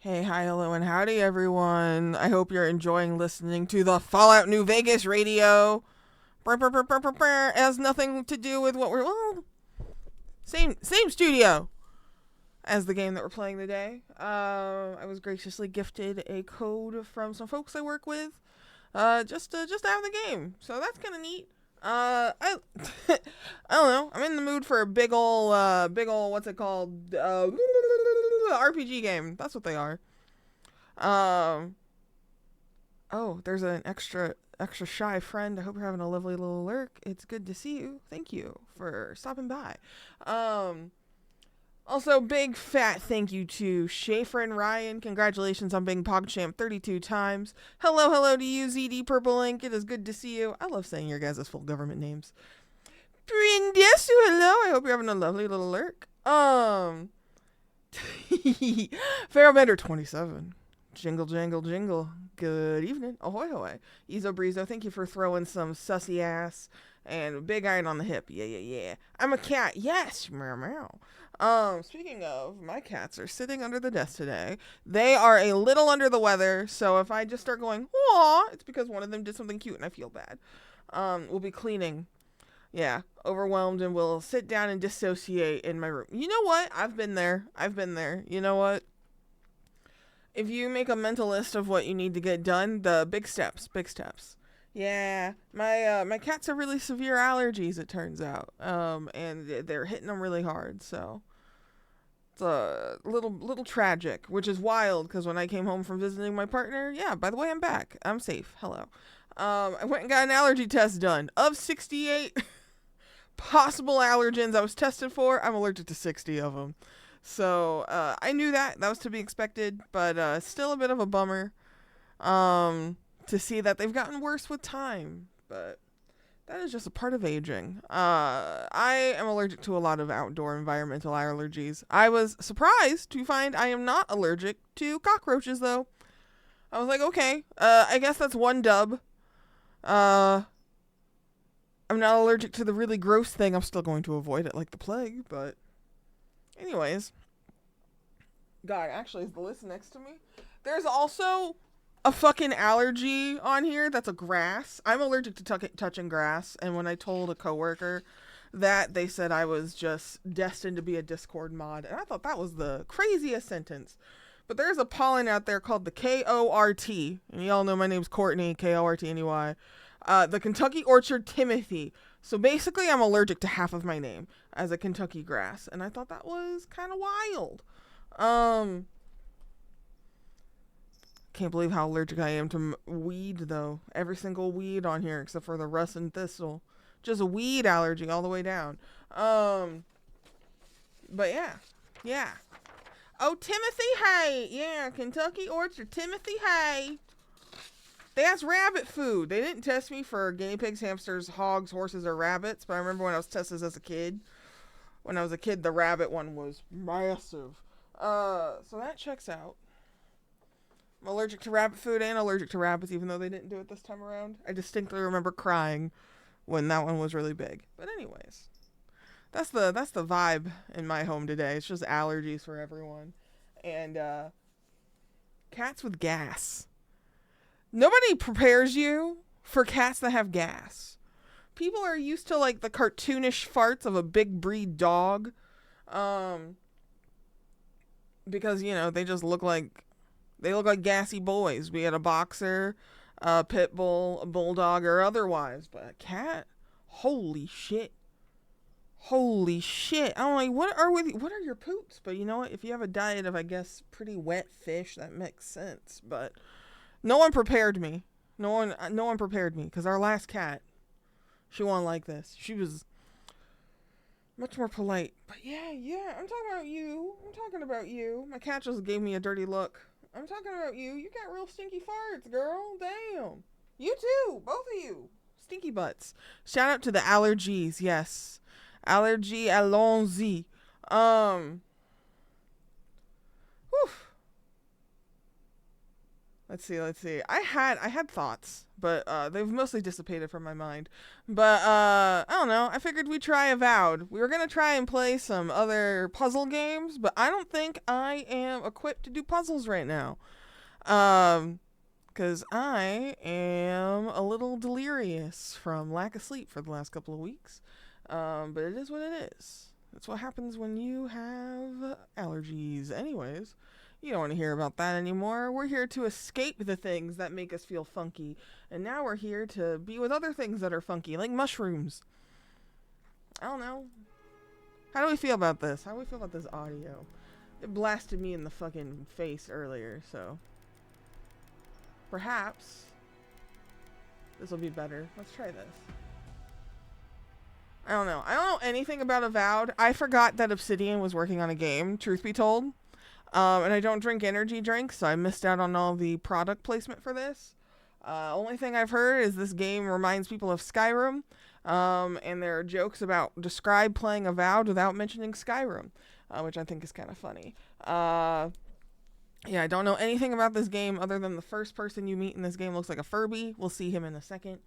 Hey, hi, hello, and howdy, everyone. I hope you're enjoying listening to the Fallout New Vegas radio. It has nothing to do with what we're same studio as the game that we're playing today. I was graciously gifted a code from some folks I work with, just to have the game. So that's kind of neat. I I don't know. I'm in the mood for a big ol' what's it called? RPG game. That's what they are. Um. Oh, there's an extra shy friend. I hope you're having a lovely little lurk. It's good to see you. Thank you for stopping by. Um. Also, big fat thank you to Schaefer and Ryan. Congratulations on being PogChamp 32 times. Hello to you, ZD Purple Ink. It is good to see you. I love saying your guys' full government names. Brindesu, hello. I hope you're having a lovely little lurk. Pharaoh Bender 27. Jingle, jangle, jingle. Good evening. Ahoy, hoy. Ezo Breezo, thank you for throwing some sussy ass and big iron on the hip. Yeah. I'm a cat. Yes. Meow, meow. Speaking of, my cats are sitting under the desk today. They are a little under the weather, so if I just start going, aw, it's because one of them did something cute and I feel bad. We'll be cleaning. Yeah, overwhelmed and will sit down and dissociate in my room. You know what? I've been there. You know what? If you make a mental list of what you need to get done, the big steps. Yeah, my cats have really severe allergies, it turns out. And they're hitting them really hard, so it's a little tragic, which is wild because when I came home from visiting my partner, yeah, by the way, I'm back. I'm safe. Hello. I went and got an allergy test done. Of 68 possible allergens I was tested for, I'm allergic to 60 of them. So I knew that was to be expected, but still a bit of a bummer to see that they've gotten worse with time. But that is just a part of aging. I am allergic to a lot of outdoor environmental allergies. I was surprised to find I am not allergic to cockroaches, though. I was like, okay, I guess that's one dub. I'm not allergic to the really gross thing. I'm still going to avoid it like the plague, but anyways. God, actually, is the list next to me? There's also a fucking allergy on here that's a grass. I'm allergic to touching grass, and when I told a coworker that, they said I was just destined to be a Discord mod, and I thought that was the craziest sentence. But there's a pollen out there called the KORT, and y'all know my name's Courtney, KORTNEY. The Kentucky Orchard Timothy. So basically, I'm allergic to half of my name as a Kentucky grass, and I thought that was kind of wild. Can't believe how allergic I am to weed, though. Every single weed on here, except for the rust and thistle. Just a weed allergy all the way down. But yeah. Oh, Timothy, hey. Yeah, Kentucky Orchard, Timothy, hey. That's rabbit food. They didn't test me for guinea pigs, hamsters, hogs, horses, or rabbits, but I remember when I was tested as a kid. When I was a kid, the rabbit one was massive. So that checks out. I'm allergic to rabbit food and allergic to rabbits, even though they didn't do it this time around. I distinctly remember crying when that one was really big. But anyways, that's the vibe in my home today. It's just allergies for everyone. And cats with gas. Nobody prepares you for cats that have gas. People are used to like the cartoonish farts of a big breed dog. Because, you know, they just look like gassy boys, be it a boxer, a pit bull, a bulldog, or otherwise. But a cat, holy shit. I'm like, what are your poops? But you know what? If you have a diet of, I guess, pretty wet fish, that makes sense. But no one prepared me. No one prepared me, because our last cat, she wasn't like this. She was much more polite. But yeah, I'm talking about you. My cat just gave me a dirty look. I'm talking about you. You got real stinky farts, girl. Damn. You too. Both of you. Stinky butts. Shout out to the allergies. Yes. Allergy allons-y. Whew. Let's see. I had thoughts, but they've mostly dissipated from my mind. But I don't know. I figured we'd try Avowed. We were gonna try and play some other puzzle games, but I don't think I am equipped to do puzzles right now. Because I am a little delirious from lack of sleep for the last couple of weeks. But it is what it is. That's what happens when you have allergies. Anyways, you don't want to hear about that anymore. We're here to escape the things that make us feel funky. And now we're here to be with other things that are funky, like mushrooms. I don't know. How do we feel about this? How do we feel about this audio? It blasted me in the fucking face earlier, so perhaps this will be better. Let's try this. I don't know anything about Avowed. I forgot that Obsidian was working on a game, truth be told. And I don't drink energy drinks, so I missed out on all the product placement for this. Only thing I've heard is this game reminds people of Skyrim. And there are jokes about describe playing Avowed without mentioning Skyrim, which I think is kind of funny. Yeah, I don't know anything about this game other than the first person you meet in this game looks like a Furby. We'll see him in a second.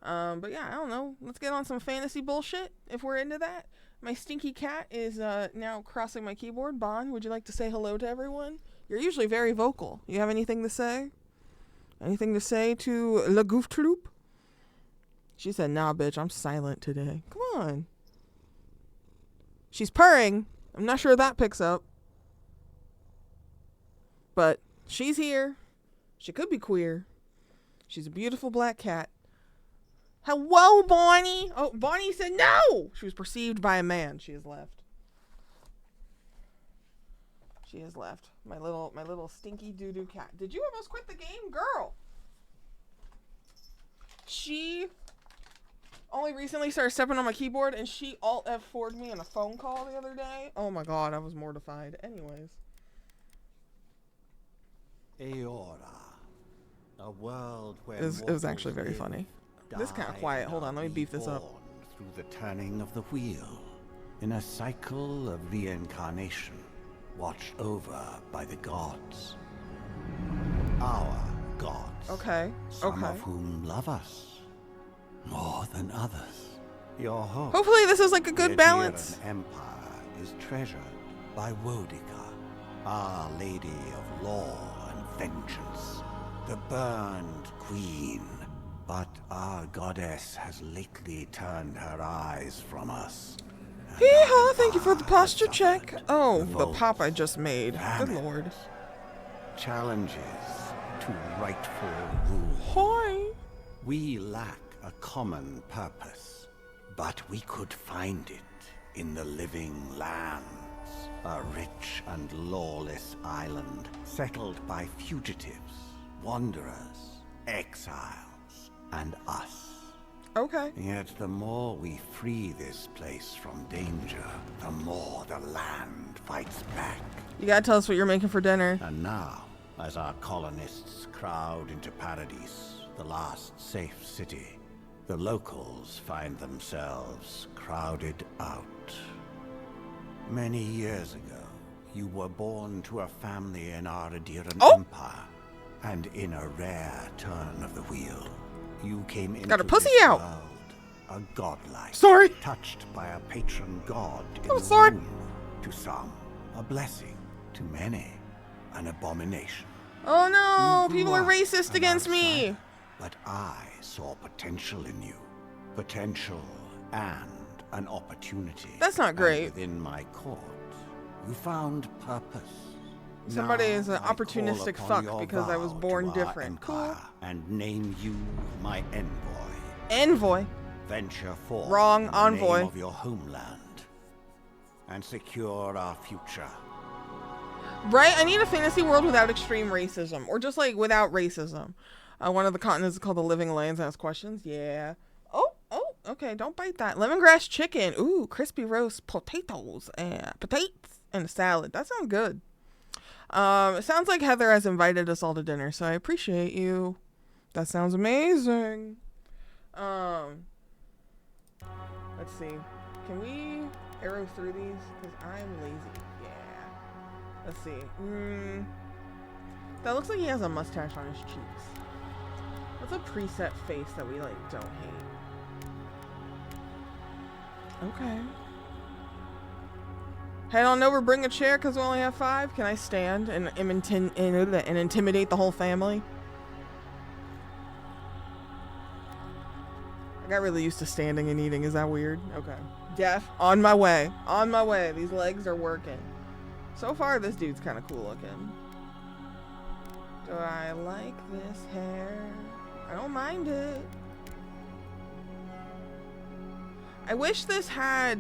But yeah, I don't know. Let's get on some fantasy bullshit if we're into that. My stinky cat is now crossing my keyboard. Bon, would you like to say hello to everyone? You're usually very vocal. You have anything to say? Anything to say to La Goof Troop? She said, nah, bitch, I'm silent today. Come on. She's purring. I'm not sure that picks up. But she's here. She could be queer. She's a beautiful black cat. Hello, Bonnie. Oh, Bonnie said no. She was perceived by a man. She has left. She has left. My little stinky doo-doo cat. Did you almost quit the game, girl? She only recently started stepping on my keyboard, and she alt F4'd me in a phone call the other day. Oh my god, I was mortified. Anyways. Aora, a world where it was actually very funny. This is kind of quiet. Hold on, let me beef this up. Through the turning of the wheel, in a cycle of reincarnation, watched over by the gods. Our gods. Okay. Some of whom love us more than others. Your hope. Hopefully this is like a good balance. An empire is treasured by Wodica, Our Lady of Law and Vengeance, the burned queen. But our goddess has lately turned her eyes from us. Hee-haw, thank you for the posture check. Oh, the pop I just made. Good lord. Challenges to rightful rule. Hi. We lack a common purpose, but we could find it in the living lands. A rich and lawless island settled by fugitives, wanderers, exiles. And us. Okay. Yet the more we free this place from danger, the more the land fights back. You gotta tell us what you're making for dinner. And now, as our colonists crowd into Paradise, the last safe city, the locals find themselves crowded out. Many years ago, you were born to a family in our Adiran Empire, and in a rare turn of the wheel, you came into got her pussy this out. world, a godlike, sorry, touched by a patron god in I'm sorry. womb. To some, a blessing. To many, an abomination. Oh no, You people grew are up racist an against me. outsider, but I saw potential in you. Potential and an opportunity. That's not great. And within my court, you found purpose. Somebody Now is an I call opportunistic upon fuck your because I was vow born to our different. Cool. empire and name you my envoy. Envoy. Venture forth Wrong. in the Envoy. name of your homeland and secure our future. Right? I need a fantasy world without extreme racism, or just like without racism. One of the continents is called the Living Lands. Ask questions. Yeah. Oh. Okay. Don't bite that. Lemongrass chicken. Ooh, crispy roast potatoes and potatoes and a salad. That sounds good. It sounds like Heather has invited us all to dinner, so I appreciate you. That sounds amazing. Let's see. Can we arrow through these? Because I'm lazy. Yeah. Let's see. That looks like he has a mustache on his cheeks. What's a preset face that we, like, don't hate? Okay. Head on over, bring a chair because we only have 5. Can I stand and intimidate the whole family? I got really used to standing and eating. Is that weird? Okay. Deaf. On my way. On my way. These legs are working. So far, this dude's kind of cool looking. Do I like this hair? I don't mind it. I wish this had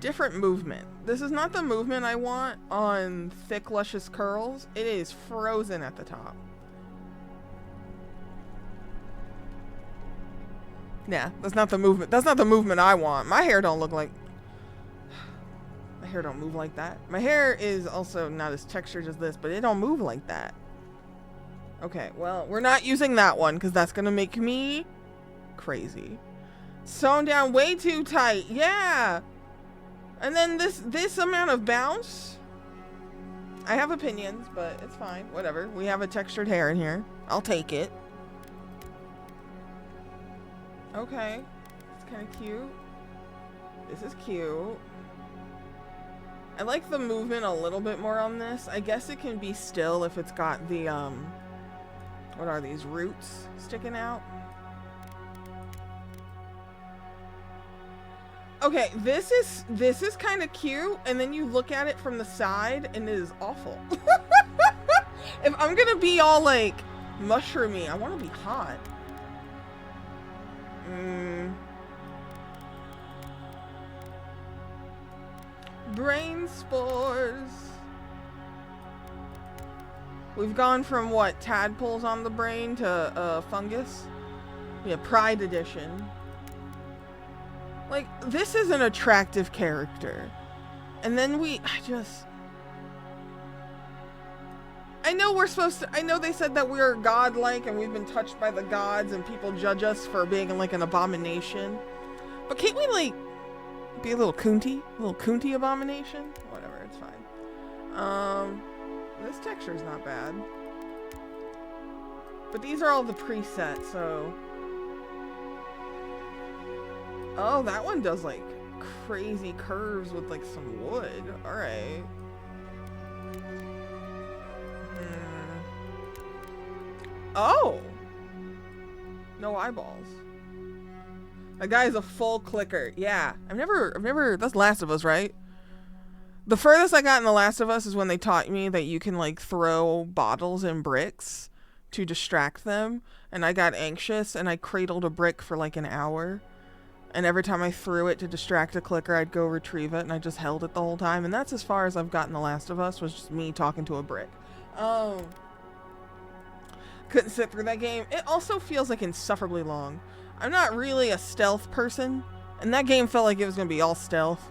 different movement. This is not the movement I want on thick, luscious curls. It is frozen at the top. Yeah, that's not the movement. That's not the movement I want. My hair don't look like... My hair don't move like that. My hair is also not as textured as this, but it don't move like that. Okay, well, we're not using that one because that's gonna make me crazy. Sewn down way too tight. Yeah. And then this amount of bounce. I have opinions, but it's fine. Whatever. We have a textured hair in here. I'll take it. Okay. It's kind of cute. This is cute. I like the movement a little bit more on this. I guess it can be still if it's got the, what are these, roots sticking out? Okay, this is kind of cute, and then you look at it from the side, and it is awful. If I'm gonna be all, like, mushroomy, I want to be hot. Brain spores. We've gone from what, tadpoles on the brain to fungus? Yeah, Pride Edition. Like, this is an attractive character. And then I know we're supposed to, I know they said that we're godlike and we've been touched by the gods and people judge us for being like an abomination. But can't we, like, be a little coonty abomination? Whatever, it's fine. This texture's not bad. But these are all the presets, so... Oh, that one does, like, crazy curves with, like, some wood. Alright. Oh! No eyeballs. That guy is a full clicker. Yeah. I've never, that's Last of Us, right? The furthest I got in The Last of Us is when they taught me that you can, like, throw bottles and bricks to distract them. And I got anxious and I cradled a brick for, like, an hour. And every time I threw it to distract a clicker, I'd go retrieve it, and I just held it the whole time. And that's as far as I've gotten The Last of Us, was just me talking to a brick. Couldn't sit through that game. It also feels like insufferably long. I'm not really a stealth person, and that game felt like it was gonna be all stealth.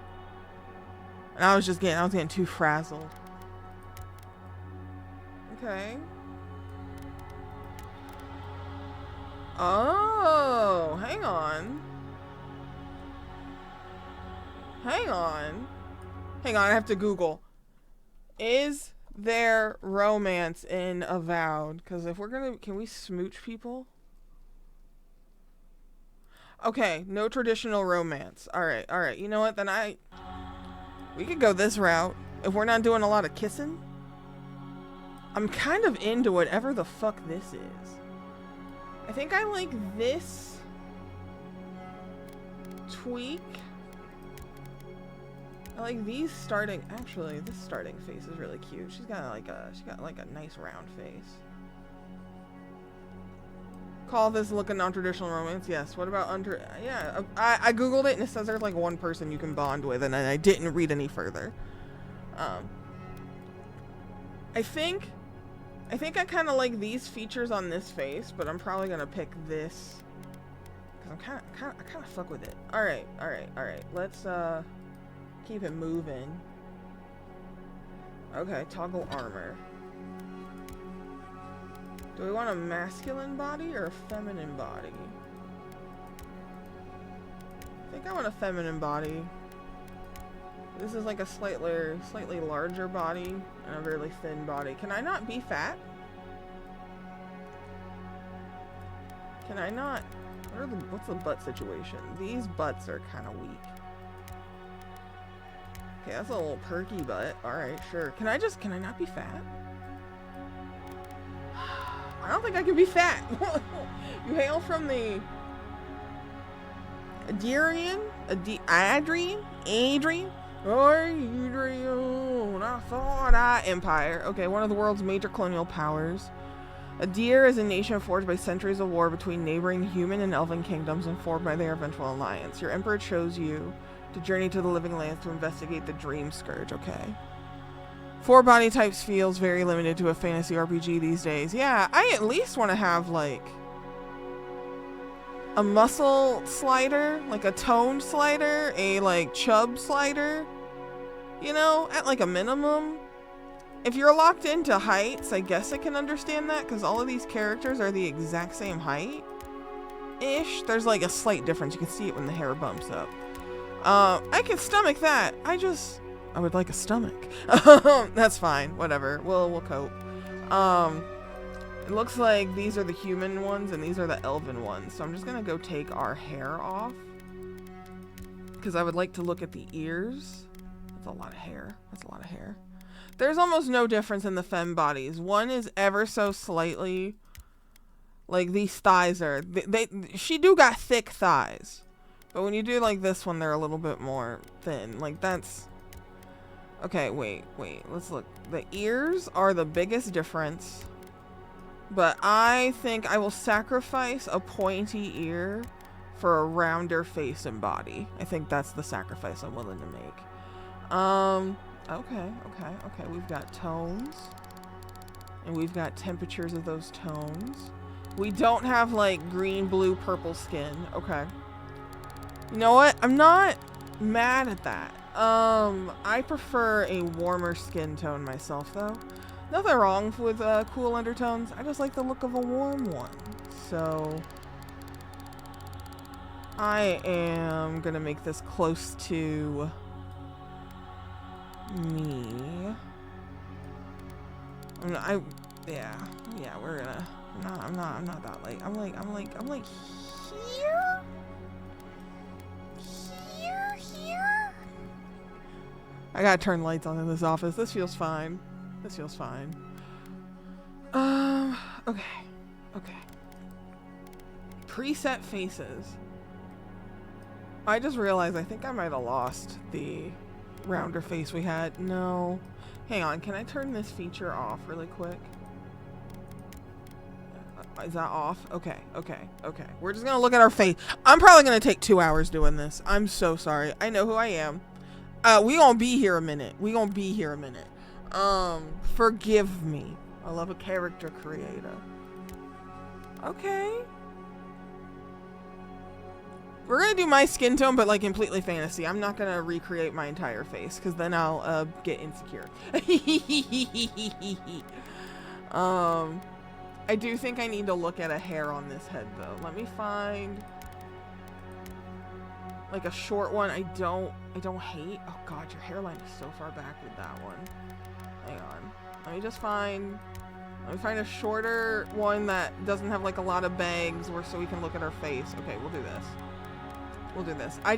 And I was getting too frazzled. Okay. Oh, hang on. Hang on, I have to Google. Is there romance in Avowed? Because if we're gonna, can we smooch people? Okay, no traditional romance. Alright, you know what, then we could go this route. If we're not doing a lot of kissing. I'm kind of into whatever the fuck this is. I think I like this tweak. I like these starting, actually, this starting face is really cute. She's got like a nice round face. Call this look a non-traditional romance? Yes. What about yeah, I googled it and it says there's like one person you can bond with, and I didn't read any further. I think I kind of like these features on this face, but I'm probably gonna pick this because I kind of fuck with it. All right. Let's keep it moving. Okay, toggle armor. Do we want a masculine body or a feminine body? I think I want a feminine body. This is like a slightly larger body and a really thin body. Can I not be fat? Can I not? What's the butt situation? These butts are kind of weak. Okay, that's a little perky butt. Alright, sure. Can I not be fat? I don't think I can be fat. You hail from the Adrian? Adrian? I thought Empire. Okay, one of the world's major colonial powers. Adir is a nation forged by centuries of war between neighboring human and elven kingdoms and formed by their eventual alliance. Your emperor chose you to journey to the living lands to investigate the Dream Scourge, okay. 4 body types feels very limited to a fantasy RPG these days. Yeah, I at least want to have, like, a muscle slider, like a toned slider, a, like, chub slider, you know, at, like, a minimum. If you're locked into heights, I guess I can understand that, because all of these characters are the exact same height-ish. There's, like, a slight difference. You can see it when the hair bumps up. I can stomach that. I would like a stomach. That's fine. Whatever. We'll cope. It looks like these are the human ones, and these are the elven ones. So I'm just going to go take our hair off, because I would like to look at the ears. That's a lot of hair. There's almost no difference in the femme bodies. One is ever so slightly, like, these thighs are, she do got thick thighs. But when you do like this one, they're a little bit more thin. Like, that's, okay, wait, let's look. The ears are the biggest difference. But I think I will sacrifice a pointy ear for a rounder face and body. I think that's the sacrifice I'm willing to make. Okay. We've got tones. And we've got temperatures of those tones. We don't have, like, green, blue, purple skin. Okay. You know what? I'm not mad at that. I prefer a warmer skin tone myself, though. Nothing wrong with cool undertones. I just like the look of a warm one. So I am gonna make this close to me. Yeah, we're gonna, I'm not that late. I'm like here. I gotta turn lights on in this office. This feels fine. Okay. Preset faces. I just realized I think I might have lost the rounder face we had. No. Hang on, can I turn this feature off really quick? Is that off? Okay. We're just gonna look at our face. I'm probably gonna take 2 hours doing this. I'm so sorry. I know who I am. We gonna be here a minute. Forgive me. I love a character creator. Okay. We're gonna do my skin tone, but like completely fantasy. I'm not gonna recreate my entire face, because then I'll get insecure. I do think I need to look at a hair on this head, though. Let me find like a short one. I don't hate. Oh god, your hairline is so far back with that one. Hang on. Let me find a shorter one that doesn't have like a lot of bangs, so we can look at our face. Okay, we'll do this. I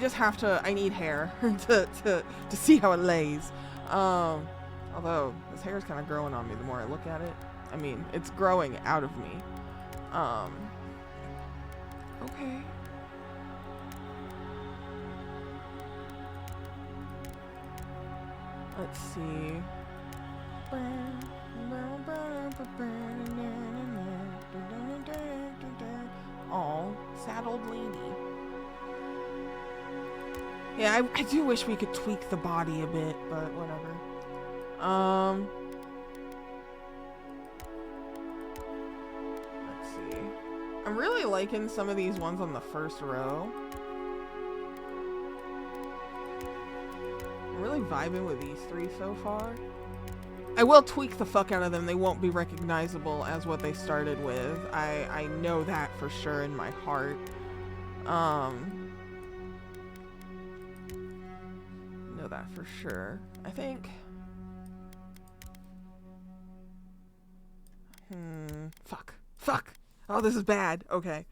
need hair to see how it lays. Although this hair is kind of growing on me the more I look at it. I mean, it's growing out of me. Okay. Let's see. Oh, sad old lady. Yeah, I do wish we could tweak the body a bit, but whatever. Let's see. I'm really liking some of these ones on the first row. I'm really vibing with these 3 so far. I will tweak the fuck out of them. They won't be recognizable as what they started with. I know that for sure in my heart. Know that for sure. I think... Fuck. Fuck! Oh, this is bad. Okay.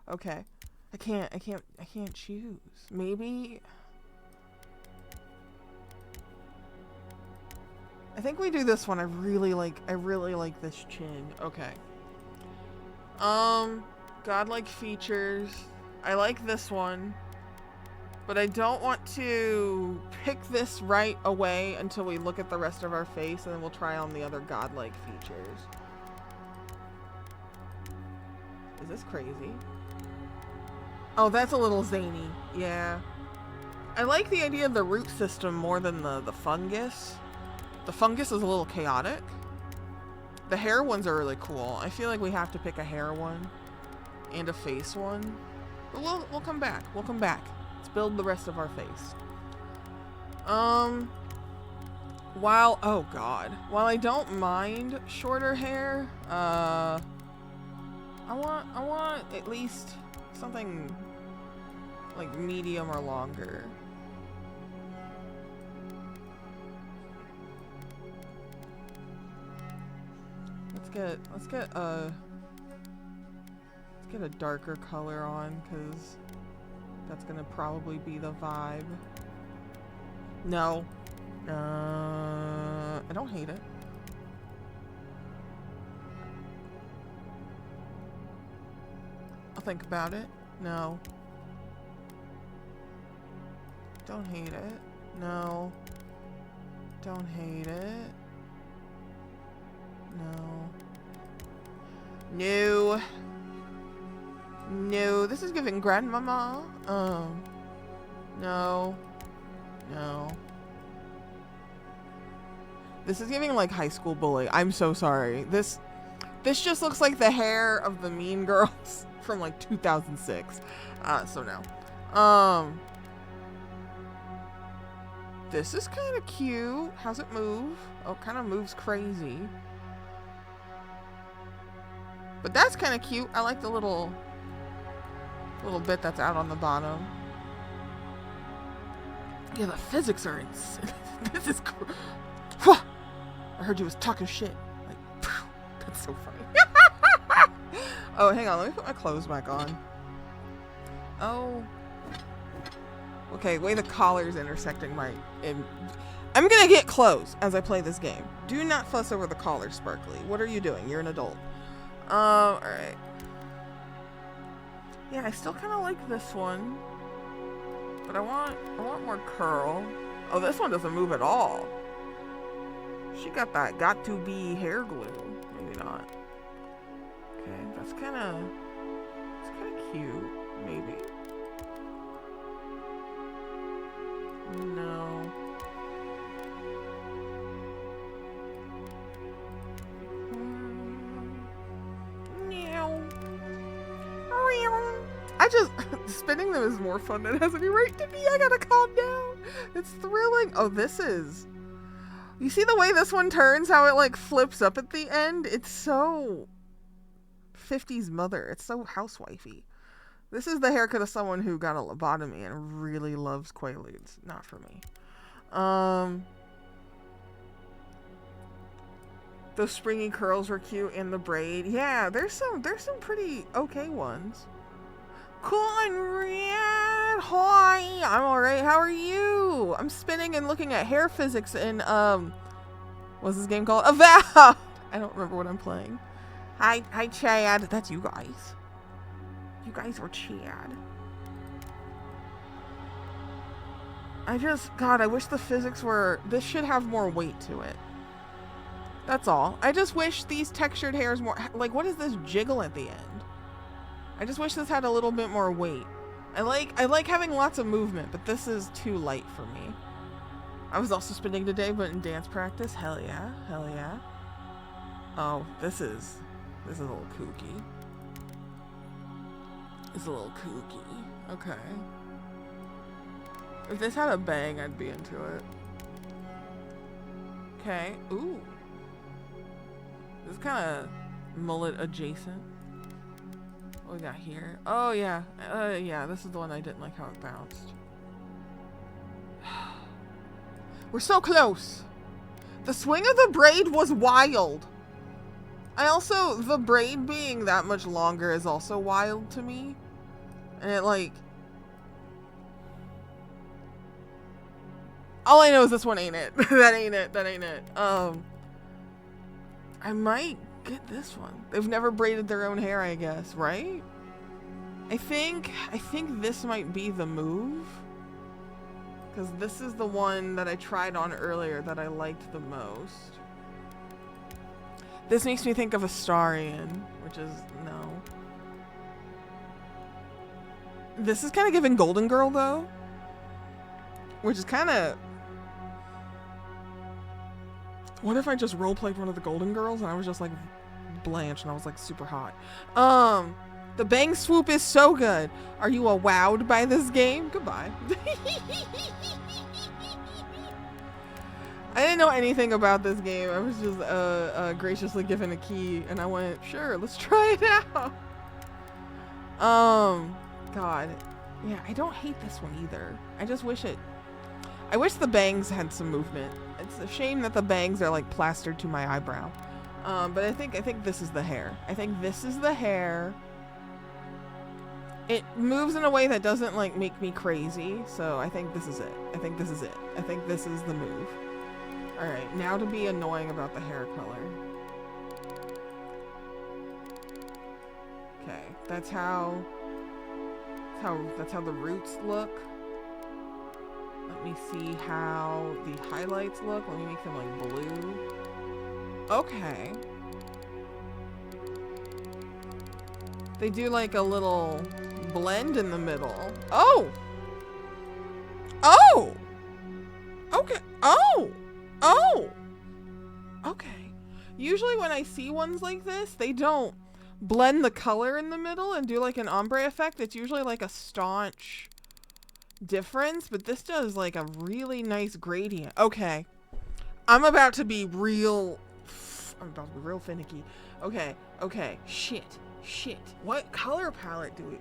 Okay. I can't choose. Maybe... I think we do this one. I really like this chin. Okay. Godlike features. I like this one. But I don't want to pick this right away until we look at the rest of our face, and then we'll try on the other godlike features. Is this crazy? Oh, that's a little zany. Yeah. I like the idea of the root system more than the fungus. The fungus is a little chaotic. The hair ones are really cool. I feel like we have to pick a hair one and a face one. But we'll come back. We'll come back. Let's build the rest of our face. Oh god. While I don't mind shorter hair, I want at least something like medium or longer. Let's get a darker color on, because that's gonna probably be the vibe. No. I don't hate it. I'll think about it. No. Don't hate it. No. Don't hate it. No. No. No. This is giving grandmama. No. No. This is giving like high school bully. I'm so sorry. This just looks like the hair of the Mean Girls from like 2006. So no. This is kind of cute. How's it move? Oh, it kind of moves crazy. But that's kind of cute. I like the little bit that's out on the bottom. Yeah, the physics are insane. This is cool. I heard you was talking shit. Like, phew, that's so funny. Oh, hang on. Let me put my clothes back on. Oh. Okay, way the collar's intersecting my... I'm gonna get clothes as I play this game. Do not fuss over the collar, Sparkly. What are you doing? You're an adult. Alright. Yeah, I still kind of like this one. But I want more curl. Oh, this one doesn't move at all. She got that got-to-be hair glue. Maybe not. Okay, that's kind of cute. Maybe. No. No. I just... spinning them is more fun than it has any right to be. I gotta calm down. It's thrilling. Oh, this is... You see the way this one turns? How it, like, flips up at the end? It's so... 50s mother. It's so housewifey. This is the haircut of someone who got a lobotomy and really loves Quaaludes. Not for me. Those springy curls were cute and the braid. Yeah, there's some pretty okay ones. Cool and rad. Hi, I'm alright. How are you? I'm spinning and looking at hair physics in what's this game called? Avowed. I don't remember what I'm playing. Hi Chad. That's you guys. You guys were Chad. God, I wish the physics were... This should have more weight to it. That's all. I just wish these textured hairs more... Like, what is this jiggle at the end? I just wish this had a little bit more weight. I like having lots of movement, but this is too light for me. I was also spinning today, but in dance practice. Hell yeah. Hell yeah. Oh, this is a little kooky. It's a little kooky. Okay. If this had a bang, I'd be into it. Okay. Ooh. This is kind of mullet adjacent. What we got here? Oh, yeah. Yeah, this is the one I didn't like how it bounced. We're so close. The swing of the braid was wild. The braid being that much longer is also wild to me. And it like... All I know is this one ain't it. That ain't it. I might get this one. They've never braided their own hair, I guess, right? I think this might be the move. Because this is the one that I tried on earlier that I liked the most. This makes me think of Astarion, which is, no. This is kind of giving Golden Girl, though. Which is kind of... What if I just roleplayed one of the Golden Girls and I was just like Blanche and I was like super hot? The bang swoop is so good. Are you wowed by this game? Goodbye. I didn't know anything about this game. I was just graciously given a key and I went, sure, let's try it out. God. Yeah, I don't hate this one either. I just wish I wish the bangs had some movement. It's a shame that the bangs are like plastered to my eyebrow. But I think this is the hair. I think this is the hair. It moves in a way that doesn't like make me crazy. So I think this is it. I think this is the move. Alright, now to be annoying about the hair color. Okay, that's how the roots look. Let me see how the highlights look. Let me make them like blue. Okay. They do like a little blend in the middle. Oh! Oh! Okay. Oh! Oh! Okay. Usually when I see ones like this, they don't blend the color in the middle and do like an ombre effect. It's usually like a staunch difference, but this does like a really nice gradient. Okay. I'm about to be real finicky. Okay. Shit. What color palette do we...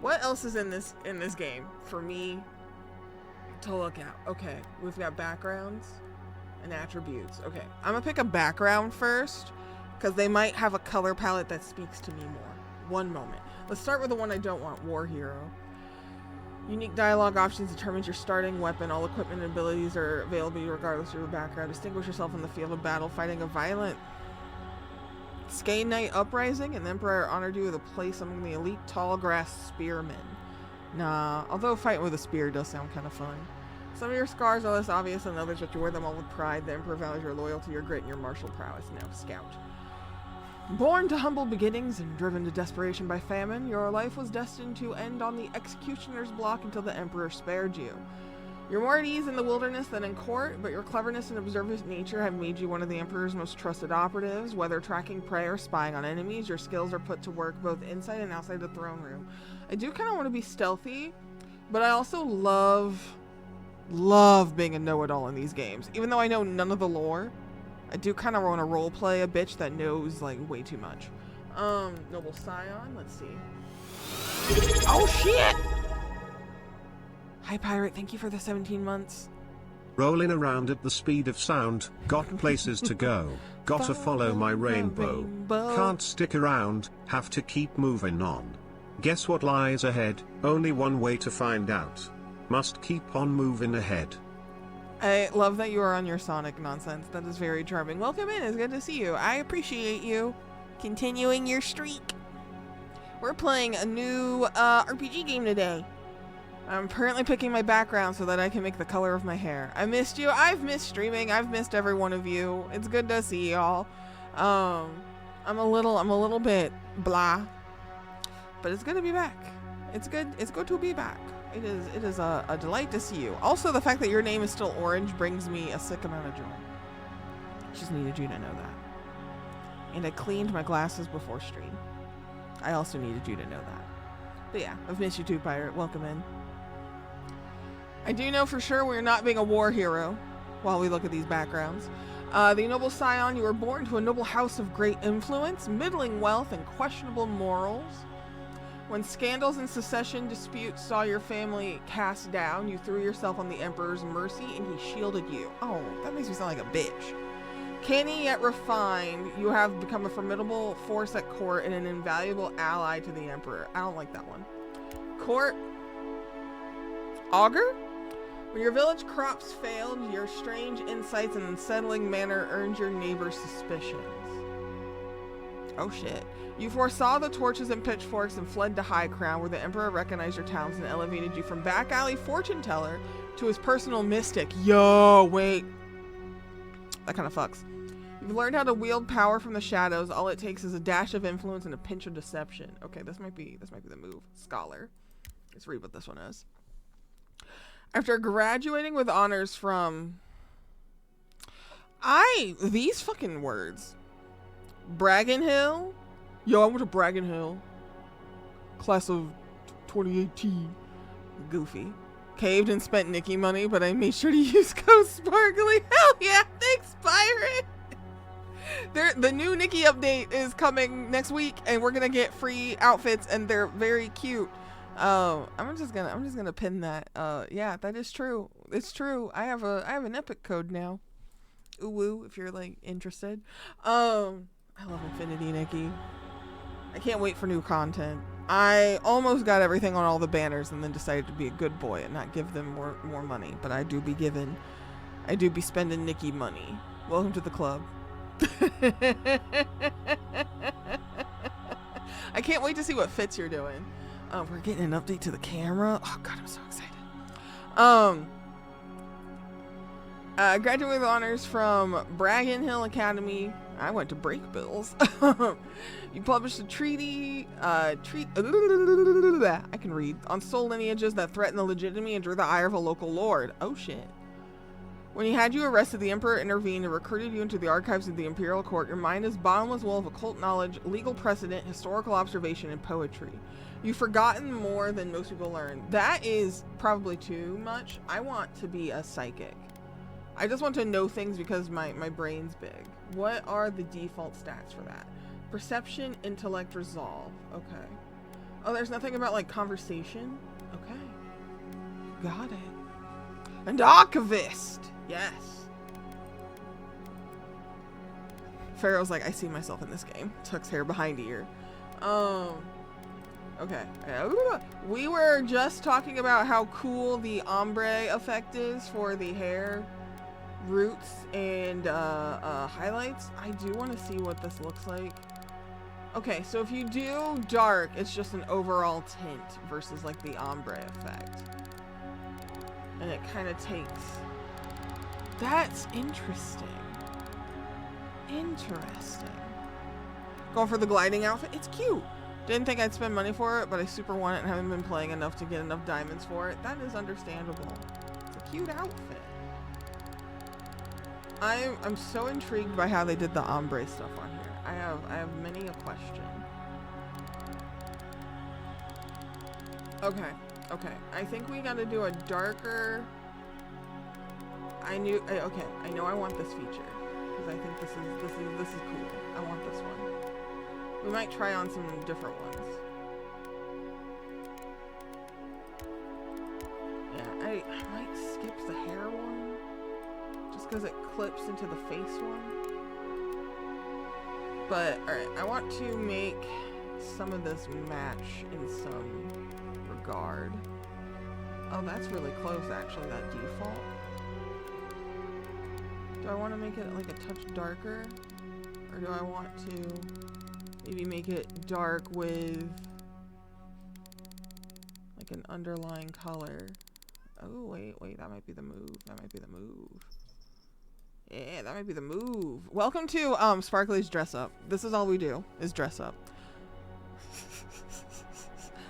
What else is in this game for me to look at? Okay, we've got backgrounds and attributes. Okay, I'm gonna pick a background first because they might have a color palette that speaks to me more. One moment. Let's start with the one I don't want, War Hero. Unique dialogue options determines your starting weapon. All equipment and abilities are available regardless of your background. Distinguish yourself in the field of battle, fighting a violent Skay Knight Uprising, and the Emperor honored you with a place among the elite tall grass spearmen. Nah, although fighting with a spear does sound kind of fun. Some of your scars are less obvious than others, but you wear them all with pride. The Emperor values your loyalty, your grit, and your martial prowess. Now, Scout. Born to humble beginnings and driven to desperation by famine, your life was destined to end on the executioner's block until the Emperor spared you. You're more at ease in the wilderness than in court, but your cleverness and observant nature have made you one of the Emperor's most trusted operatives. Whether tracking prey or spying on enemies, your skills are put to work both inside and outside the throne room. I do kind of want to be stealthy, but I also love being a know-it-all in these games. Even though I know none of the lore, I do kind of want to roleplay a bitch that knows, like, way too much. Noble Scion, let's see. Oh, shit! Hi, Pirate, thank you for the 17 months. Rolling around at the speed of sound, got places to go, gotta follow my rainbow. Can't stick around, have to keep moving on. Guess what lies ahead? Only one way to find out. Must keep on moving ahead. I love that you are on your Sonic nonsense. That is very charming. Welcome in. It's good to see you. I appreciate you continuing your streak. We're playing a new RPG game today. I'm currently picking my background so that I can make the color of my hair. I missed you. I've missed streaming. I've missed every one of you. It's good to see y'all. I'm a little bit blah, but it's good to be back. It's good to be back. It is a delight to see you. Also, the fact that your name is still Orange brings me a sick amount of joy. Just needed you to know that. And I cleaned my glasses before stream. I also needed you to know that. But yeah, I've missed you too, Pirate. Welcome in. I do know for sure we're not being a war hero while we look at these backgrounds. The Noble Scion, you were born to a noble house of great influence, middling wealth, and questionable morals. When scandals and secession disputes saw your family cast down, you threw yourself on the Emperor's mercy and he shielded you. Oh, that makes me sound like a bitch. Canny yet refined, you have become a formidable force at court and an invaluable ally to the Emperor. I don't like that one. Court. Augur? When your village crops failed, your strange insights and unsettling manner earned your neighbor's suspicions. Oh shit. You foresaw the torches and pitchforks and fled to High Crown, where the Emperor recognized your talents and elevated you from back alley fortune teller to his personal mystic. Yo, wait. That kind of fucks. You've learned how to wield power from the shadows. All it takes is a dash of influence and a pinch of deception. Okay, this might be the move. Scholar. Let's read what this one is. After graduating with honors from... These fucking words. Braggin Hill? Yo, I went to Braggin Hill. Class of 2018. Goofy. Caved and spent Nikki money, but I made sure to use code Sparkly. Hell yeah, thanks, Pirate! The new Nikki update is coming next week, and we're gonna get free outfits, and they're very cute. I'm just gonna pin that. Yeah, that is true. It's true. I have an epic code now. Ooh woo, if you're like interested. I love Infinity Nikki. I can't wait for new content. I almost got everything on all the banners and then decided to be a good boy and not give them more money. But I do be spending Nikki money. Welcome to the club. I can't wait to see what fits you're doing. We're getting an update to the camera. Oh god, I'm so excited. Graduated with honors from Braggin Hill Academy. I went to break bills. You published a treaty, I can read, on soul lineages that threaten the legitimacy and drew the ire of a local lord. Oh shit. When he had you arrested, the Emperor intervened and recruited you into the archives of the Imperial Court. Your mind is bottomless well of occult knowledge, legal precedent, historical observation, and poetry. You've forgotten more than most people learn. That is probably too much. I want to be a psychic. I just want to know things because my brain's big. What are the default stats for that? Perception, intellect, resolve. Okay. Oh, there's nothing about like conversation? Okay. Got it. And archivist! Yes. Pharaoh's like, I see myself in this game. Tucks hair behind ear. Okay. We were just talking about how cool the ombre effect is for the hair roots and highlights. I do want to see what this looks like. Okay, so if you do dark, it's just an overall tint versus like the ombre effect. And it kind of takes... That's interesting. Interesting. Going for the gliding outfit. It's cute. Didn't think I'd spend money for it, but I super want it and haven't been playing enough to get enough diamonds for it. That is understandable. It's a cute outfit. I'm so intrigued by how they did the ombre stuff on here. I have many a question. Okay. I think we gotta do a darker... I know I want this feature. Because I think this is cool. I want this one. We might try on some different ones. Yeah, I might skip the hair one. Just because it clips into the face one. But, alright, I want to make some of this match in some regard. Oh, that's really close, actually, that default. Do I want to make it like a touch darker? Or do I want to maybe make it dark with like an underlying color? Oh, wait, that might be the move. Yeah, that might be the move. Welcome to Sparkly's Dress Up. This is all we do, is dress up.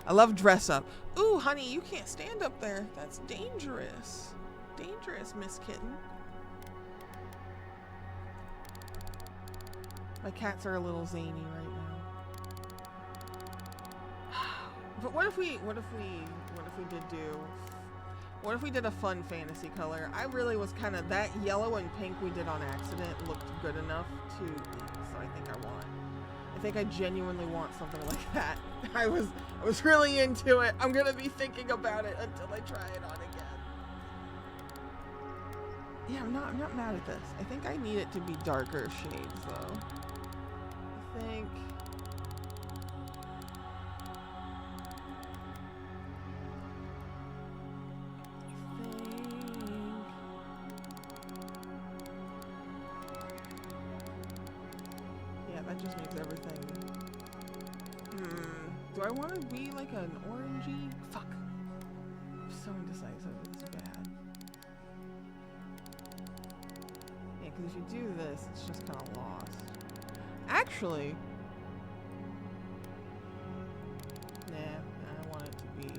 I love dress up. Ooh, honey, you can't stand up there. That's dangerous. Dangerous, Miss Kitten. My cats are a little zany right now. But what if we did a fun fantasy color? I really was kind of, that yellow and pink we did on accident looked good enough to, so I think I think I genuinely want something like that. I was really into it. I'm gonna be thinking about it until I try it on again. Yeah, I'm not mad at this. I think I need it to be darker shades though. I think. Yeah, that just makes everything. Do I want to be like an orangey? Fuck. I'm so indecisive. It's bad. Yeah, because if you do this, it's just kind of lost. Actually, nah, I want it to be.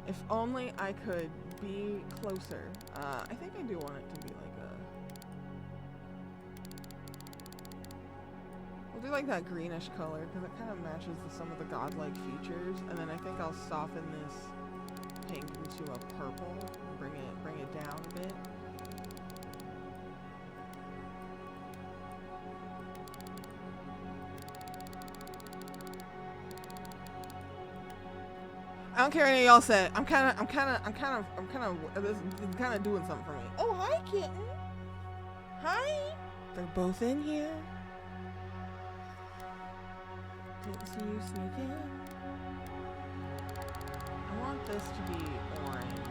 If only I could be closer. I think I do want it to be like a. We'll do like that greenish color because it kind of matches some of the godlike features, and then I think I'll soften this pink into a purple, bring it down a bit. I don't care what any of y'all said. I'm kind of this is kind of doing something for me. Oh, hi, kitten. Hi. They're both in here. Didn't see you sneak in. I want this to be orange.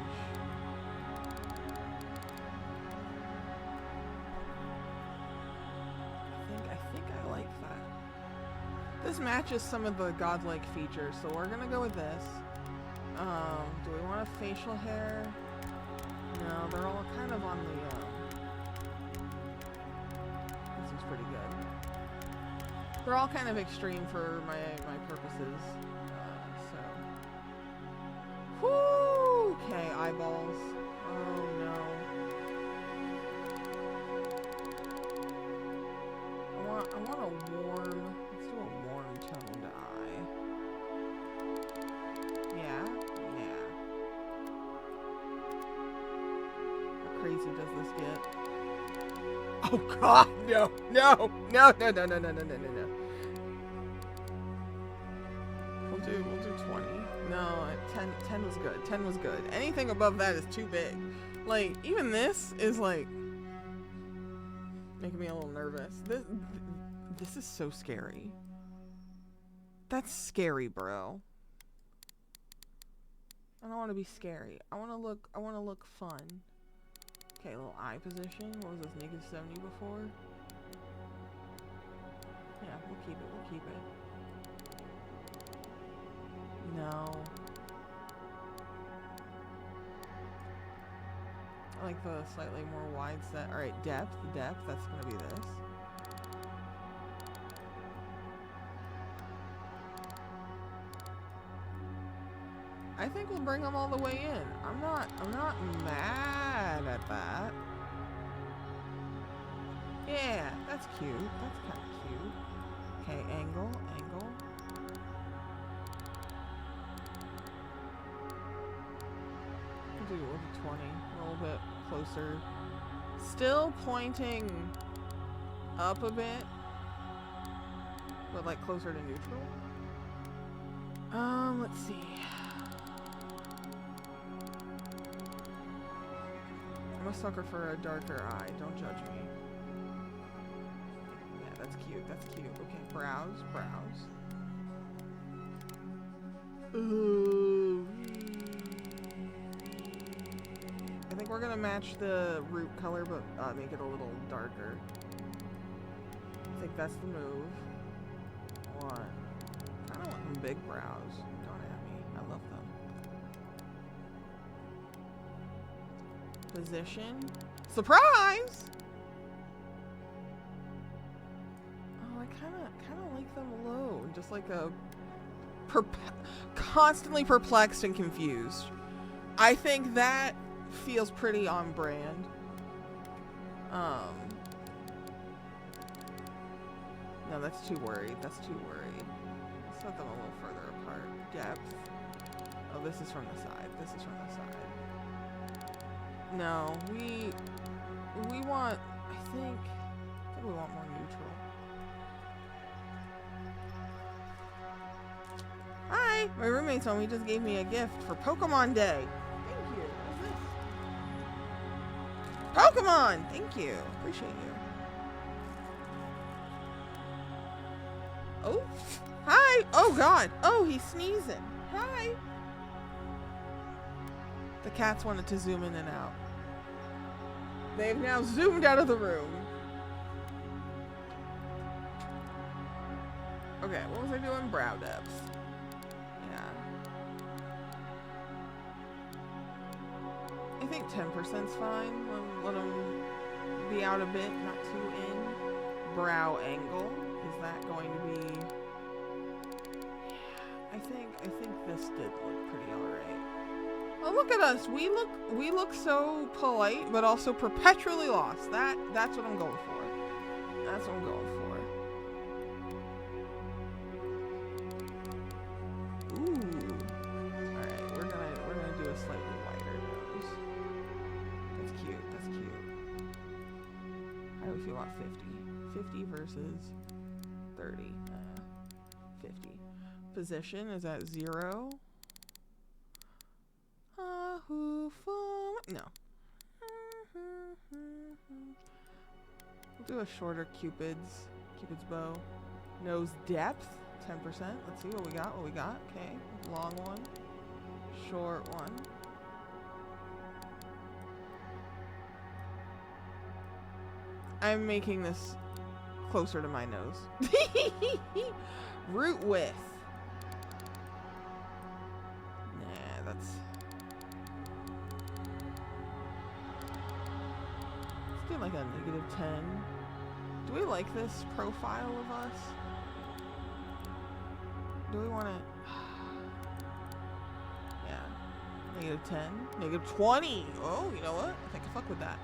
I think I like that. This matches some of the godlike features, so we're gonna go with this. Do we want a facial hair? No, they're all kind of on the, this is pretty good. They're all kind of extreme for my purposes, so. Whoo! Okay, eyeballs. Oh no. I want a warm, let's do a warm toned eye. Yeah. How crazy does this get? Oh god, no. We'll do 20. No, 10 was good. 10 was good. Anything above that is too big. Like, even this is like making me a little nervous. This is so scary. That's scary, bro. I don't want to be scary. I want to look fun. Okay, little eye position. What was this, -70 before? Yeah, we'll keep it. No. I like the slightly more wide set. Alright, depth, that's gonna be this. I think we'll bring them all the way in. I'm not mad at that. Yeah, that's cute. That's kind of cute. Okay, angle. We'll do 20, a little bit closer. Still pointing up a bit, but like closer to neutral. Let's see. I'm a sucker for a darker eye. Don't judge me. Yeah, that's cute. Okay, brows. Ooh. I think we're gonna match the root color, but make it a little darker. I think that's the move. What? I don't want them big brows. Don't at me. I love them. Position. Surprise! Oh, I kind of like them low, just like a constantly perplexed and confused. I think that feels pretty on brand. No, that's too worried. Let's set them a little further apart. Depth. Oh, this is from the side. No, we want, I think we want more neutral. Hi! My roommate told me he just gave me a gift for Pokemon Day. Thank you. What's this? Pokemon! Thank you. Appreciate you. Oh. Hi! Oh god! Oh, he's sneezing. Hi! The cats wanted to zoom in and out. They've now zoomed out of the room. Okay, what was I doing? Brow depths. Yeah. I think 10%'s fine. Let them be out a bit, not too in. Brow angle. Is that going to be... Yeah, I think this did look pretty alright. Oh, look at us. We look so polite, but also perpetually lost. That's what I'm going for. That's what I'm going for. Ooh. Alright, we're gonna do a slightly wider nose. That's cute. That's cute. How do we feel about 50? 50 versus 30. 50. Position is at 0. No. We'll do a shorter Cupid's bow. Nose depth, 10%. Let's see what we got. Okay. Long one. Short one. I'm making this closer to my nose. Root width. Nah, that's... Let's get like a -10. Do we like this profile of us? Do we want to... Yeah. -10. -20. Oh, you know what? I think I fuck with that.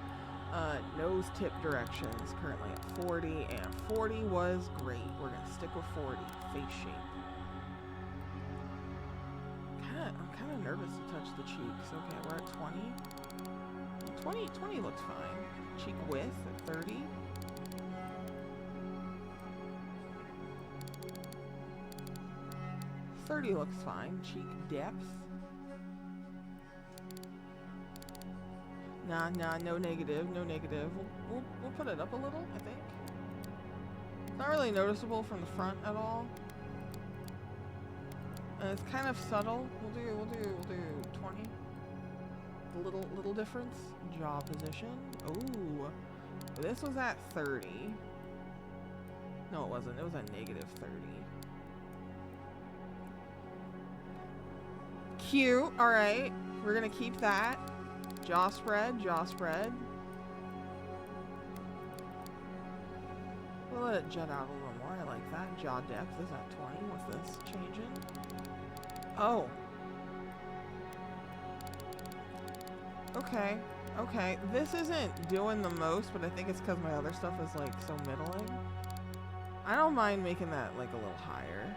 Nose tip direction is currently at 40, and 40 was great. We're gonna stick with 40. Face shape. I'm kind of nervous to touch the cheeks. Okay, we're at 20. 20 looks fine. Cheek width at 30. $30 looks fine. Cheek depth. Nah, no negative. We'll put it up a little, I think. It's not really noticeable from the front at all. And it's kind of subtle. We'll do 20. A little difference. Jaw position. Ooh. This was at 30. No, it wasn't. It was at -30. Cute. Alright. We're gonna keep that. Jaw spread. We'll let it jet out a little more. I like that. Jaw depth is at 20. What's this changing? Oh. Okay. This isn't doing the most, but I think it's because my other stuff is like so middling. I don't mind making that like a little higher.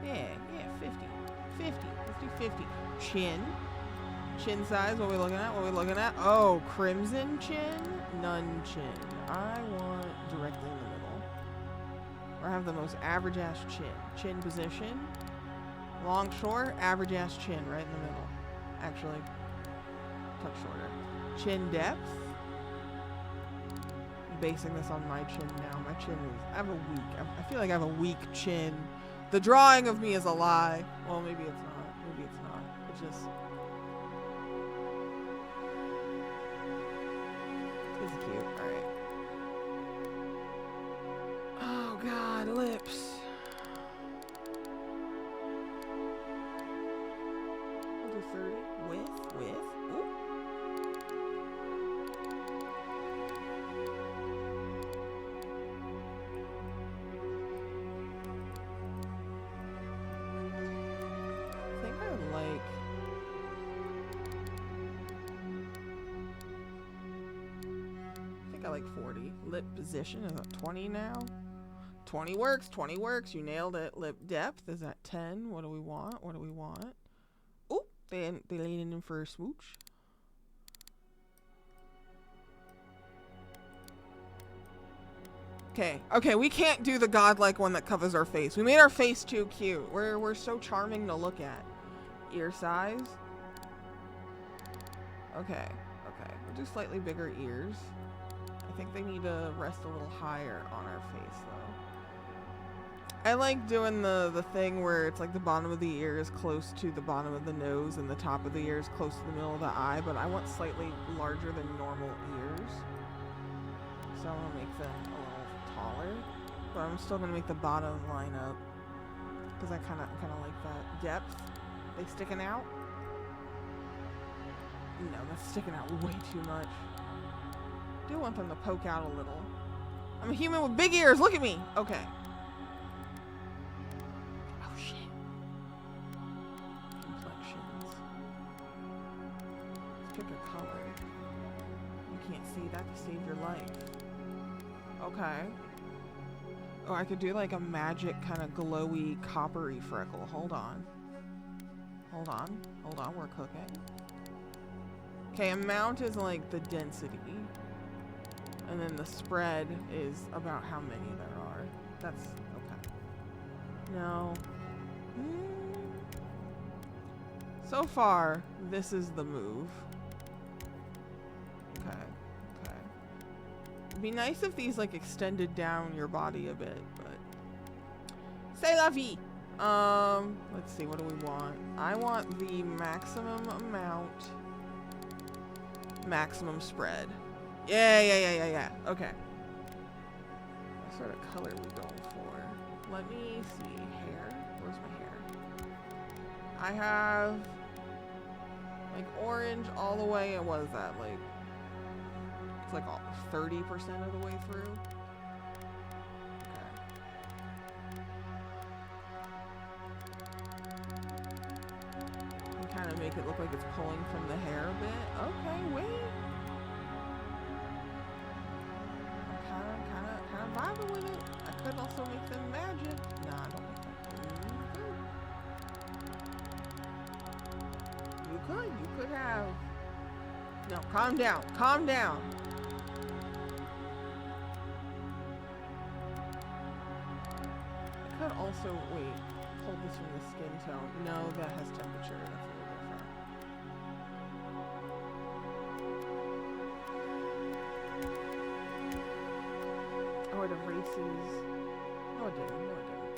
Yeah, 50. Let's do 50. Chin size, what are we looking at? Oh, crimson chin, none chin. I want directly in the middle. Or have the most average ass chin. Chin position. Long, short, average ass chin right in the middle. Actually, touch shorter. Chin depth. Basing this on my chin now. My chin is, I feel like I have a weak chin. The drawing of me is a lie. Well, maybe it's not. It's just... It's cute. Alright. Oh god, lips. We'll do 30. With. Ooh. I like 40. Lip position is at 20 now. 20 works. You nailed it. Lip depth is at 10. What do we want? Ooh, they leaning in for a smooch. Okay, okay, we can't do the godlike one that covers our face. We made our face too cute. We're so charming to look at. Ear size. Okay, okay. We'll do slightly bigger ears. I think they need to rest a little higher on our face though. I like doing the thing where it's like the bottom of the ear is close to the bottom of the nose and the top of the ear is close to the middle of the eye, but I want slightly larger than normal ears. So I'm gonna make them a little taller, but I'm still gonna make the bottom line up because I kind of like that depth. They sticking out? No, that's sticking out way too much. I do want them to poke out a little. I'm a human with big ears. Look at me. Okay. Oh shit. Complexions. Let's pick a color. You can't see that to save your life. Okay. Oh, I could do like a magic kind of glowy coppery freckle. Hold on. Hold on. Hold on. We're cooking. Okay, amount is like the density. And then the spread is about how many there are. That's okay. No. So far, this is the move. Okay. Okay. It'd be nice if these like extended down your body a bit, but c'est la vie. Let's see, what do we want? I want the maximum amount, maximum spread. Yeah. Okay. What sort of color are we going for? Let me see. Hair. Where's my hair? I have like orange all the way. And what is that? Like, it's like 30% of the way through. Kind of make it look like it's pulling from the hair a bit. Okay, wait. I'm kind of vibing with it. I could also make them magic. Nah, I don't think that. You could have. No, calm down. Calm down. I could also wait. Pull this from the skin tone. No, that has temperature. That's a little different. Oh, it erases. No, it didn't. No, it didn't.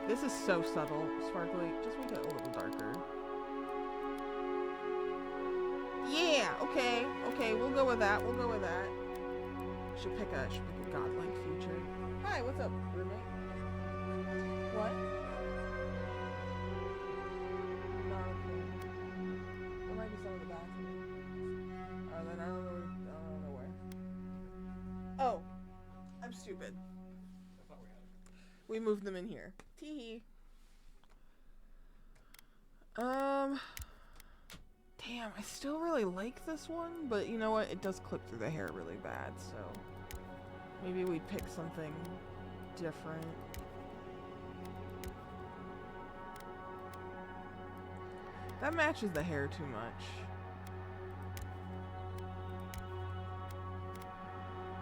This is so subtle, sparkly. Just make it a little darker. Yeah. Okay. Okay. We'll go with that. We'll go with that. Should pick a godlike feature. Hi, what's up, roommate? What? Not okay. There might be some in the bathroom. Then I don't know where. Oh, I'm stupid. I thought we had it. We moved them in here. Teehee. Damn, I still really like this one, but you know what? It does clip through the hair really bad, so maybe we pick something different. That matches the hair too much.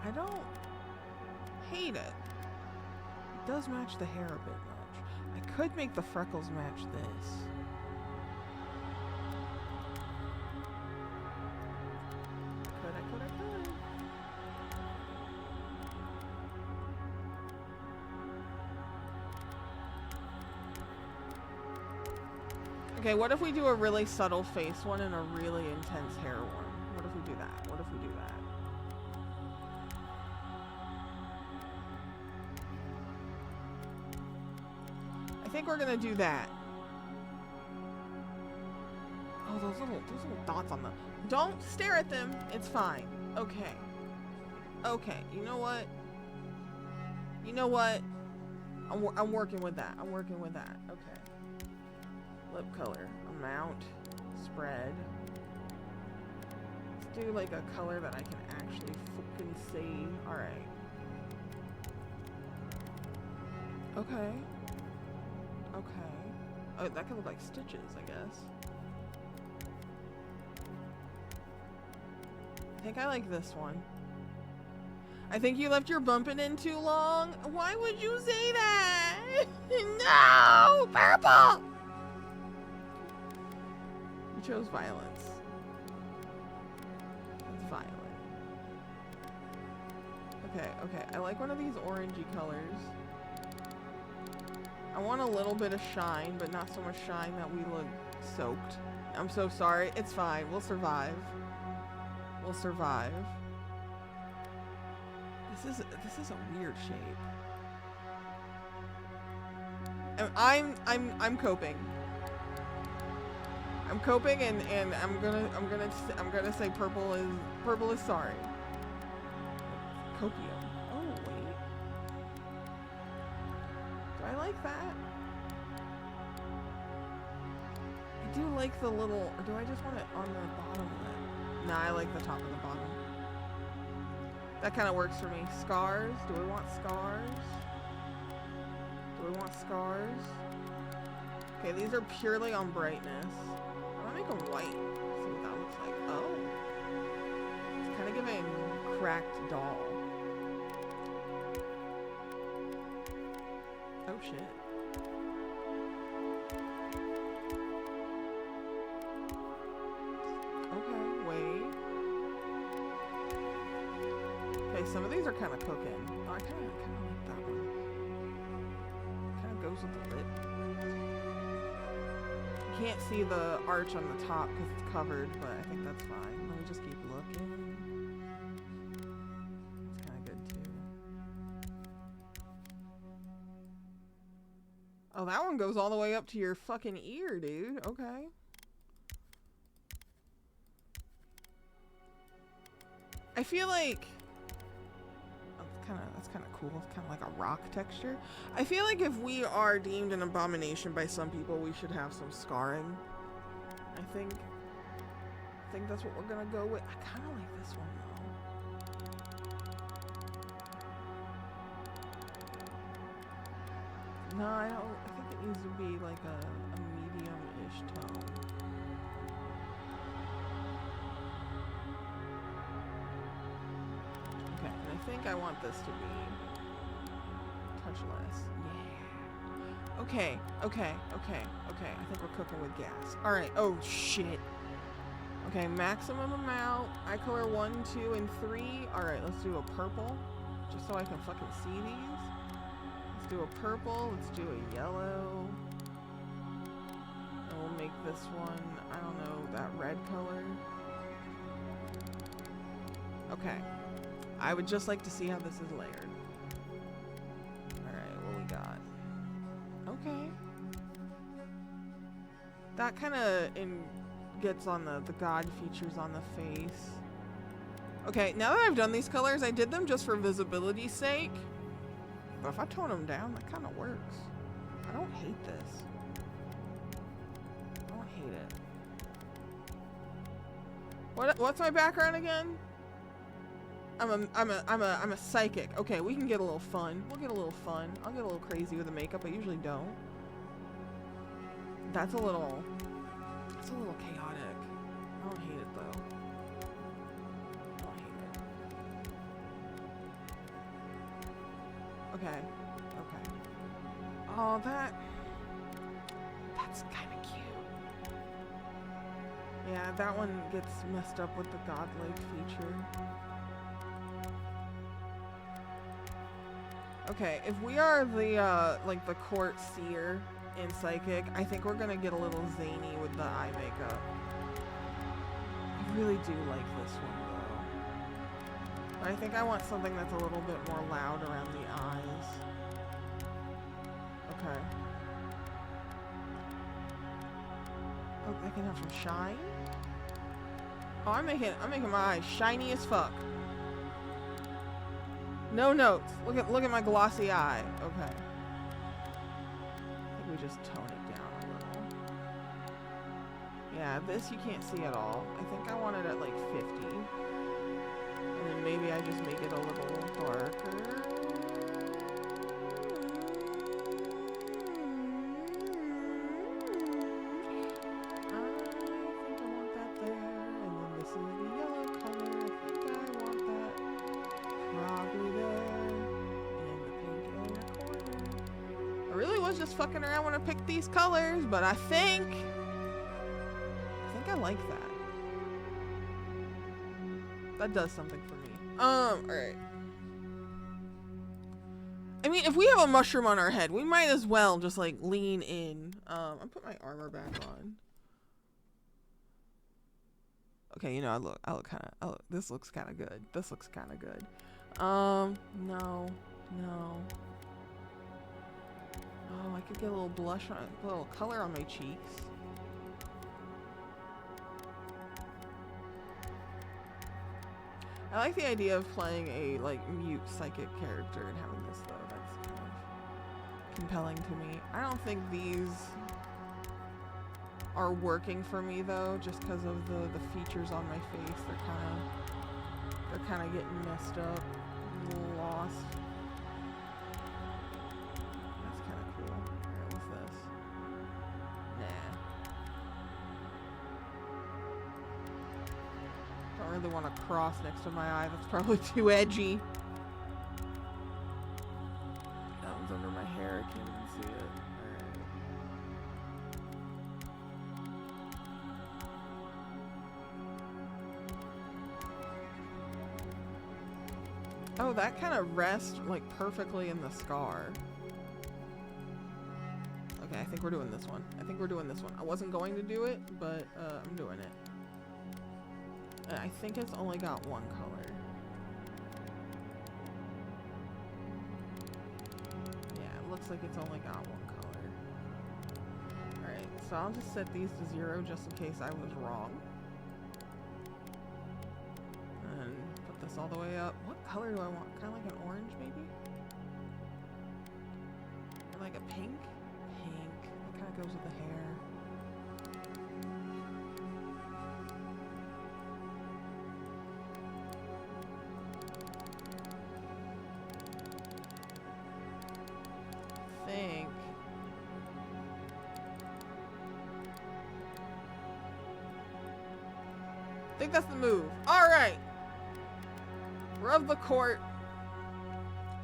I don't hate it. It does match the hair a bit much. I could make the freckles match this. I could. Okay, what if we do a really subtle face one and a really intense hair one? What if we do that? What if we do that? I think we're gonna do that. Oh, those little dots on the... Don't stare at them. It's fine. Okay. Okay. You know what? You know what? I'm working with that. I'm working with that. Okay. Lip color. Amount. Spread. Let's do like a color that I can actually fucking see. Alright. Okay. Okay. Oh, that could look like stitches, I guess. I think I like this one. I think you left your bumping in too long. Why would you say that? No! Purple! You chose violence. It's violent. Okay, okay. I like one of these orangey colors. I want a little bit of shine, but not so much shine that we look soaked. I'm so sorry. It's fine. We'll survive. We'll survive. This is a weird shape. I'm coping. I'm coping, and I'm gonna say purple is sorry. Copium. Oh wait. Do I like that? I do like the little, or do I just want it on the bottom lip? Nah, I like the top and the bottom. That kind of works for me. Scars. Do we want scars? Do we want scars? Okay, these are purely on brightness. I'm gonna make them white. See what that looks like. Oh. It's kind of giving cracked doll. Oh shit. Okay, wait. Okay, some of these are kind of cooking. Oh, I kind of like that one. Kind of goes with the lip. You can't see the arch on the top because it's covered, but I think that's fine. Let me just keep looking. It's kind of good too. Oh, that one goes all the way up to your fucking ear, dude. Okay. I feel like that's kind of cool. It's kind of like a rock texture. I feel like if we are deemed an abomination by some people, we should have some scarring. I think that's what we're gonna go with. I kind of like this one though. No, I don't. I think it needs to be like a medium-ish tone. Okay, and I think I want this to be touch less. Yeah. Okay, okay, okay, okay. I think we're cooking with gas. All right. Oh shit. Okay, maximum amount. Eye color 1, 2, and 3. All right, let's do a purple, just so I can fucking see these. Let's do a purple. Let's do a yellow. And we'll make this one, I don't know, that red color. Okay. I would just like to see how this is layered. Alright, what we got? Okay. That kind of gets on the god features on the face. Okay, now that I've done these colors, I did them just for visibility's sake. But if I tone them down, that kind of works. I don't hate this. I don't hate it. What's my background again? I'm a psychic. Okay, we can get a little fun. We'll get a little fun. I'll get a little crazy with the makeup. I usually don't. It's a little chaotic. I don't hate it though. I don't hate it. Okay. Okay. Oh, that's kind of cute. Yeah, that one gets messed up with the godlike feature. Okay, if we are the, like the court seer in Psychic, I think we're gonna get a little zany with the eye makeup. I really do like this one, though. But I think I want something that's a little bit more loud around the eyes. Okay. Oh, I can have some shine? Oh, I'm making my eyes shiny as fuck. No notes. Look at my glossy eye. Okay. I think we just tone it down a little. Yeah, this you can't see at all. I think I want it at like 50. And then maybe I just make it a little darker. I think I want that there. And then this is the yellow color. I think was just fucking around when I picked these colors, but I think I like that. That does something for me. Alright. I mean, if we have a mushroom on our head, we might as well just like lean in. I'll put my armor back on. Okay, you know, this looks kind of good. This looks kind of good. No. Oh, I could get a little blush on, a little color on my cheeks. I like the idea of playing a like mute psychic character and having this though. That's kind of compelling to me. I don't think these are working for me though, just because of the features on my face. They're kind of getting messed up, a little lost. That's kind of cool. Alright, what's this? Nah. Don't really want a cross next to my eye. That's probably too edgy. That one's under my hair. I can't even see it. Oh, that kind of rests like perfectly in the scar. Okay, I think we're doing this one. I wasn't going to do it, but I'm doing it. I think it's only got one color. Yeah, it looks like it's only got one color. Alright, so I'll just set these to 0 just in case I was wrong. And put this all the way up. What color do I want? Kind of like an orange, maybe? Or like a pink? Pink. That kind of goes with the hair. I think that's the move. Alright. We're of the court.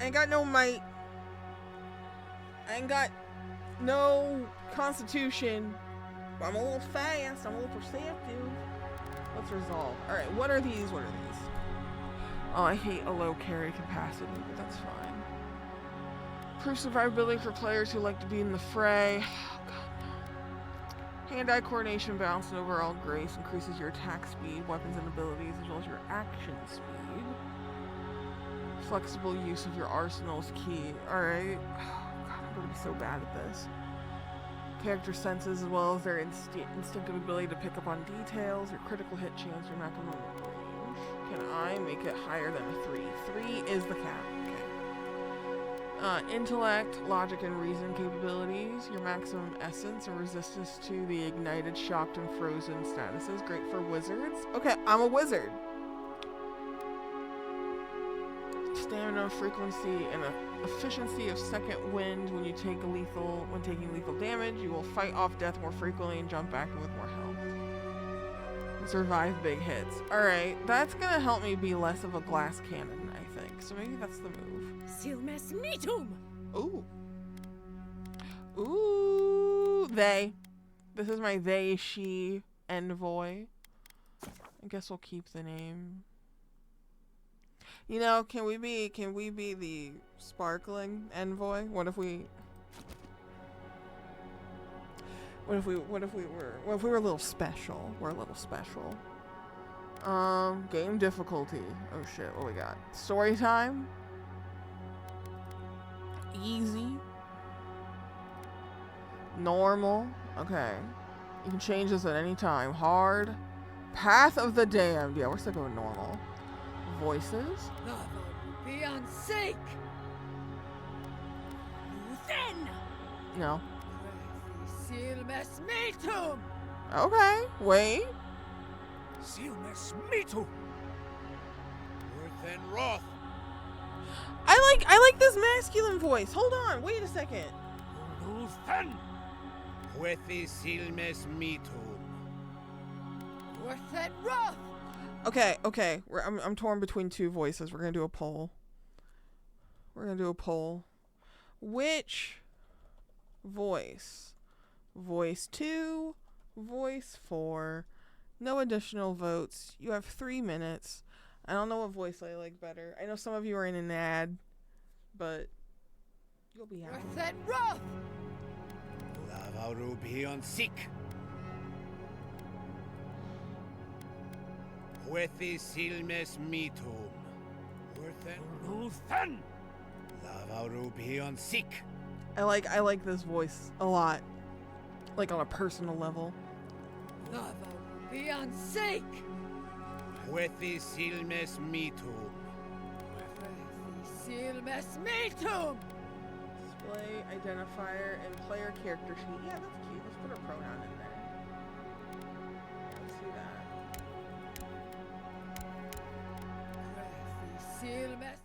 Ain't got no might. I ain't got no constitution. But I'm a little fast. I'm a little perceptive. Let's resolve. Alright, what are these? Oh, I hate a low carry capacity, but that's fine. Proof survivability for players who like to be in the fray. Oh, God. Hand-eye coordination, balance, and overall grace increases your attack speed, weapons and abilities, as well as your action speed. Flexible use of your arsenal is key. Alright. Oh, God, I'm gonna be so bad at this. Character senses, as well as their instinctive ability to pick up on details, your critical hit chance, your maximum range. Can I make it higher than a 3? 3 is the cap. Intellect, logic, and reason capabilities. Your maximum essence and resistance to the ignited, shocked, and frozen statuses. Great for wizards. Okay, I'm a wizard. Stamina, frequency, and efficiency of second wind when taking lethal damage. You will fight off death more frequently and jump back with more health. And survive big hits. Alright, that's gonna help me be less of a glass cannon, I think. So maybe that's the move. Silmes metum. Ooh. Ooh. They. This is my they, she, envoy. I guess we'll keep the name. You know, can we be the sparkling envoy? What if we were a little special? We're a little special. Game difficulty. Oh shit, what we got? Story time? Easy. Normal. Okay. You can change this at any time. Hard. Path of the Damned. Yeah, we're still going normal. Voices. Beyond sake. Then. No. Silmes metum. Okay. Wait. Silmes metum. Worth and wrath. I like this masculine voice. Hold on. Wait a second. Ulthan. Huethi silmes metum. Worth and wrath. Okay. I'm torn between two voices. We're gonna do a poll. Which voice. Voice 2, voice 4. No additional votes. You have 3 minutes. I don't know what voice I like better. I know some of you are in an ad, but you'll be happy. Worth and Roth! Lavaru Bion Sik. Huethi Silmes Mitum. Worth and Ruthen. Lavaru Bion Sik. I like this voice a lot. Like on a personal level. Lavaru beyond sake! Huethi Silmes Mitum. Silmes Metum! Display identifier and player character sheet. Yeah, that's cute. Let's put a pronoun in there. Yeah, let's do that. Silmes.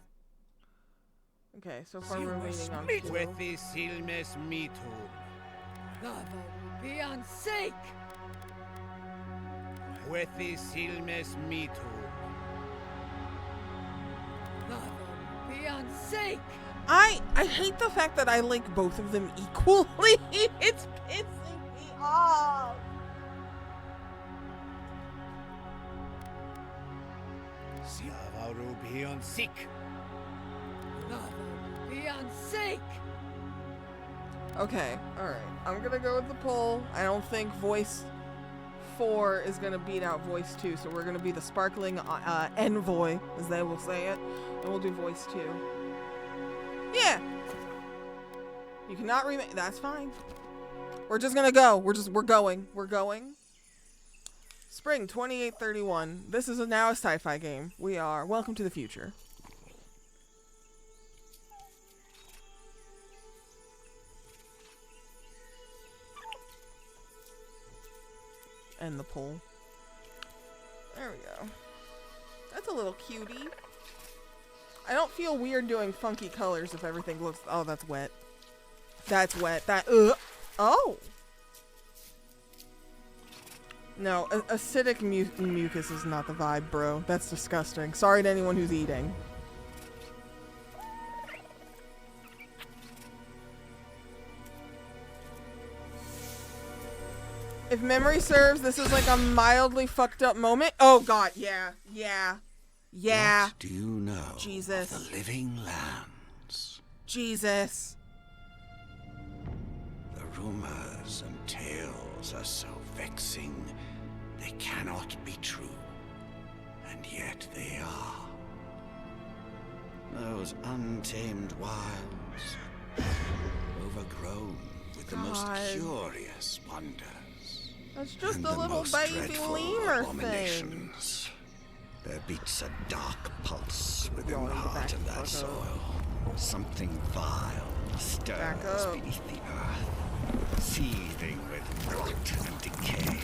Okay, so far we're waiting on 2. Huethi Silmes Mitum. Lavaru beyond sake! Huethi Silmes Mitum. Lavaru beyond sake! I hate the fact that I like both of them equally. It's pissing me off. Lavaru Bion Sik. Lavaru beyond sake! Okay, alright. I'm gonna go with the poll. I don't think voice 4 is gonna beat out voice 2, so we're gonna be the sparkling envoy, as they will say it, and we'll do voice 2. Yeah! You cannot remake. That's fine. We're just gonna go. We're going. We're going. Spring 2831. This is now a sci-fi game. We are welcome to the future. End the poll. There we go. That's a little cutie. I don't feel weird doing funky colors if everything looks... Oh, that's wet. That's wet. Oh! No, acidic mucus is not the vibe, bro. That's disgusting. Sorry to anyone who's eating. If memory serves, this is like a mildly fucked up moment. Oh god, yeah. What do you know Jesus. of the living lands? Jesus. The rumors and tales are so vexing, they cannot be true. And yet they are. Those untamed wilds, overgrown with the most God. curious wonders. That's just and a the little most baby dreadful lemur thing. abominations. There beats a dark pulse within Going the heart back of that up. soil. Something vile stirs Back up. beneath the earth, seething with rot and decay.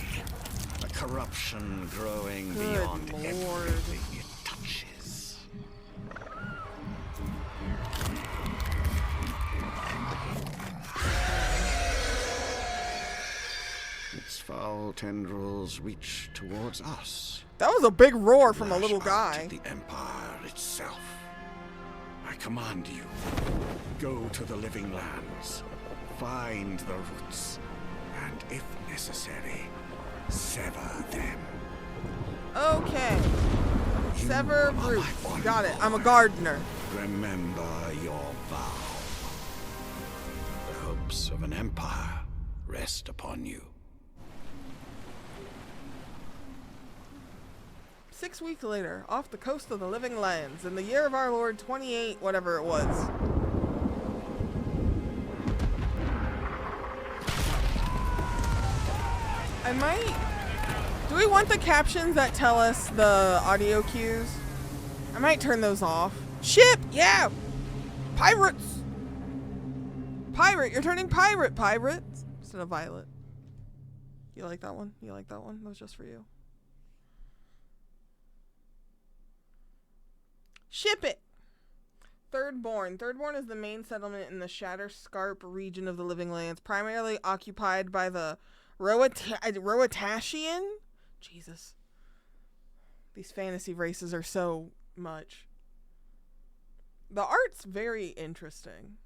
A corruption growing Good beyond Lord. everything it touches. Its foul tendrils reach towards us. That was a big roar from a Lash little out guy. to the Empire itself. I command you, go to the living lands, find the roots, and if necessary, sever them. Okay. You Sever are my roots. Got it. I'm a envoy. gardener. Remember your vow. The hopes of an empire rest upon you. 6 weeks later, off the coast of the living lands, in the year of our Lord 28, whatever it was. I might... Do we want the captions that tell us the audio cues? I might turn those off. Ship! Yeah! Pirates! Pirate! You're turning pirate, pirate! Instead of violet. You like that one? You like that one? That was just for you. Ship it! Thirdborn. Thirdborn is the main settlement in the Shatterscarp region of the Living Lands, primarily occupied by the Roatashian? Jesus. These fantasy races are so much. The art's very interesting.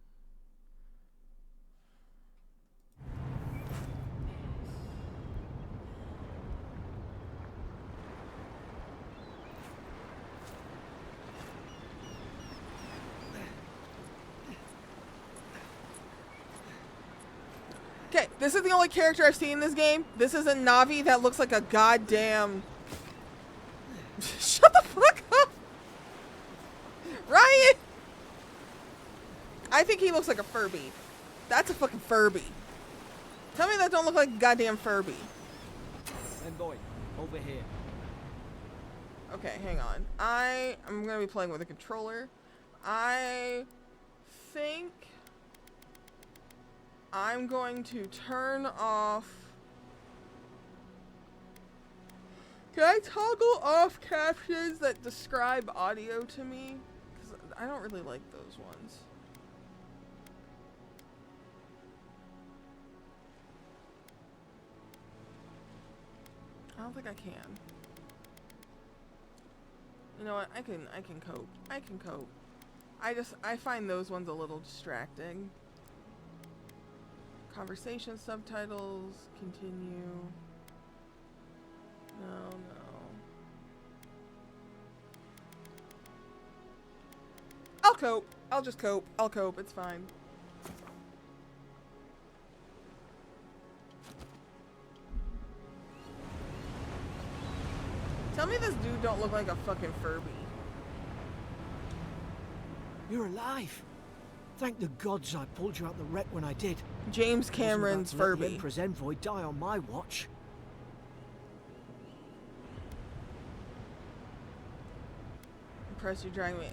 Okay, this is the only character I've seen in this game. This is a Navi that looks like a goddamn... Shut the fuck up! Ryan! I think he looks like a Furby. That's a fucking Furby. Tell me that don't look like a goddamn Furby. Envoy, over here. Okay, hang on. I'm gonna be playing with a controller. I think I'm going to turn off... Can I toggle off captions that describe audio to me? Because I don't really like those ones. I don't think I can. You know what? I can cope. I can cope. I find those ones a little distracting. Conversation subtitles, continue. No. I'll cope. I'll just cope. I'll cope. It's fine. Tell me this dude don't look like a fucking Furby. You're alive. Thank the gods I pulled you out the wreck when I did. James Cameron's Wasn't about to let the Furby. Emperor's envoy die on my watch. Impressed you drag me.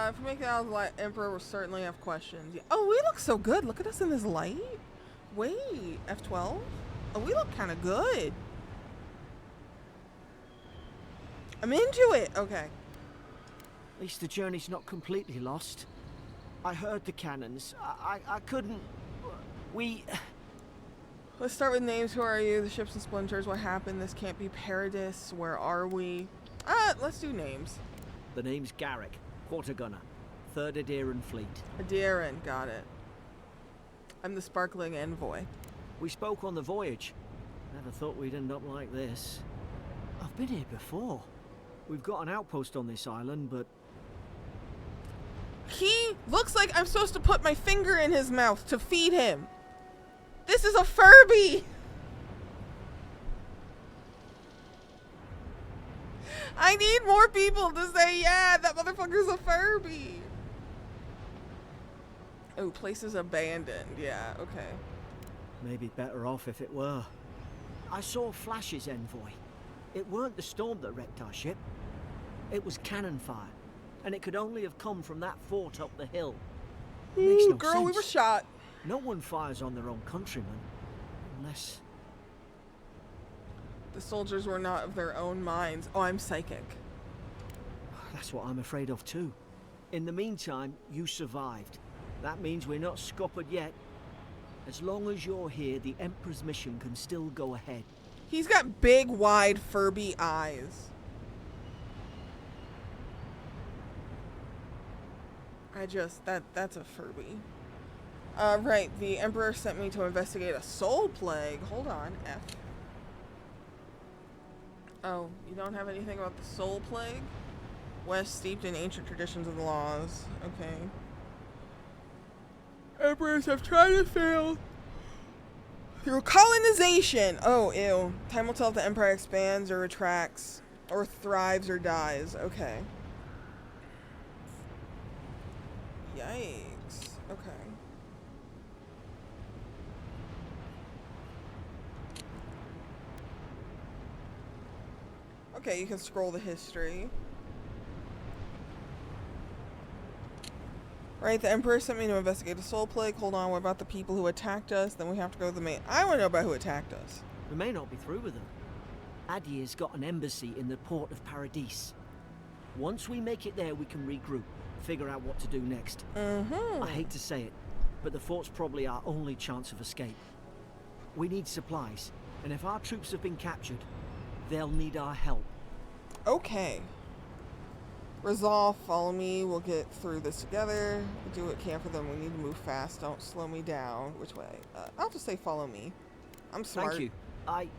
If we make it out of the light, Emperor will certainly have questions. Yeah. Oh, we look so good. Look at us in this light. Wait, F12? Oh, we look kind of good. I'm into it. Okay. At least the journey's not completely lost. I heard the cannons. I couldn't... We... Let's start with names. Who are you? The ships and splinters. What happened? This can't be Paradis. Where are we? Let's do names. The name's Garrick, quarter gunner, 3rd Adairan Fleet. Adairan, got it. I'm the sparkling envoy. We spoke on the voyage. Never thought we'd end up like this. I've been here before. We've got an outpost on this island, but... He looks like I'm supposed to put my finger in his mouth to feed him. This is a Furby! I need more people to say, yeah, that motherfucker's a Furby. Oh, place is abandoned. Yeah, okay. Maybe better off if it were. I saw flashes, envoy. It weren't the storm that wrecked our ship. It was cannon fire. And it could only have come from that fort up the hill. It makes Ooh, no girl, sense. we were shot. No one fires on their own countrymen. Unless... The soldiers were not of their own minds. Oh, I'm psychic. That's what I'm afraid of too. In the meantime, you survived. That means we're not scuppered yet. As long as you're here, the Emperor's mission can still go ahead. He's got big, wide, Furby eyes. That's a Furby. Right, the Emperor sent me to investigate a soul plague. Hold on, F. Oh, you don't have anything about the soul plague? West steeped in ancient traditions and laws. Okay. Emperors have tried to fail through colonization. Oh, ew. Time will tell if the Empire expands or retracts, or thrives or dies. Okay. Yikes. Okay. Okay, you can scroll the history. Right, the Emperor sent me to investigate a soul plague. Hold on, what about the people who attacked us? Then we have to go to the main... I want to know about who attacked us. We may not be through with them. Adir's got an embassy in the port of Paradis. Once we make it there, we can regroup, figure out what to do next. I hate to say it, but the fort's probably our only chance of escape. We need supplies, and if our troops have been captured, they'll need our help. Okay. Resolve, follow me. We'll get through this together. We'll do what we can for them. We need to move fast. Don't slow me down. Which way? I'll just say follow me. I'm smart. Thank you.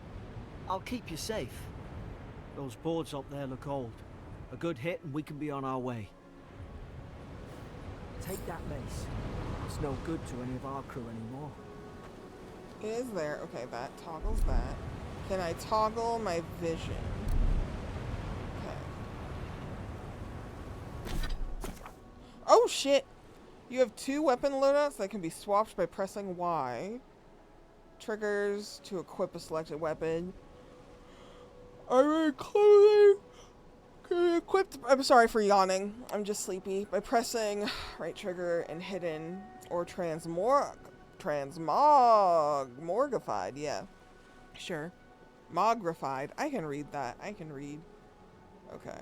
I'll keep you safe. Those boards up there look old. A good hit and we can be on our way. Take that mace. It's no good to any of our crew anymore. Is there? Okay, that toggles that. Can I toggle my vision? Okay. Oh shit! You have 2 weapon loadouts that can be swapped by pressing Y. Triggers to equip a selected weapon. Armor clothing. Equipped. I'm sorry for yawning. I'm just sleepy. By pressing right trigger and hidden or transmogrified. Yeah, sure. Mogrified. I can read that. I can read. Okay.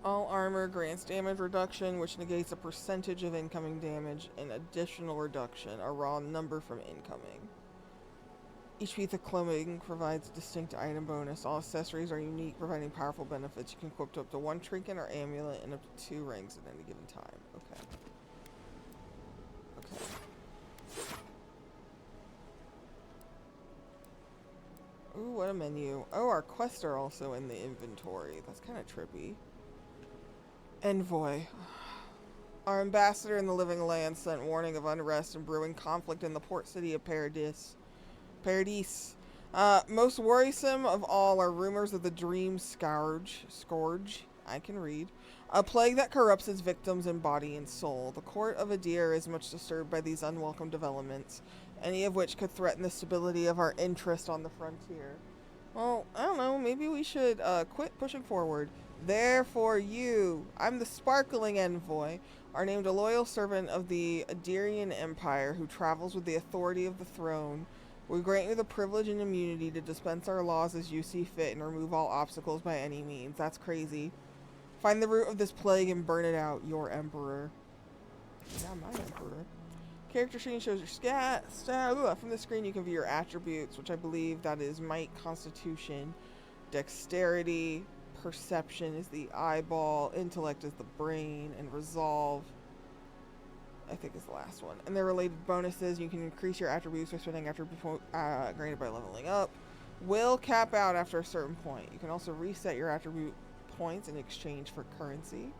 All armor grants damage reduction, which negates a percentage of incoming damage, and additional reduction, a raw number from incoming. Each piece of clothing provides a distinct item bonus. All accessories are unique, providing powerful benefits. You can equip up to 1 trinket or amulet and up to 2 rings at any given time. Okay. Okay. Ooh, what a menu. Oh, our quests are also in the inventory. That's kind of trippy. Envoy. Our ambassador in the living land sent warning of unrest and brewing conflict in the port city of Paradis. Most worrisome of all are rumors of the dream scourge, I can read, a plague that corrupts its victims in body and soul. The court of Adir is much disturbed by these unwelcome developments, any of which could threaten the stability of our interest on the frontier. Well, I don't know, maybe we should quit pushing forward. Therefore you, I'm the sparkling envoy, are named a loyal servant of the Adirian Empire who travels with the authority of the throne. We grant you the privilege and immunity to dispense our laws as you see fit and remove all obstacles by any means. That's crazy. Find the root of this plague and burn it out, your emperor. Yeah, my emperor. Character screen shows your from the screen you can view your attributes, which I believe that is might, constitution, dexterity, perception is the eyeball, intellect is the brain, and resolve I think is the last one. And their related bonuses, you can increase your attributes by spending attribute granted by leveling up. Will cap out after a certain point. You can also reset your attribute points in exchange for currency.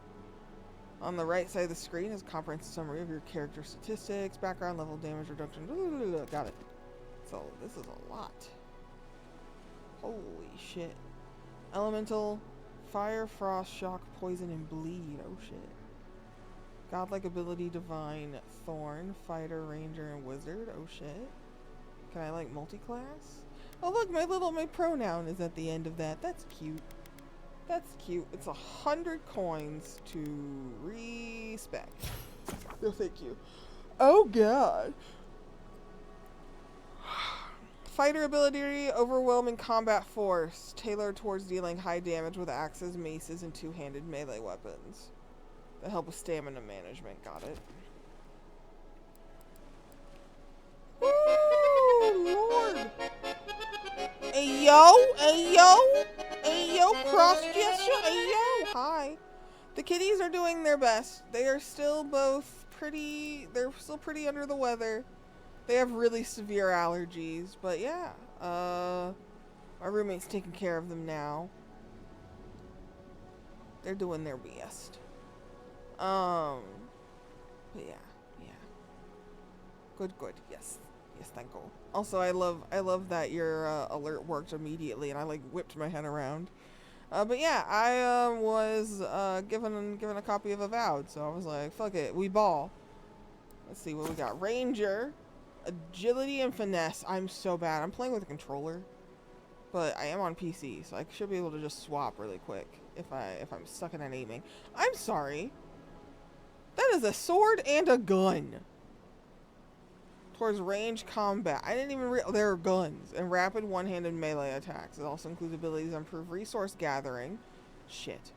On the right side of the screen is a comprehensive summary of your character statistics, background, level, damage reduction. Got it. So this is a lot. Holy shit. Elemental, fire, frost, shock, poison, and bleed. Oh shit. Godlike ability, divine, thorn, fighter, ranger, and wizard. Oh shit. Can I like multi-class? Oh look, my pronoun is at the end of that. That's cute. That's cute. It's 100 coins to respec. No, thank you. Oh god. Fighter ability, overwhelming combat force, tailored towards dealing high damage with axes, maces, and two-handed melee weapons. That help with stamina management. Got it. Ooh, Lord. Ayo, ayo, ayo, cross gesture, ayo, hi. The kitties are doing their best. They are still both pretty, they're still pretty under the weather. They have really severe allergies, but yeah, our roommate's taking care of them now. They're doing their best. But yeah. Good, yes, thank you. Also, I love that your alert worked immediately, and I like whipped my head around. But yeah, I was given a copy of Avowed, so I was like, fuck it, we ball. Let's see what we got. Ranger, agility and finesse. I'm so bad. I'm playing with a controller, but I am on PC, so I should be able to just swap really quick if I'm stuck in aiming. I'm sorry. That is a sword and a gun. Towards range combat. I didn't even there are guns and rapid one-handed melee attacks. It also includes abilities to improve resource gathering. Shit.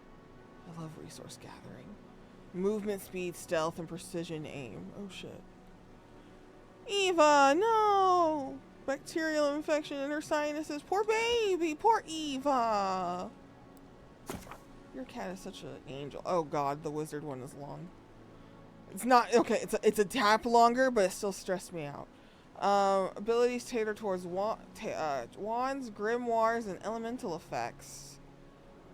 I love resource gathering. Movement speed, stealth, and precision aim. Oh shit. Eva, no! Bacterial infection in her sinuses. Poor baby! Poor Eva! Your cat is such an angel. Oh god, the wizard one is long. It's not okay. It's a tap longer, but it still stressed me out. Abilities tailored towards wands, grimoires, and elemental effects.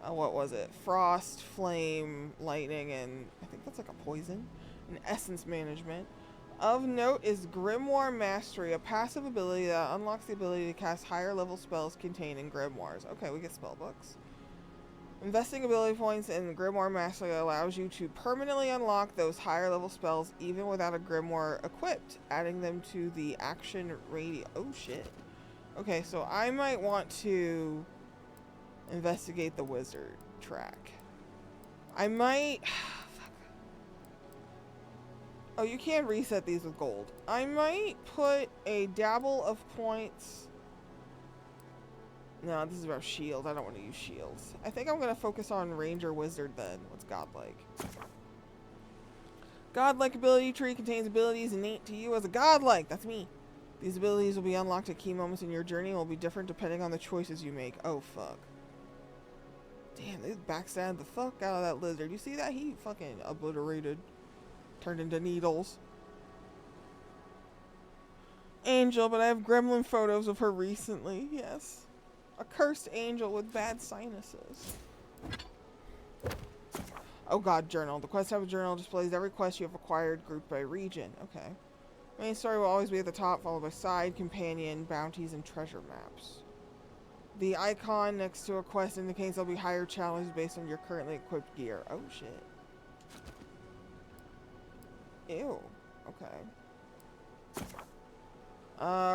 What was it? Frost, flame, lightning, and I think that's like a poison. And essence management. Of note is Grimoire Mastery, a passive ability that unlocks the ability to cast higher level spells contained in grimoires. Okay, we get spell books. Investing ability points in Grimoire Mastery allows you to permanently unlock those higher level spells even without a grimoire equipped, adding them to the action radius. Oh shit. Okay, so I might want to investigate the wizard track. I might... Oh, you can reset these with gold. I might put a dabble of points. No, this is about shields. I don't want to use shields. I think I'm going to focus on Ranger Wizard then. What's godlike? Godlike ability tree contains abilities innate to you as a godlike. That's me. These abilities will be unlocked at key moments in your journey and will be different depending on the choices you make. Oh, fuck. Damn, they backstabbed the fuck out of that lizard. You see that? He fucking obliterated. Turned into needles. Angel, but I have gremlin photos of her recently. Yes. A cursed angel with bad sinuses. Oh god, journal. The quest tab journal displays every quest you have acquired grouped by region. Okay. Main story will always be at the top, followed by side, companion, bounties, and treasure maps. The icon next to a quest indicates there'll be higher challenges based on your currently equipped gear. Oh shit. Ew. Okay.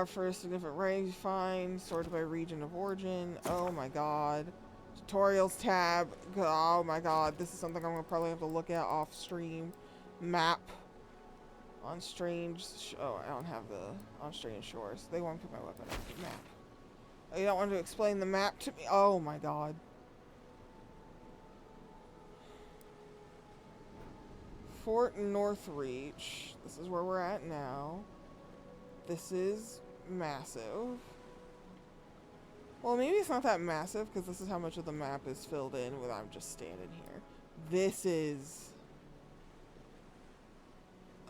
For a significant range, find, sorted by region of origin. Oh my god. Tutorials tab. Oh my god. This is something I'm gonna probably have to look at off stream. Map. On strange. Oh, I don't have the on strange shores. They won't put my weapon on the map. Oh, you don't want to explain the map to me? Oh my god. Fort Northreach. This is where we're at now. This is massive. Well, maybe it's not that massive because this is how much of the map is filled in when I'm just standing here. This is...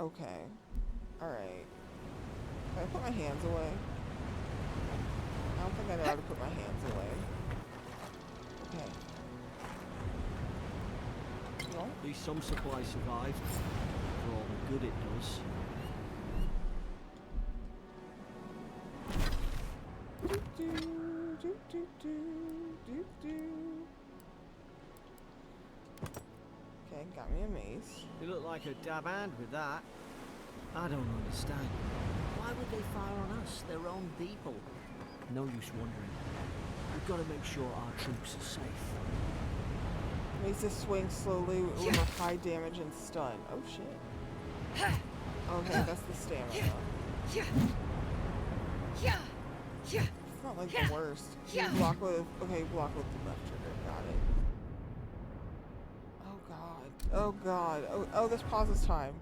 Okay. Alright. Can I put my hands away? I don't think I know how to put my hands away. Okay. No? At least some supplies survived. For all the good it does. Okay, got me a mace. You look like a dab hand with that. I don't understand. Why would they fire on us, their own people? No use wondering. We've got to make sure our troops are safe. Maces swing slowly with a high damage and stun. Oh shit. Okay, that's the stamina. It's not like the worst. You block with... Okay, block with the left trigger. Got it. Oh god. Oh god. Oh, this pauses time.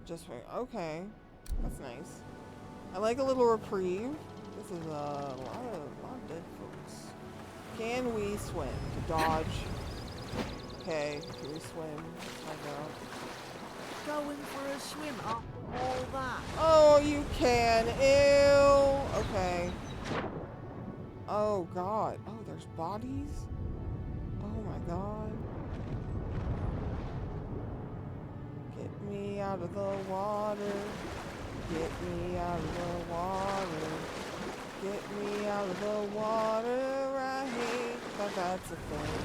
Just wait. Okay. That's nice. I like a little reprieve. This is a lot of dead folks. Can we swim? To dodge. Okay, can we swim? I go. Going for a swim up all that. Oh, you can. Ew. Okay. Oh god. Oh, there's bodies? Oh my god. Get me out of the water. Get me out of the water. Get me out of the water. I hate that that's a thing.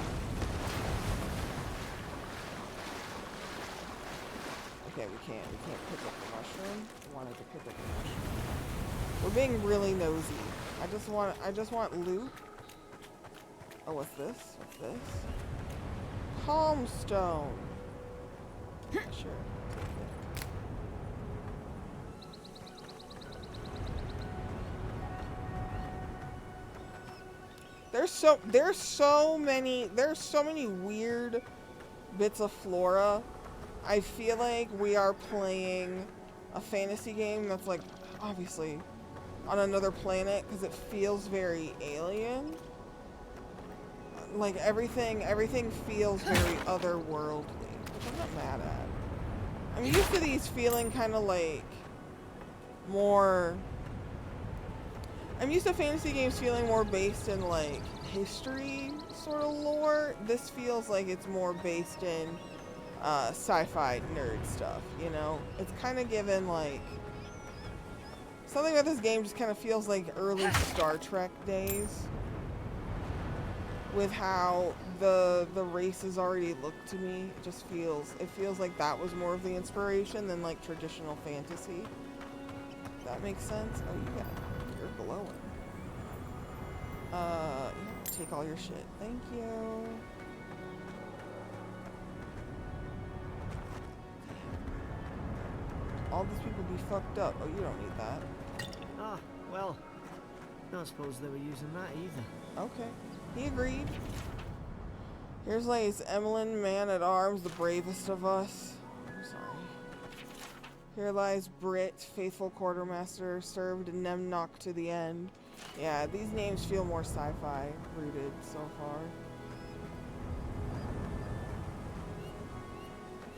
Okay, we can't pick up the mushroom. I wanted to pick up the mushroom. We're being really nosy. I just want loot. Oh, what's this? What's this? Calm stone. Yeah, sure. There's so many weird bits of flora. I feel like we are playing a fantasy game that's like obviously on another planet because it feels very alien. Like everything feels very otherworldly, which I'm not mad at. I'm used to these feeling kind of like more... I'm used to fantasy games feeling more based in like history sort of lore. This feels like it's more based in sci-fi nerd stuff, you know? It's kind of given, like... Something about this game just kind of feels like early Star Trek days. With how the races already look to me. It feels like that was more of the inspiration than, like, traditional fantasy. That makes sense? Oh, you're glowing. Yeah, take all your shit. Thank you. All these people be fucked up. Oh, you don't need that. Ah, well, don't suppose they were using that either. Okay. He agreed. Here's Lace, Emlyn, man-at-arms, the bravest of us. I'm sorry. Here lies Brit, faithful quartermaster, served Nemnock to the end. Yeah, these names feel more sci-fi rooted so far.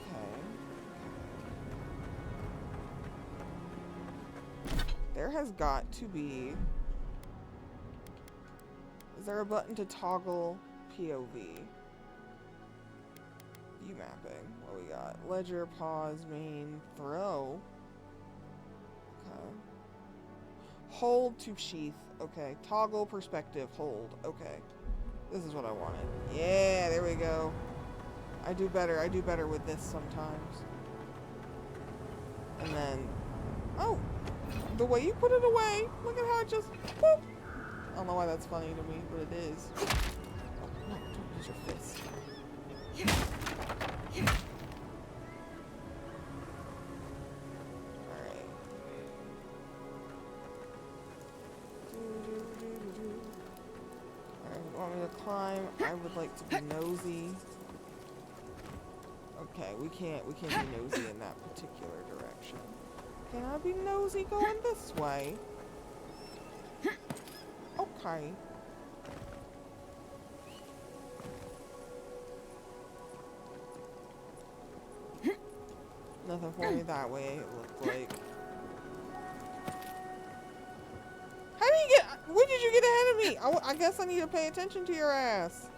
Okay. There has got to be... Is there a button to toggle POV? View mapping. What we got? Ledger, pause, main, throw. Okay. Hold to sheath. Okay. Toggle perspective. Hold. Okay. This is what I wanted. Yeah, there we go. I do better with this sometimes. And then... Oh! The way you put it away! Look at how it just... Boop! I don't know why that's funny to me, but it is. Oh, no, don't use your fist. Alright. Alright, you want me to climb? I would like to be nosy. Okay, we can't be nosy in that particular direction. Can I be nosy going this way? Okay. Nothing for me that way, it looked like. How did you get... When did you get ahead of me? I guess I need to pay attention to your ass.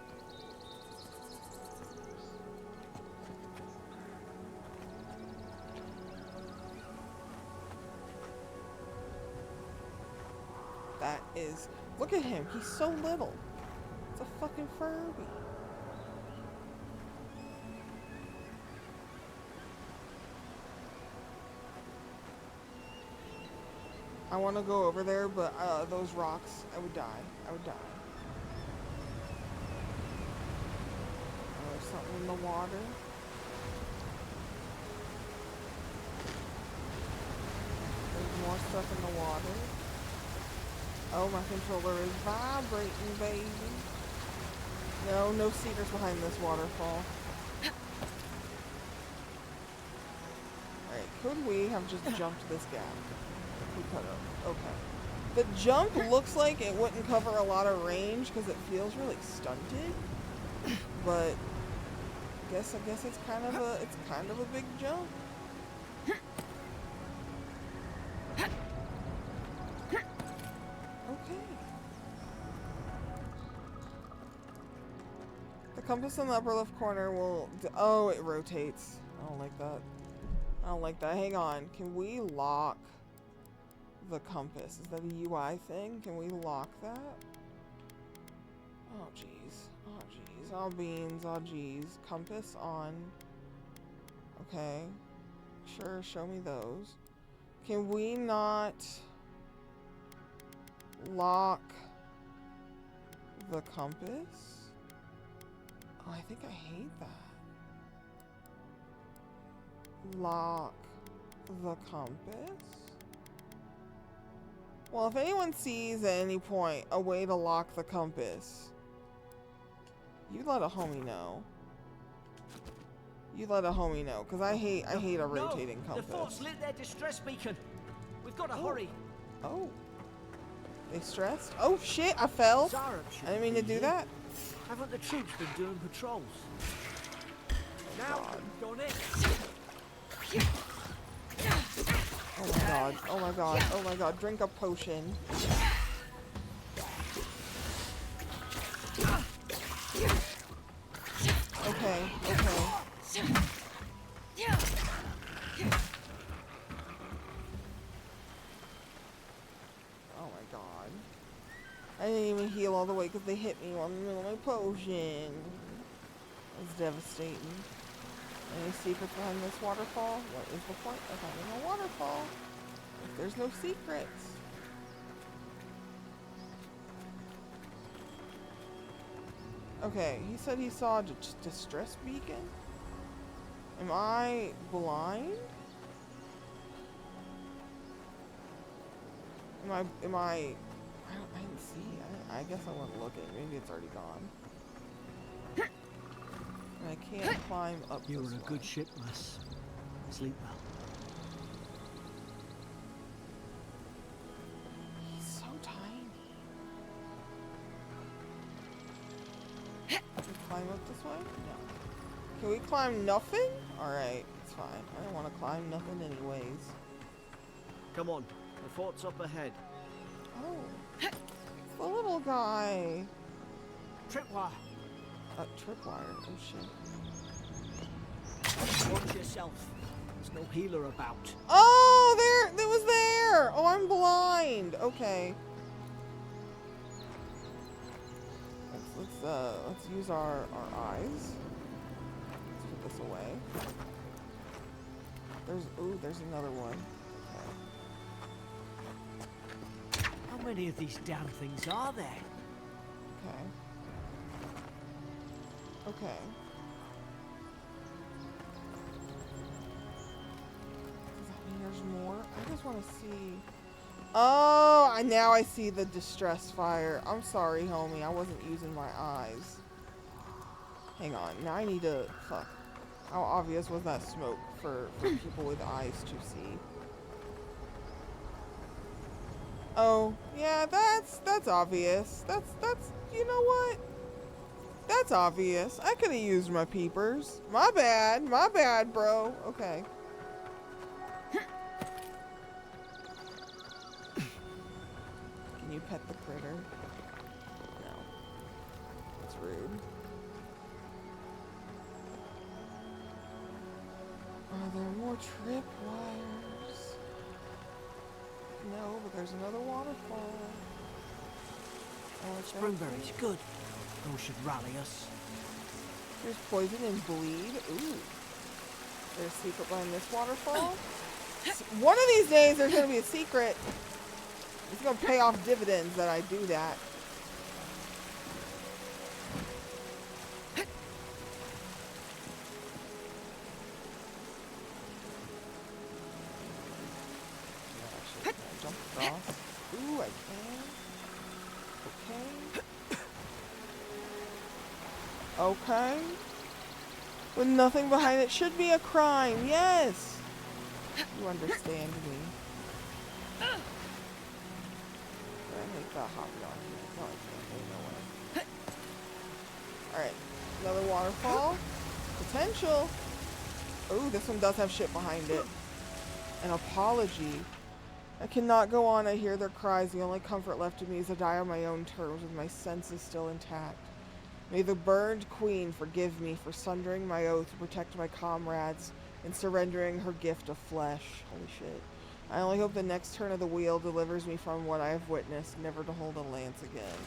That is... Look at him. He's so little. It's a fucking Furby. I want to go over there, but those rocks, I would die. I would die. There's something in the water. There's more stuff in the water. Oh, my controller is vibrating, baby. No secrets behind this waterfall. Alright, could we have just jumped this gap? We could have. Okay. The jump looks like it wouldn't cover a lot of range because it feels really stunted. But I guess it's kind of a big jump. The compass in the upper left corner will... Oh, it rotates. I don't like that. I don't like that. Hang on. Can we lock the compass? Is that a UI thing? Can we lock that? Oh, jeez. Oh, jeez. Oh, beans. Oh, jeez. Compass on. Okay. Sure, show me those. Can we not lock the compass? Oh, I think I hate that. Lock the compass? Well, if anyone sees at any point a way to lock the compass, you let a homie know. You let a homie know, because I hate a rotating compass. The fort's lit their distress beacon. We've got to hurry. Oh. They stressed? Oh shit, I fell. Zara I didn't mean to do that. Haven't the troops been doing patrols? Now, gone in. Oh my god, oh my god, oh my god, drink a potion. Okay, okay. all the way because they hit me while in the middle of my potion. It's devastating. Any secrets behind this waterfall? What is the point of having a waterfall if there's no secrets? Okay, he said he saw a distress beacon. Am I blind? I didn't see. I guess I wasn't looking. Maybe it's already gone. And I can't climb up You were this a way. good ship, lass. Sleep well. He's so tiny. Can we climb up this way? No. Can we climb nothing? Alright, it's fine. I don't want to climb nothing anyways. Come on, the fort's up ahead. Oh. It's the little guy. Tripwire, Tripwire. Oh shit. watch yourself. There's no healer about. Oh, there! It was there! Oh, I'm blind. Okay. Let's use our eyes. Let's put this away. There's another one. Okay. How many of these damn things are there? Okay. Okay. Does that mean there's more? I just want to see. Oh, now I see the distress fire. I'm sorry, homie. I wasn't using my eyes. Hang on. Now I need to... Fuck. How obvious was that smoke for people with eyes to see? Oh, yeah, that's obvious. That's, you know what? That's obvious. I could have used my peepers. My bad, bro. Okay. Can you pet the critter? No. That's rude. Are there more tripwires? No, but there's another waterfall. Oh, it's Springberry's good. Those should rally us. There's poison and bleed. Ooh. There's a secret behind this waterfall. One of these days there's going to be a secret. It's going to pay off dividends that I do that. Actually, can I jump across? Ooh, I can. Okay. Okay. With nothing behind it should be a crime. Yes. You understand me. Did I make that hop down? No, I can't. No way. Alright. Another waterfall. Potential. Oh, this one does have shit behind it. An apology. I cannot go on. I hear their cries. The only comfort left to me is to die on my own terms with my senses still intact. May the burned queen forgive me for sundering my oath to protect my comrades and surrendering her gift of flesh. Holy shit. I only hope the next turn of the wheel delivers me from what I have witnessed, never to hold a lance again.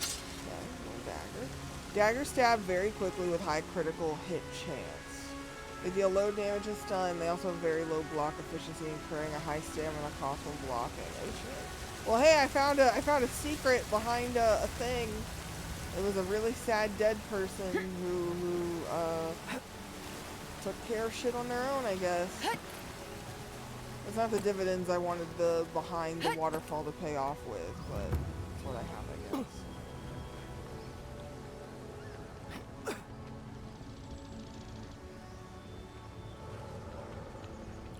Okay, little dagger. Dagger stab very quickly with high critical hit chance. They deal low damage and stun. They also have very low block efficiency, incurring a high stamina cost when blocking. Oh shit. Well, hey, I found a secret behind a thing. It was a really sad dead person who took care of shit on their own, I guess. It's not the dividends I wanted the behind the waterfall to pay off with, but that's what I have, I guess.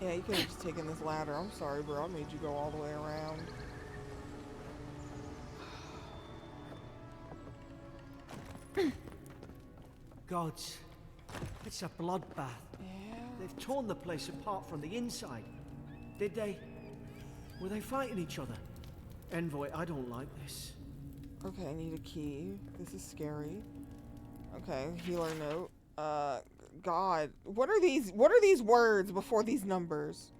Yeah, you could have just taken this ladder. I'm sorry, bro. I made you go all the way around. Gods, it's a bloodbath. Yeah. They've torn the place apart from the inside. Did they? Were they fighting each other? Envoy, I don't like this. Okay, I need a key. This is scary. Okay, healer note. God, what are these words before these numbers?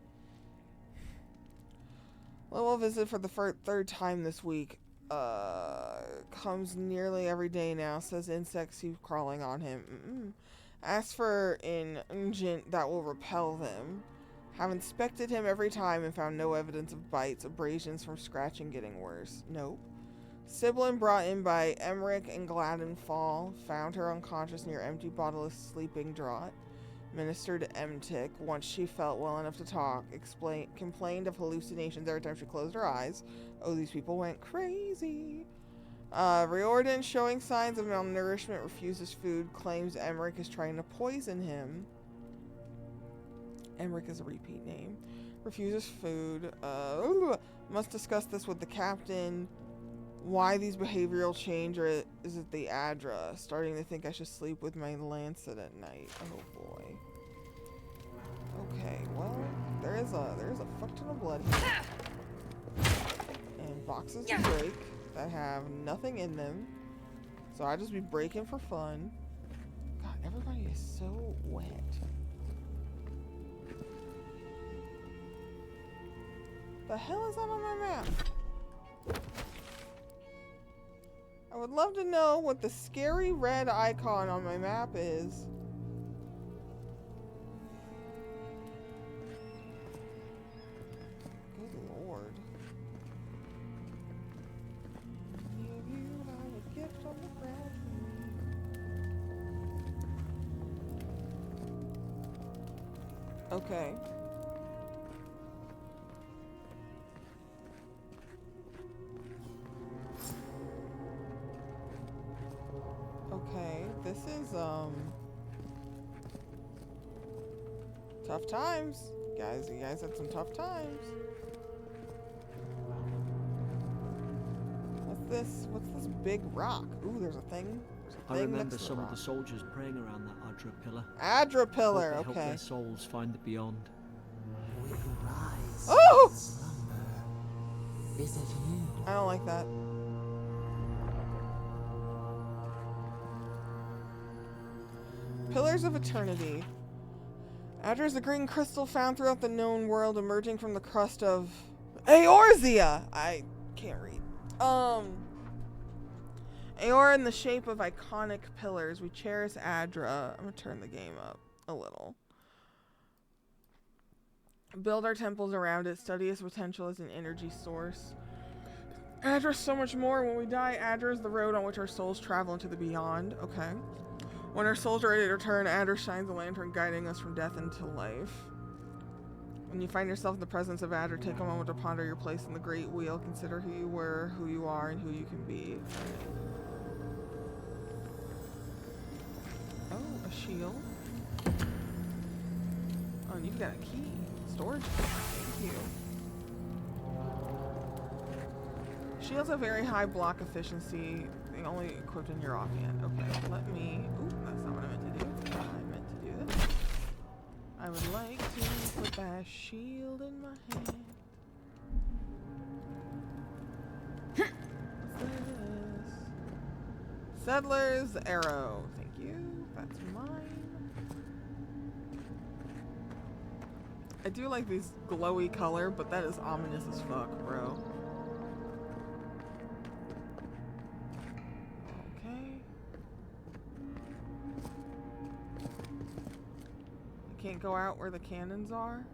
Little visit for the third time this week. Comes nearly every day now. Says insects keep crawling on him. Asks for an unguent that will repel them. Have inspected him every time and found no evidence of bites. Abrasions from scratching getting worse. Nope. Sibling brought in by Emmerich and Gladden Fall. Found her unconscious near empty bottle of sleeping draught. Ministered Emtic once she felt well enough to talk. Complained of hallucinations every time she closed her eyes. Oh, these people went crazy. Riordan showing signs of malnourishment, refuses food, claims Emmerich is trying to poison him. Emmerich is a repeat name. Refuses food. Must discuss this with the captain. Why these behavioral changes? Is it the Adra? Starting to think I should sleep with my lancet at night. Oh boy. Okay, well, there is a fuck ton of blood here. And boxes to break that have nothing in them. So I just be breaking for fun. God, everybody is so wet. The hell is that on my map? I would love to know what the scary red icon on my map is. Good lord. Any of you have a gift on the ground for me? Okay. Okay, this is, tough times. Guys, you guys had some tough times. What's this? What's this big rock? Ooh, there's a thing. I remember some of the soldiers praying around that Adra pillar. Adra pillar, Hope they help okay. their souls find the beyond. We rise Oh! from slumber. Is it you? I don't like that. Pillars of Eternity. Adra is a green crystal found throughout the known world, emerging from the crust of Eorzea. I can't read. Eor in the shape of iconic pillars. We cherish Adra. I'm gonna turn the game up a little. Build our temples around it. Study its potential as an energy source. Adra's so much more. When we die, Adra is the road on which our souls travel into the beyond. Okay. When our souls are ready to return, Adra shines a lantern guiding us from death into life. When you find yourself in the presence of Adra, take a moment to ponder your place in the great wheel. Consider who you were, who you are, and who you can be. Oh, a shield. Oh, and you've got a key. Storage key. Thank you. Shields have very high block efficiency. They only equipped in your offhand. Okay, let me... Ooh, that's not what I meant to do. I meant to do this. I would like to put that shield in my hand. What's this? Settler's Arrow. Thank you. That's mine. I do like these glowy color, but that is ominous as fuck, bro. Can't go out where the cannons are.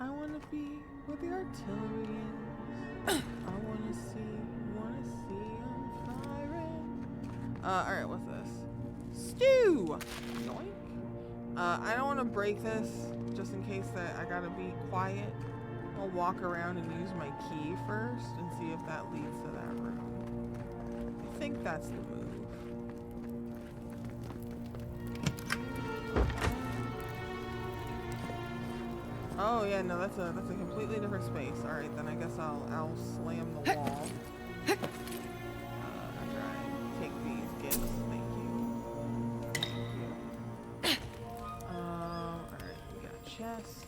I want to be where the artillery is. I want to see I'm firing. Alright, what's this? Stew! Yoink. I don't want to break this, just in case that I gotta be quiet. I'll walk around and use my key first and see if that leads to that room. I think that's the move. Oh yeah, no, that's a completely different space. All right, then I guess I'll slam the wall. After I take these gifts, thank you. All right, we got a chest.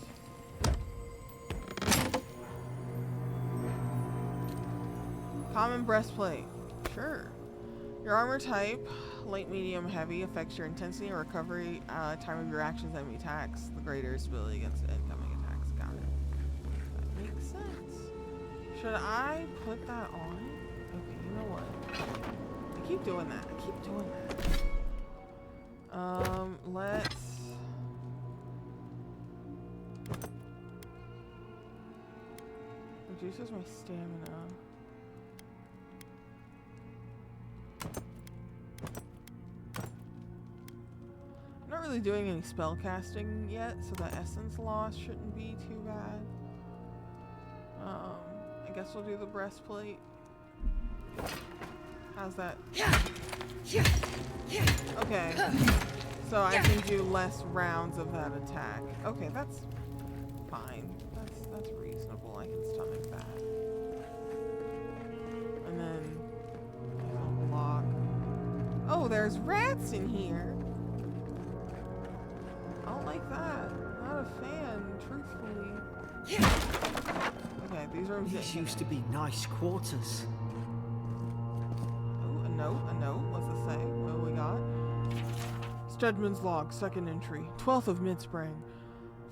Common breastplate, sure. Your armor type, light, medium, heavy, affects your intensity and recovery time of your actions, enemy attacks. The greater its ability against incoming attacks. Got it. That makes sense. Should I put that on? Okay, you know what? I keep doing that. I keep doing that. Let's... Reduces my stamina. I'm not really doing any spell casting yet, so the essence loss shouldn't be too bad. I guess we'll do the breastplate. How's that? Okay. So I can do less rounds of that attack. Okay, that's fine. That's reasonable. I can stomach that. And then I'll block. Oh, there's rats in here. I don't like that. Not a fan, truthfully. Okay, these rooms. These used to be nice quarters. Oh, a note. What's it say? What do we got? Stedman's log, second entry, 12th of mid-spring.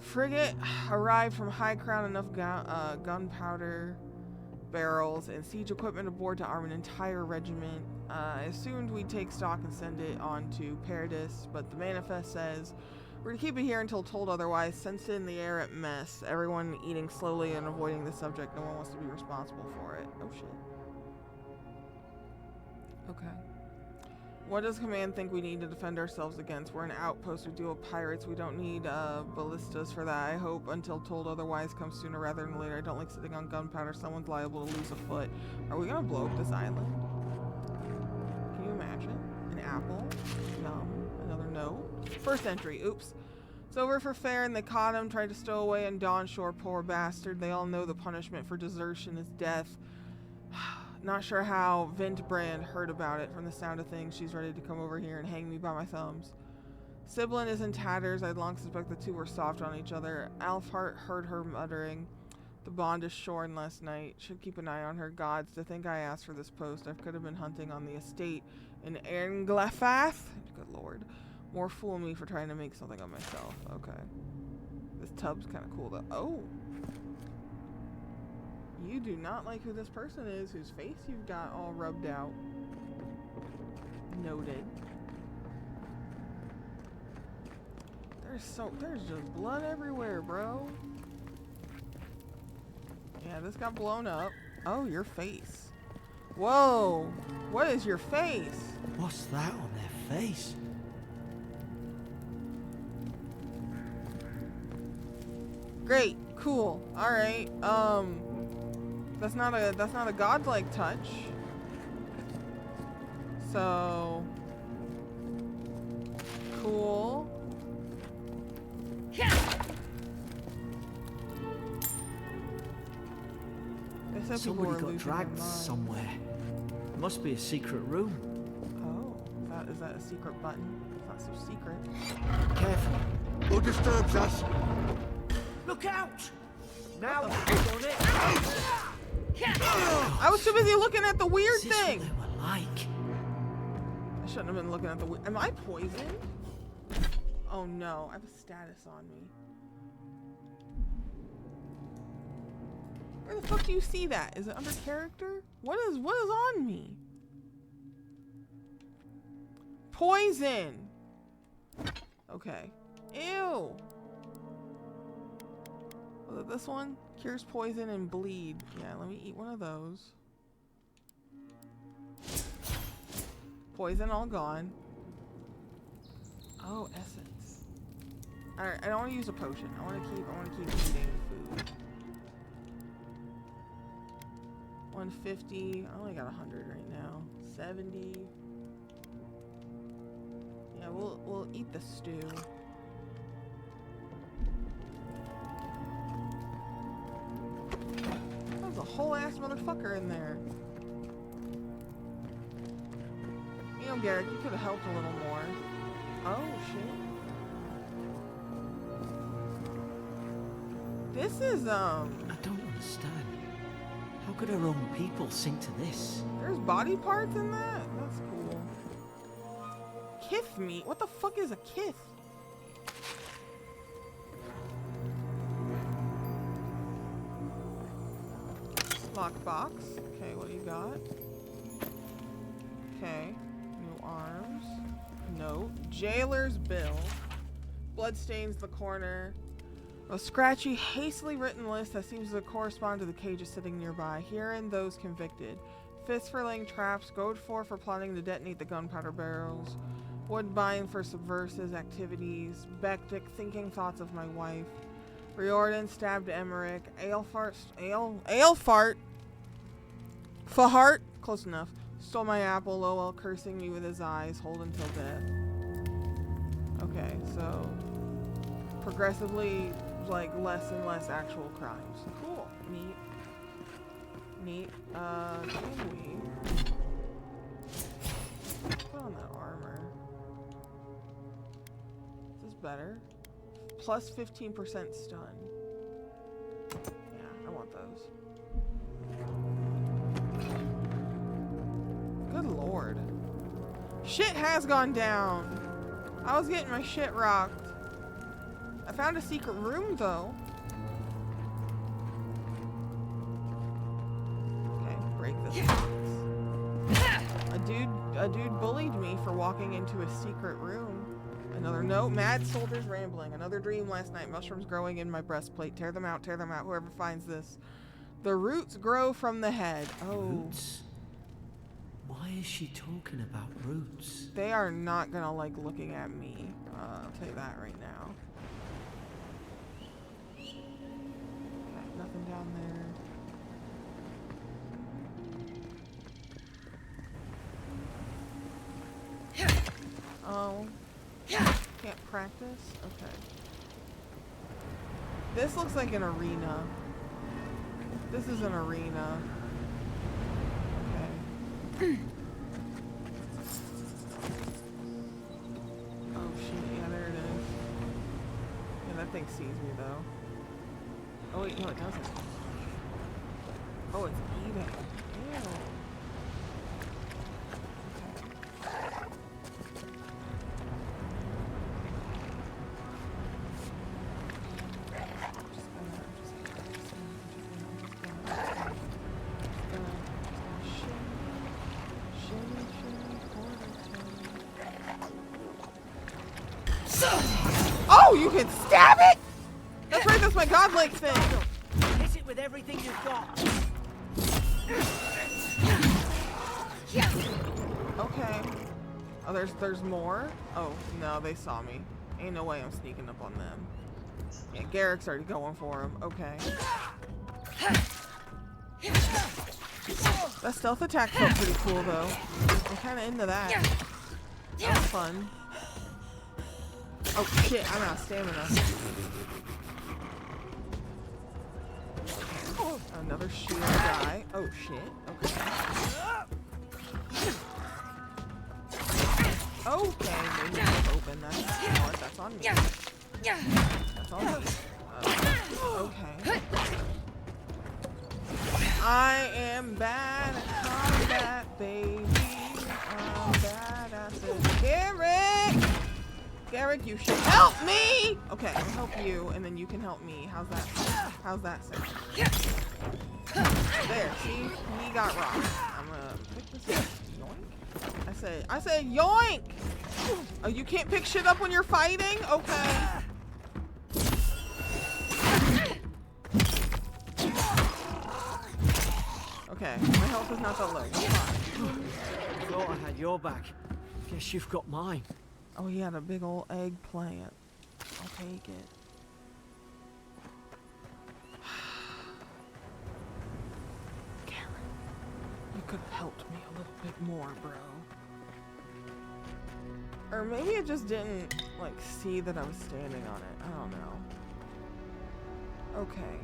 Frigate arrived from High Crown, enough gunpowder barrels and siege equipment aboard to arm an entire regiment. I assumed we'd take stock and send it on to Paradis, but the manifest says we're to keep it here until told otherwise. Sensed it in the air at mess. Everyone eating slowly and avoiding the subject. No one wants to be responsible for it. Oh shit. Okay. What does command think we need to defend ourselves against? We're an outpost. We deal with pirates. We don't need ballistas for that. I hope until told otherwise comes sooner rather than later. I don't like sitting on gunpowder. Someone's liable to lose a foot. Are we gonna blow up this island? Can you imagine? An apple? No. Another no. First entry. Oops. It's over for fair and they caught him. Tried to stow away in Dawnshore. Poor bastard. They all know the punishment for desertion is death. Not sure how Vintbrand heard about it. From the sound of things, she's ready to come over here and hang me by my thumbs. Siblin is in tatters. I'd long suspect the two were soft on each other. Alfhart heard her muttering. The bond is shorn last night. Should keep an eye on her. Gods, to think I asked for this post. I could have been hunting on the estate in Ernglafath. Good lord. More fool me for trying to make something of myself. Okay. This tub's kind of cool though. Oh. You do not like who this person is, whose face you've got all rubbed out. Noted. There's just blood everywhere, bro. Yeah, this got blown up. Oh, your face. Whoa! What is your face? What's that on their face? Great, cool. Alright, that's not a godlike touch. So cool. They said people were Somebody got losing their dragged mind. somewhere. Must be a secret room. Oh, is that a secret button? It's not so secret. Careful. Who disturbs us? Look out! Now on it. I was too busy looking at the weird Is this thing. what they were like? I shouldn't have been looking at the weird. Am I poisoned? Oh no, I have a status on me. Where the fuck do you see that? Is it under character? What is on me? Poison. Okay. Ew. Was it this one? Cures poison and bleed. Yeah, let me eat one of those. Poison all gone. Oh, essence. Alright, I don't want to use a potion. I want to keep eating food. 150. I only got 100 right now. 70. Yeah, we'll eat the stew. There's a whole ass motherfucker in there. You know, Garrick, you could have helped a little more. Oh shit. This is I don't understand. How could our own people sink to this? there's body parts in that? That's cool. Kith meat? What the fuck is a kith? Lockbox. Okay, what do you got? Okay. New arms. Note. Jailer's bill. Bloodstains the corner. A scratchy, hastily written list that seems to correspond to the cages sitting nearby. Herein those convicted. Fists for laying traps. Goad 4 for plotting to detonate the gunpowder barrels. Woodbine for subversive activities. Bektik, thinking thoughts of my wife. Riordan stabbed Emmerich. Aelfart. Fahart. Close enough. Stole my apple. Lowell cursing me with his eyes. Hold until death. Okay, so progressively, like, less and less actual crimes. Cool. Neat. Neat. Can we put on that armor? Is this better? Plus 15% stun. Yeah, I want those. Good lord. Shit has gone down. I was getting my shit rocked. I found a secret room though. Okay, break this box. A dude bullied me for walking into a secret room. Another note. Mad soldiers rambling. Another dream last night. Mushrooms growing in my breastplate. Tear them out. Tear them out. Whoever finds this. The roots grow from the head. Oh. Roots? Why is she talking about roots? They are not gonna like looking at me. I'll tell you that right now. Okay, nothing down there. Oh. Can't practice? Okay. This looks like an arena. This is an arena. Okay. Oh shit, yeah, there it is. Yeah, that thing sees me though. Oh wait, no it doesn't. Oh, it's eating. Ew. Oh, you can stab it? That's right, that's my godlike thing. Hit it with everything you've got. Okay. Oh, there's more? Oh, no, they saw me. Ain't no way I'm sneaking up on them. Yeah, Garrick's already going for him. Okay. That stealth attack felt pretty cool, though. I'm kind of into that. That was fun. Oh shit, I'm out of stamina. Another shield guy. Oh shit, okay. Okay, maybe it's open. That's, you know what, that's on me. That's on me. Okay. I am bad at combat, baby. I'm bad at this. Garrick! Garrick, you should help me! Okay, I'll help you, and then you can help me. How's that? How's that sound? There, see? He got rocked. I'm gonna pick this up. Yoink. I said yoink! Oh, you can't pick shit up when you're fighting? Okay. Okay, my health is not that low. It's fine. I thought I had your back. Guess you've got mine. Oh, he had a big old eggplant. I'll take it. Karen, you could have helped me a little bit more, bro. Or maybe it just didn't, like, see that I was standing on it. I don't know. Okay.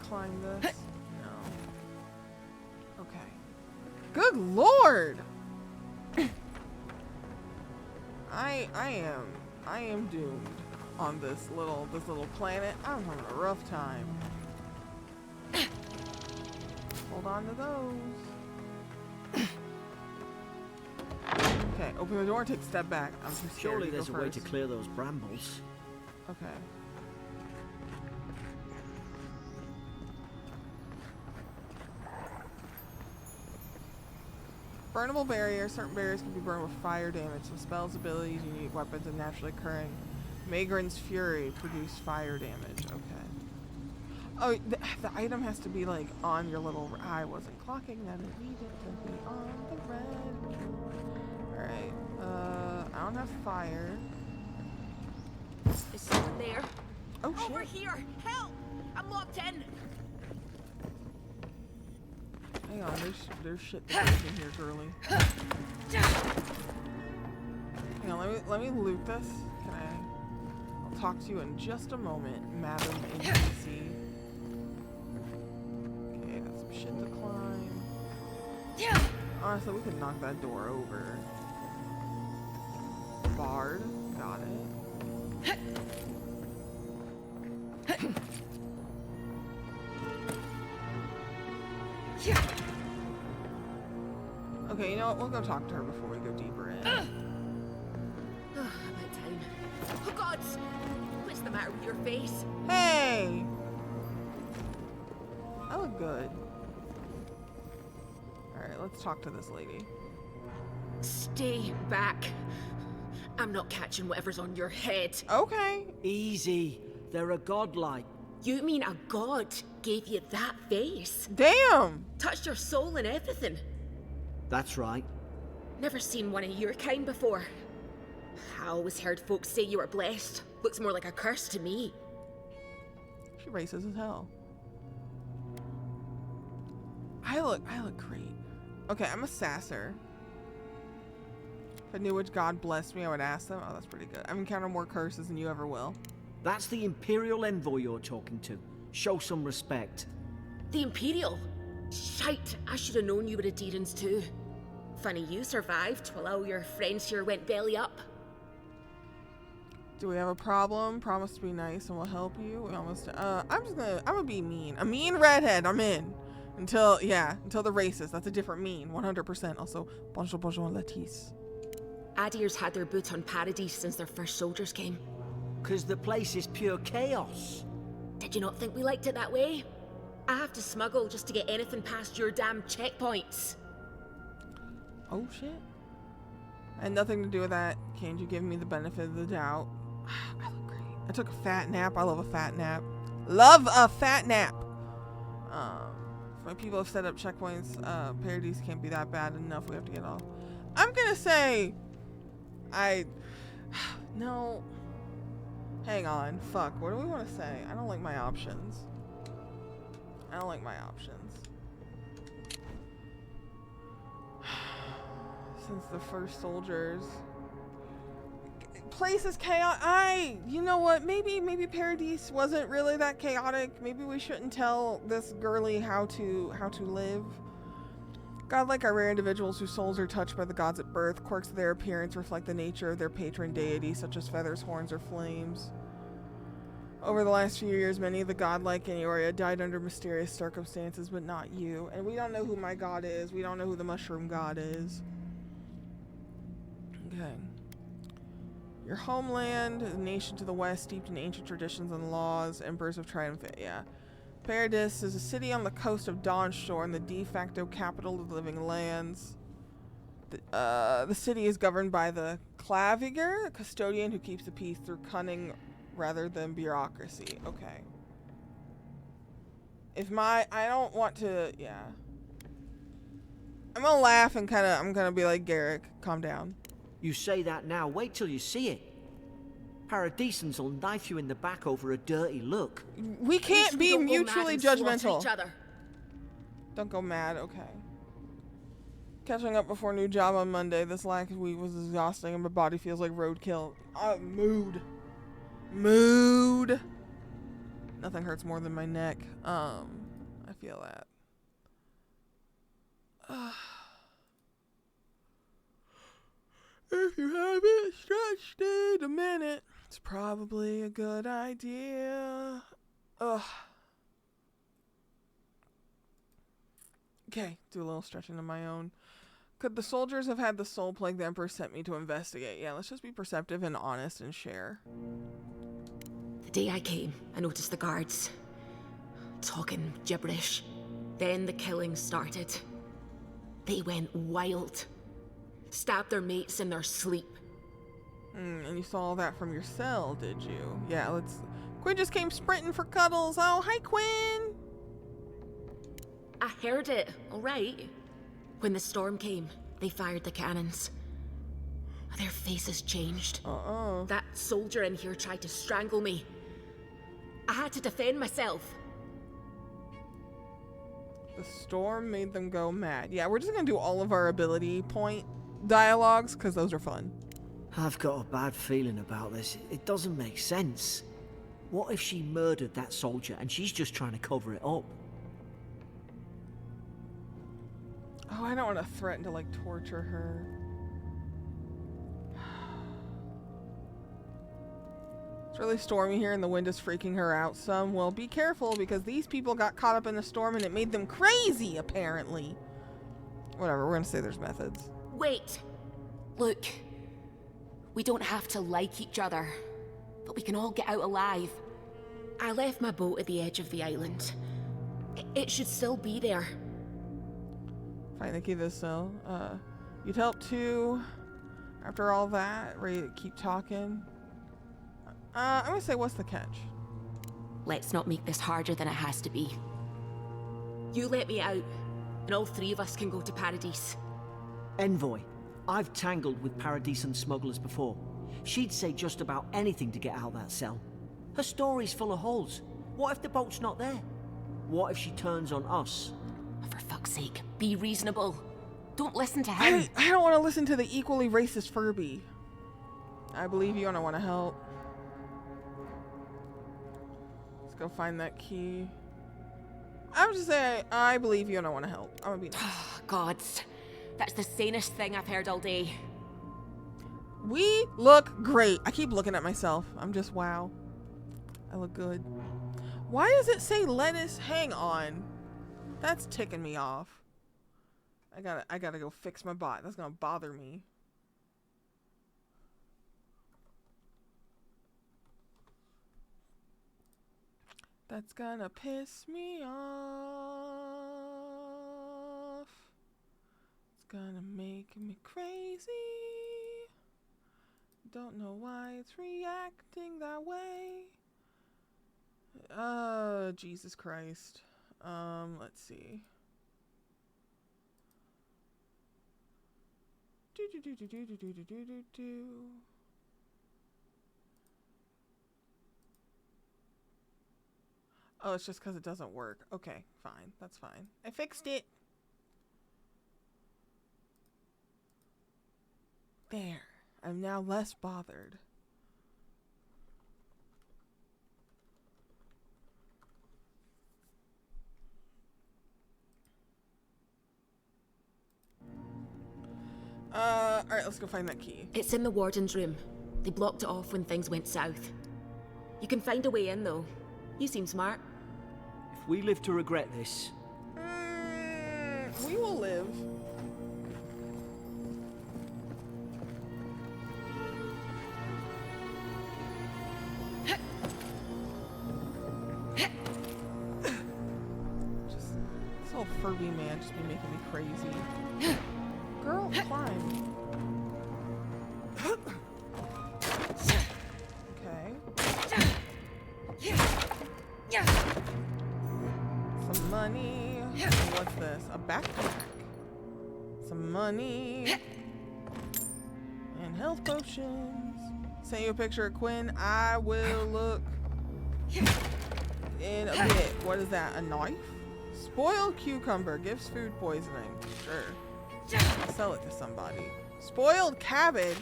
Climb this? No. Okay. Good lord! I am doomed on this little planet. I'm having a rough time. Hold on to those. Okay, open the door and take a step back. I'm too scared Surely to go there's a way to first. clear those brambles. Okay. Burnable barriers. Certain barriers can be burned with fire damage. Some spells, abilities, unique weapons, and naturally occurring. Magrin's Fury produce fire damage. Okay. Oh, the item has to be like on your little. I wasn't clocking that it needed to be on the red. Alright. I don't have fire. Is someone there? Oh shit. Over here! Help! I'm locked in! Hang on, there's shit to do in here, girly. Hang on, let me loot this. Can I? I'll talk to you in just a moment, Madam NPC. Okay, got some shit to climb. Honestly, we could knock that door over. Bard, got it. Okay, you know what? We'll go talk to her before we go deeper in. About time. Oh God! What's the matter with your face? Hey! I look good. Alright, let's talk to this lady. Stay back. I'm not catching whatever's on your head. Okay. Easy. They're a godlike. You mean a god gave you that face? Damn! Touched your soul and everything? That's right. Never seen one of your kind before. I always heard folks say you were blessed. Looks more like a curse to me. She racist as hell. I look great. Okay, I'm a sasser. If I knew which god blessed me, I would ask them. Oh, that's pretty good. I've encountered more curses than you ever will. That's the Imperial envoy you're talking to. Show some respect. The Imperial? Shite, I should have known you were a Deerans too. Funny you survived while all your friends here went belly up. Do we have a problem? Promise to be nice and we'll help you. We almost I'm gonna be mean. A mean redhead, I'm in. Until the racist. That's a different mean, 100%. Also, bonjour, Latisse. Adir's had their boot on Paradise since their first soldiers came. 'Cause the place is pure chaos. Did you not think we liked it that way? I have to smuggle just to get anything past your damn checkpoints. Oh shit. I had nothing to do with that. Can't you give me the benefit of the doubt? I look great. I took a fat nap. I love a fat nap. Love a fat nap. If my people have set up checkpoints, Paradise can't be that bad enough. We have to get off. I'm gonna say no. Hang on. Fuck. What do we want to say? I don't like my options. I don't like my options. Since the first soldiers. Place is chaotic. You know what? Maybe Paradise wasn't really that chaotic. Maybe we shouldn't tell this girly how to live. Godlike are rare individuals whose souls are touched by the gods at birth. Quirks of their appearance reflect the nature of their patron deity, such as feathers, horns, or flames. Over the last few years, many of the godlike in Eoria died under mysterious circumstances, but not you. And we don't know who my god is. We don't know who the mushroom god is. Okay. Your homeland, a nation to the west, steeped in ancient traditions and laws, emperors have triumphed. Yeah. Paradis is a city on the coast of Dawnshore and the de facto capital of the living lands. The city is governed by the Claviger, a custodian who keeps the peace through cunning rather than bureaucracy. Okay. I don't want to, yeah. I'm gonna laugh and I'm gonna be like, Garrick, calm down. You say that now, wait till you see it. Paradisans will knife you in the back over a dirty look. We can't be mutually judgmental. Each other. Don't go mad, okay. Catching up before new job on Monday. This last week was exhausting and my body feels like roadkill. Mood. Nothing hurts more than my neck. I feel that. If you haven't stretched in a minute, it's probably a good idea. Okay, do a little stretching of my own. Could the soldiers have had the soul plague the Emperor sent me to investigate? Yeah, let's just be perceptive and honest and share. The day I came, I noticed the guards talking gibberish. Then the killing started. They went wild. Stabbed their mates in their sleep. And you saw all that from your cell, did you? Yeah, let's... Quinn just came sprinting for cuddles. Oh, hi, Quinn! I heard it, alright. When the storm came, they fired the cannons. Their faces changed. Uh-oh. That soldier in here tried to strangle me. I had to defend myself. The storm made them go mad. Yeah, we're just gonna do all of our ability point dialogues, because those are fun. I've got a bad feeling about this. It doesn't make sense. What if she murdered that soldier and she's just trying to cover it up? Oh, I don't want to threaten to, like, torture her. It's really stormy here and the wind is freaking her out some. Well, be careful because these people got caught up in the storm and it made them crazy, apparently. Whatever, we're gonna say there's methods. Wait. Look. We don't have to like each other, but we can all get out alive. I left my boat at the edge of the island. It should still be there. Fine, thank you, this cell. You'd help too. After all that, ready to keep talking. I'm gonna say, what's the catch? Let's not make this harder than it has to be. You let me out, and all three of us can go to Paradise. Envoy, I've tangled with Paradisan smugglers before. She'd say just about anything to get out of that cell. Her story's full of holes. What if the boat's not there? What if she turns on us? For fuck's sake, be reasonable. Don't listen to him. I don't want to listen to the equally racist Furby. I believe you and I want to help. Let's go find that key. I would just say I believe you and I want to help. I'm gonna be nice. Gods, that's the sanest thing I've heard all day. We look great. I keep looking at myself. I'm just, wow. I look good. Why does it say lettuce? Hang on. That's ticking me off. I gotta go fix my bot. That's gonna bother me. That's gonna piss me off. It's gonna make me crazy. Don't know why it's reacting that way. Jesus Christ. Let's see. Oh, it's just because it doesn't work. Okay, fine. That's fine. I fixed it. There. I'm now less bothered. Alright, let's go find that key. It's in the warden's room. They blocked it off when things went south. You can find a way in, though. You seem smart. If we live to regret this... We will live. Just, this whole Furby man just be making me crazy. Girl, climb. Okay. Some money. What's this? A backpack. Some money. And health potions. Send you a picture of Quinn. I will look in a bit. What is that? A knife? Spoiled cucumber. Gives food poisoning. Sure. I'll sell it to somebody. Spoiled cabbage.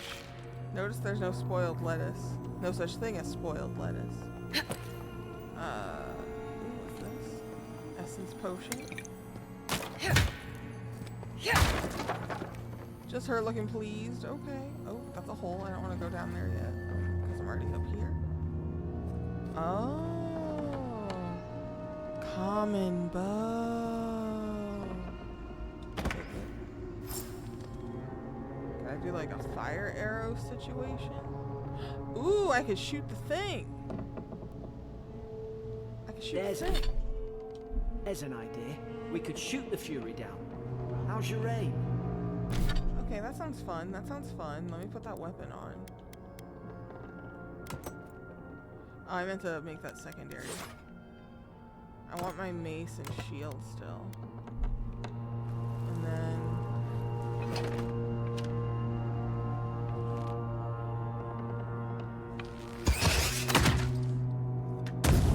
Notice there's no spoiled lettuce. No such thing as spoiled lettuce. What's this? Essence potion. Just her looking pleased. Okay. Oh, that's a hole. I don't want to go down there yet because I'm already up here. Oh. Common bow. do like a fire arrow situation? Ooh, I could shoot the thing. I could shoot the thing. There's an idea. We could shoot the Fury down. How's your aim? Okay, that sounds fun. That sounds fun. Let me put that weapon on. Oh, I meant to make that secondary. I want my mace and shield still. And then...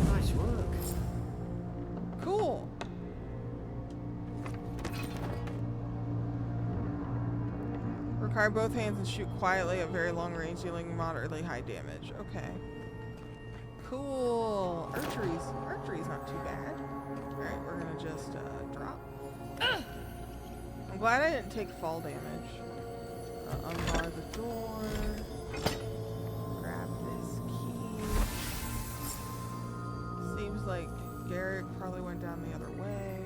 Nice work. Cool. Require both hands and shoot quietly at very long range, dealing moderately high damage. Okay. Cool. Archery's not too bad. Alright, we're gonna just drop. I'm glad I didn't take fall damage. Unbar the door. Grab this key. Seems like Garrick probably went down the other way.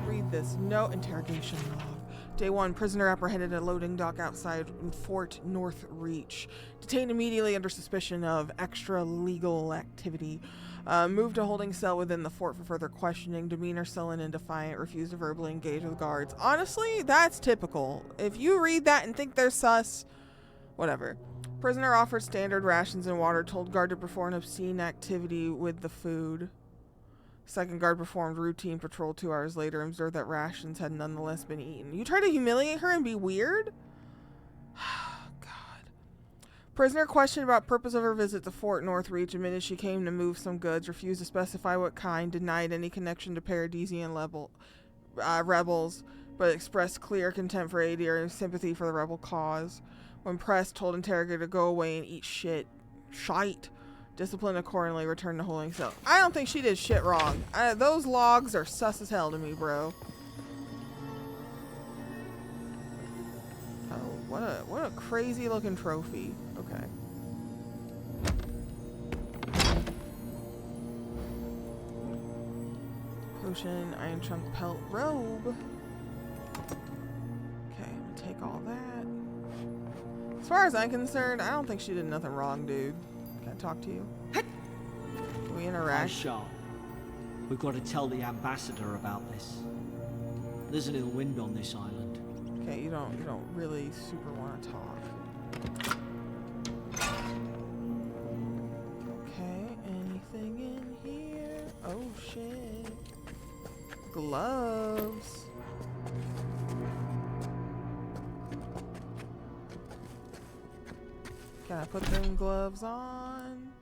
Read this note. Interrogation log. Day 1, prisoner apprehended at loading dock outside Fort North Reach. Detained immediately under suspicion of extra-legal activity. Moved to holding cell within the fort for further questioning. Demeanor sullen and defiant. Refused to verbally engage with guards. Honestly, that's typical. If you read that and think they're sus, whatever. Prisoner offered standard rations and water. Told guard to perform obscene activity with the food. Second guard performed routine patrol 2 hours later and observed that rations had nonetheless been eaten. You try to humiliate her and be weird? God. Prisoner questioned about purpose of her visit to Fort North Reach, admitted she came to move some goods, refused to specify what kind, denied any connection to Paradisian rebels, but expressed clear contempt for AD or sympathy for the rebel cause. When pressed, told interrogator to go away and eat shite. Discipline accordingly, returned to holding cell. I don't think she did shit wrong. Those logs are sus as hell to me, bro. Oh, what a crazy looking trophy. Okay. Potion, iron chunk, pelt, robe. Okay, I'm gonna take all that. As far as I'm concerned, I don't think she did nothing wrong, dude. Can I talk to you? Can we interact? Sharp. We've got to tell the ambassador about this. There's an ill wind on this island. Okay, you don't really super want to talk. Okay, anything in here? Oh shit. Gloves. Can I put them gloves on?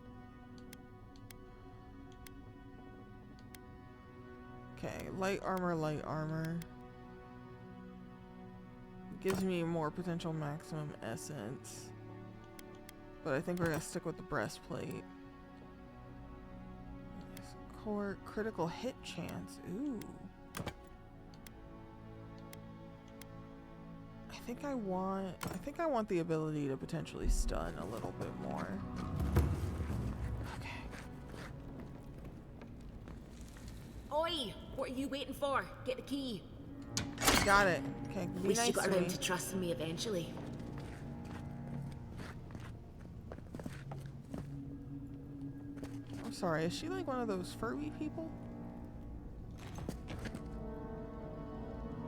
Okay, light armor. Gives me more potential maximum essence. But I think we're gonna stick with the breastplate. Core critical hit chance. Ooh. I think I want the ability to potentially stun a little bit more. Okay. Oi! What are you waiting for? Get the key. Got it. Okay, At be least nice you got to around me. to trusting me eventually. I'm sorry, is she like one of those Furby people?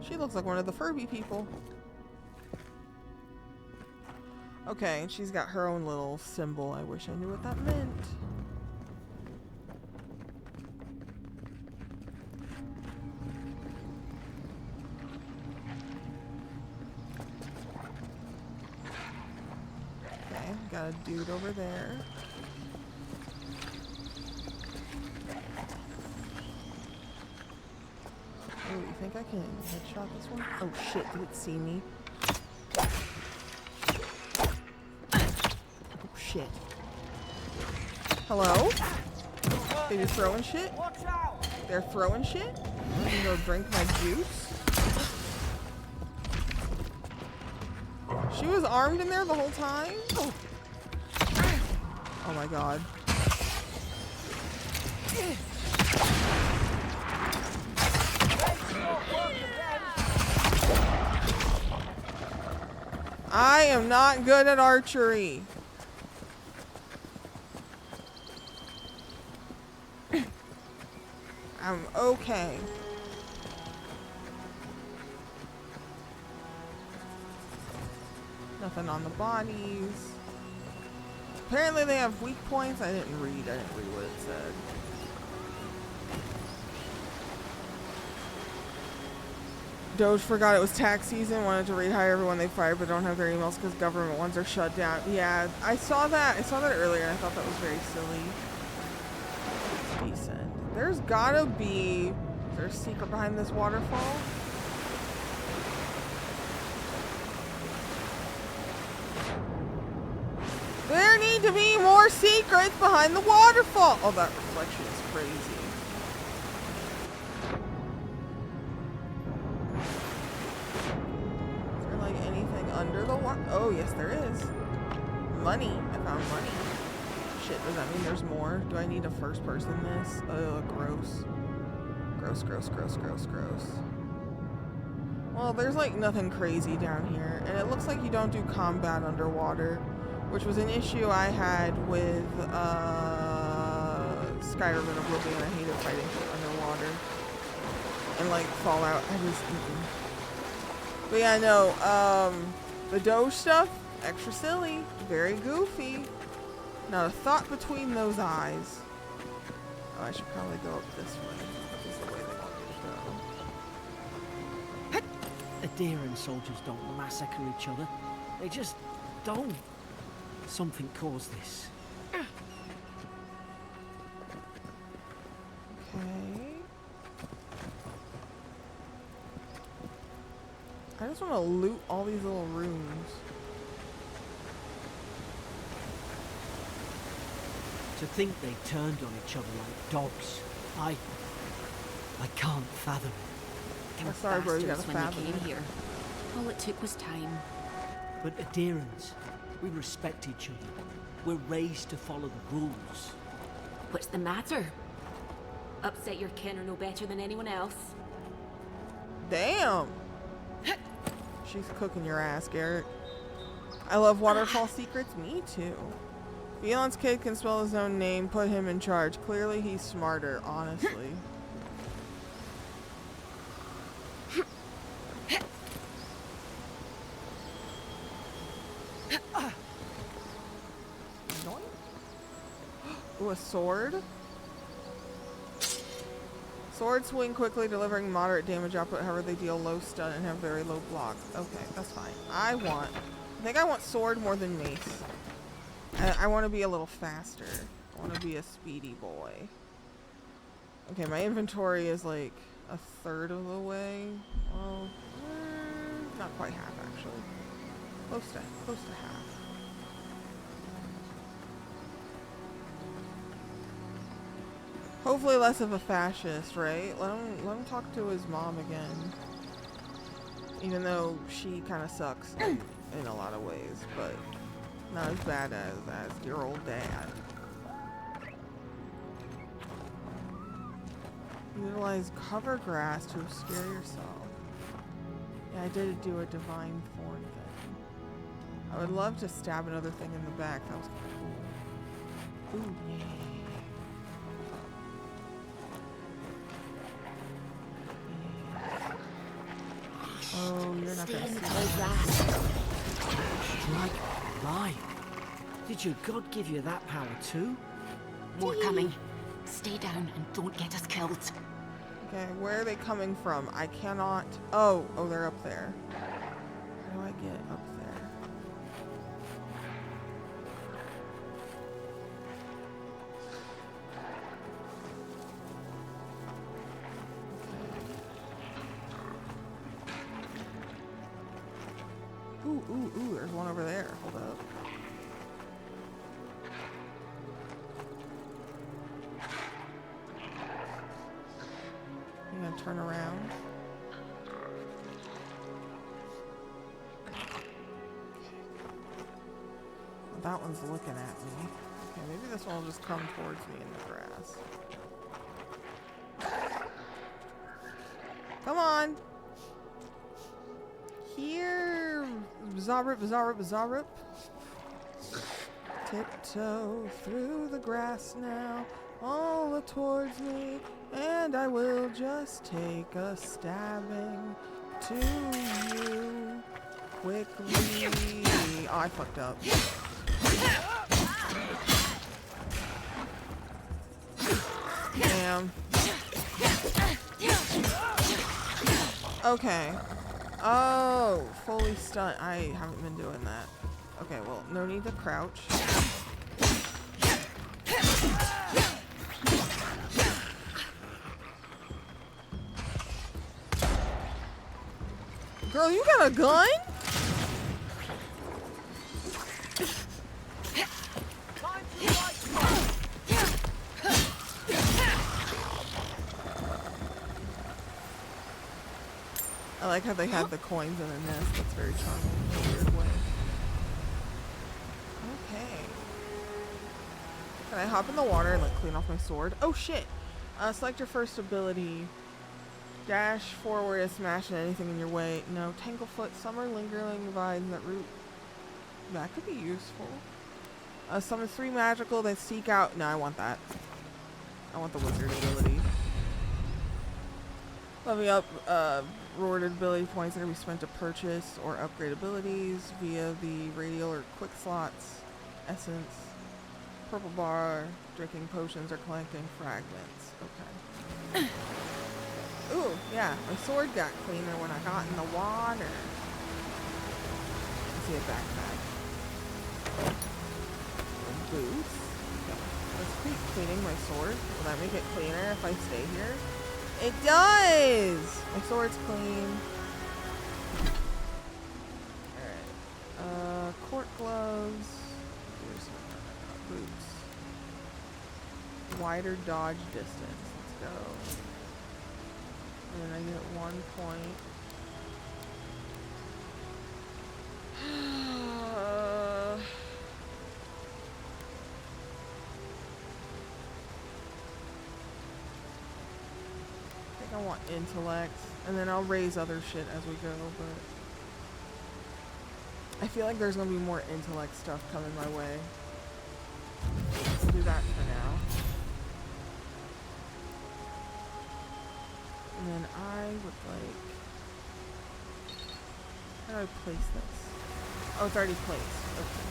She looks like one of the Furby people. Okay, and she's got her own little symbol. I wish I knew what that meant. Okay, got a dude over there. Oh, you think I can headshot this one? Oh shit, did it see me? Oh shit. Hello? Are you throwing shit? They're throwing shit? I'm gonna go drink my juice. She was armed in there the whole time? Oh my god. I am not good at archery. I'm okay. Nothing on the bodies. Apparently they have weak points. I didn't read what it said. Doge forgot it was tax season, wanted to rehire everyone they fired, but don't have their emails because government ones are shut down. Yeah, I saw that earlier, and I thought that was very silly. Decent. There's gotta be... Is there a secret behind this waterfall? There need to be more secrets behind the waterfall! Oh, that reflection is crazy. Is there like anything under the water? Oh, yes there is. Money. I found money. Shit, does that mean there's more? Do I need a first person this? Ugh, gross. Gross, gross, gross, gross, gross. Well, there's like nothing crazy down here. And it looks like you don't do combat underwater, which was an issue I had with Skyrim and Oblivion. I hated fighting shit underwater. And like Fallout, I just... But yeah, no, the Doge stuff, extra silly, very goofy. Not a thought between those eyes. Oh, I should probably go up this way. This is the way they want me to go. Adherent soldiers don't massacre each other. They just don't. Something caused this. Okay. I just want to loot all these little rooms. To think they turned on each other like dogs. I can't fathom it. They were I'm sorry, bro, you bastards gotta when fathom they came it. here. All it took was time. But adherents, we respect each other. We're raised to follow the rules. What's the matter? Upset your kin are no better than anyone else. Damn! She's cooking your ass, Garrett. I love waterfall secrets. Me too. Elon's kid can spell his own name. Put him in charge. Clearly he's smarter, honestly. Ooh, a sword. Swords swing quickly, delivering moderate damage output. However, they deal low stun and have very low block. Okay, that's fine. I think I want sword more than mace. I want to be a little faster. I want to be a speedy boy. Okay, my inventory is like a third of the way. Well, not quite half actually. Close to half. Hopefully less of a fascist, right? Let him talk to his mom again. Even though she kind of sucks in a lot of ways, but not as bad as your old dad. Utilize cover grass to obscure yourself. Yeah, I did do a divine thorn thing. I would love to stab another thing in the back. That was cool. Ooh, yeah. Oh, you're not gonna see that. Strike light. Did your god give you that power too? More coming. Stay down and don't get us killed. Okay, where are they coming from? I cannot... Oh, they're up there. How do I get up there? Ooh, there's one over there. Hold up. I'm gonna turn around. That one's looking at me. Okay, maybe this one will just come towards me in the grass. Come on! Here! Zarup, Zarup, Zarup. Tiptoe through the grass now, all towards me, and I will just take a stabbing to you quickly. Oh, I fucked up. Damn. Okay. Oh, fully stunned. I haven't been doing that. Okay, well, no need to crouch. Girl, you got a gun? I like how they have the coins in a nest. That's very charming in a weird way. Okay. Can I hop in the water and like clean off my sword? Oh shit! Select your first ability. Dash forward and smash at anything in your way. No. Tanglefoot, summer lingering vines that root. That could be useful. Summon 3 magical, then seek out. No, I want that. I want the wizard ability. Leveling up rewarded ability points that can be spent to purchase or upgrade abilities via the radial or quick slots. Essence. Purple bar. Drinking potions or collecting fragments. Okay. Ooh, yeah. My sword got cleaner when I got in the water. Let's see a backpack. Boots. Let's keep cleaning my sword. Will that make it cleaner if I stay here? It does! My sword's clean. Alright. Court gloves. Here's boots. Wider dodge distance. Let's go. And then I get 1 point. I want intellect, and then I'll raise other shit as we go, but I feel like there's gonna be more intellect stuff coming my way. Let's do that for now. And then I would like... How do I place this? Oh, it's already placed. Okay.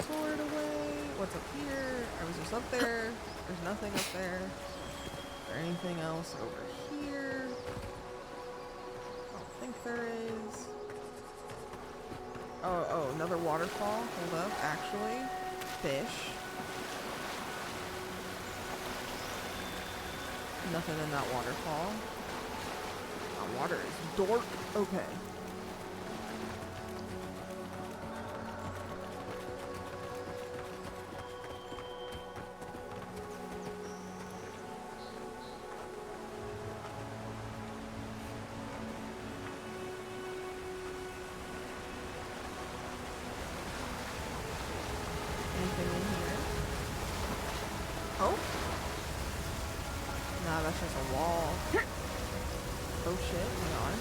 Sword away. What's up here? I was just up there. There's nothing up there. Is there anything else over here? I don't think there is. Oh, another waterfall. Hold up. Actually, fish. Nothing in that waterfall. That water is dark. Okay. Anything in here? Oh? Nah, that's just a wall. Oh shit, hang on.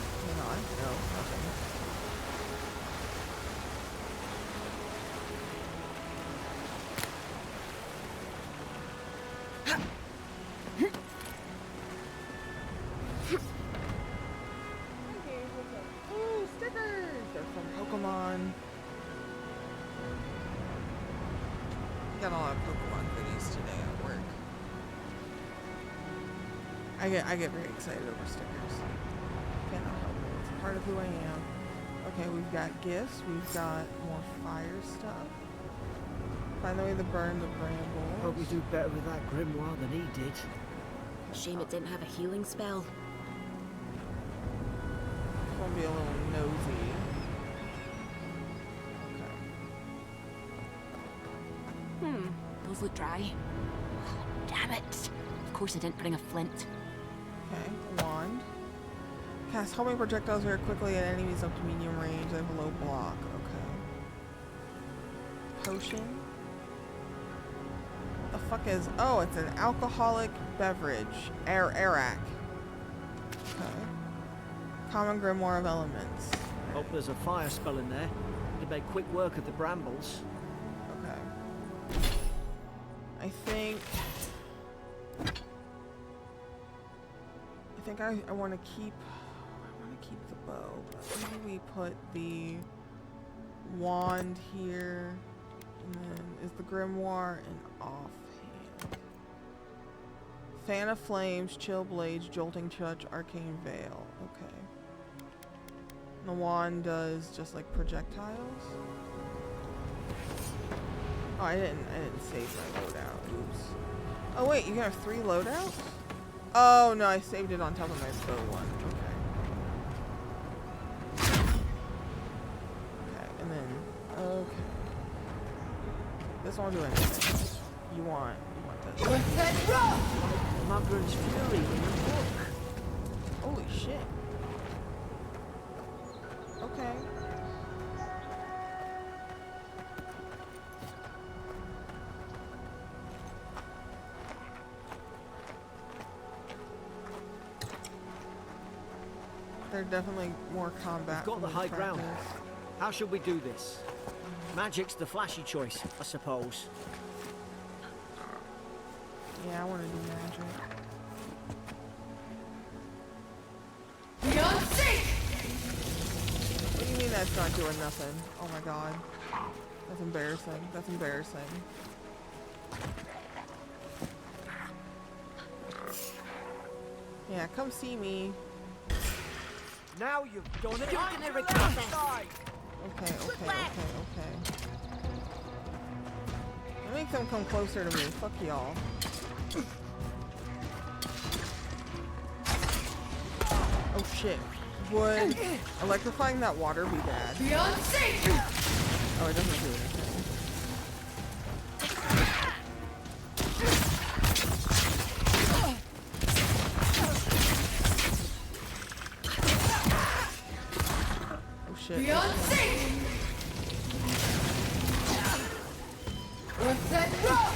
No, nothing. Okay, what's up? Ooh, stickers! They're from Pokemon. Got a lot of Pokemon goodies today at work. I get very excited over stickers. Cannot help it. It's part of who I am. Okay, we've got gifts. We've got more fire stuff. Find the way to burn the brambles. Hope we do better with that grimoire than he did. Shame it didn't have a healing spell. Just want to be a little nosy. Okay. Those look dry. Damn it. Of course I didn't bring a flint. Okay, wand. Cast homing projectiles very quickly at enemies up to medium range. They have a low block. Okay. Potion. The fuck is... Oh, it's an alcoholic beverage. Arak. Okay. Common grimoire of elements. Hope there's a fire spell in there. It'd make quick work of the brambles. Okay. I think I want to keep the bow, but maybe we put the wand here, and then is the grimoire an offhand? Fan of flames, chill blades, jolting touch, arcane veil. Okay. The wand does just like projectiles. Oh, I didn't save my loadout. Oops. Oh wait, you can have 3 loadouts? Oh no, I saved it on top of my bow one. Okay. Okay, and then okay. This won't do anything. You want this. Magran's Fury in the book. Holy shit. Okay. They're definitely more combat. We've got the high ground. practice. How should we do this? Magic's the flashy choice, I suppose. Yeah, I want to do magic. Beyond sync! What do you mean that's not doing nothing? Oh my god. That's embarrassing. That's embarrassing. Yeah, come see me. Now you've done it. You're gonna regret this. Okay. That makes them come closer to me. Fuck y'all. Oh shit. Would electrifying that water be bad? Beyond sync! Oh, it doesn't do anything. Oh shit. Beyond sync! What's that rock?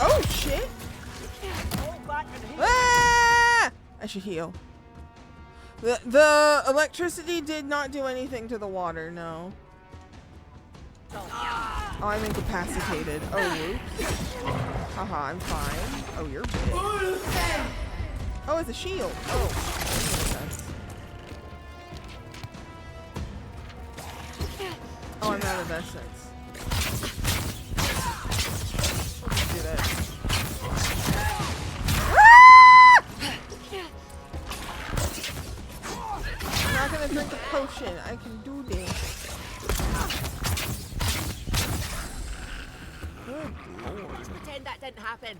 Oh shit! Ah! I should heal. The electricity did not do anything to the water, no. Oh, I'm incapacitated. Oh, whoops. Haha, I'm fine. Oh, you're big. Oh, it's a shield. Oh, that makes sense. Oh, I'm out of essence. Let's do that. I'm not gonna drink a potion. I can do this. Good lord. Pretend that didn't happen.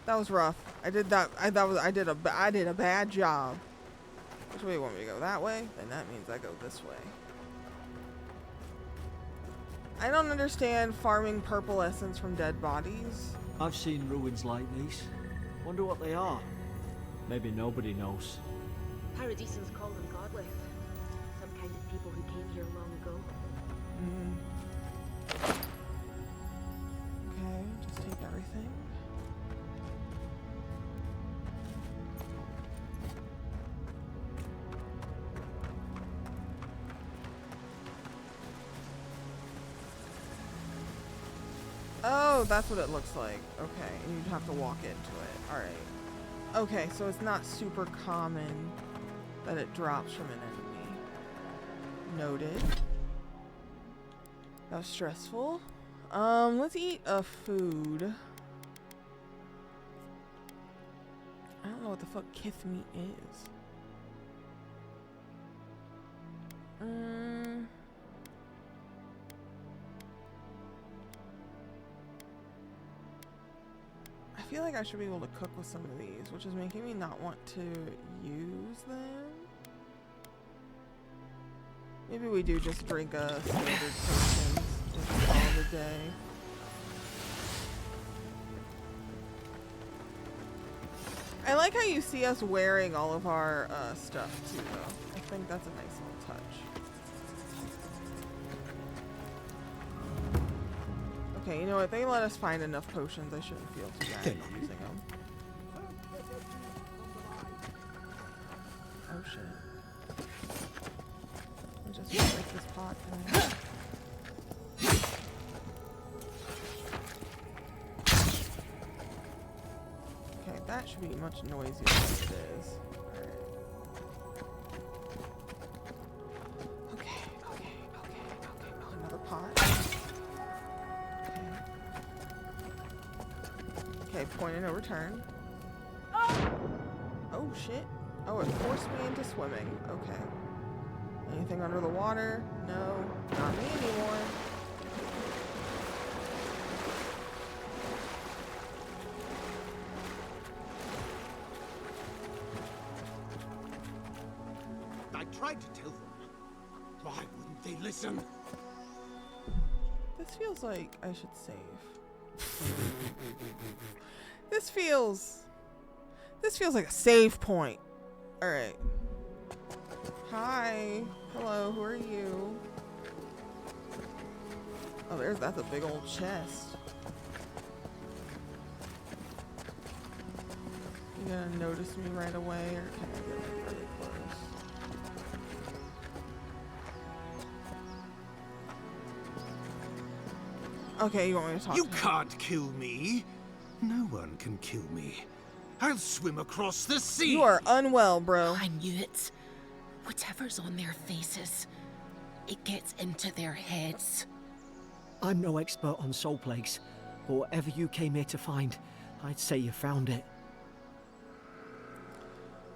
That was rough. I did that. I did a bad job. Which way you want me to go? That way? Then that means I go this way. I don't understand farming purple essence from dead bodies. I've seen ruins like these. Wonder what they are. Maybe nobody knows. Paradisans call them godless. Some kind of people who came here long ago. Okay, just take everything. Oh, that's what it looks like. Okay, and you'd have to walk into it. Alright. Okay, so it's not super common that it drops from an enemy. Noted. That was stressful. Let's eat a food. I don't know what the fuck kith meat is. I feel like I should be able to cook with some of these, which is making me not want to use them. Maybe we do just drink a standard potions just to call it a day. I like how you see us wearing all of our stuff too, though. I think that's a nice little touch. Okay, you know what? They let us find enough potions. I shouldn't feel too bad using them. Oh shit. Let me just break this pot thing. Okay, that should be much noisier than it is. Alright. Okay. Oh, another pot. Okay, point and no return. Oh shit. Oh, it forced me into swimming. Okay. Anything under the water? No. Not me anymore. I tried to tell them. Why wouldn't they listen? This feels like I should save. This feels like a save point. Alright. Hi. Hello, who are you? Oh, that's a big old chest. You gonna notice me right away, or can I get like really close? Okay, you want me to talk You to him? can't kill me. No one can kill me. I'll swim across the sea. You are unwell, bro. I knew it. Whatever's on their faces, it gets into their heads. I'm no expert on soul plagues, but whatever you came here to find, I'd say you found it.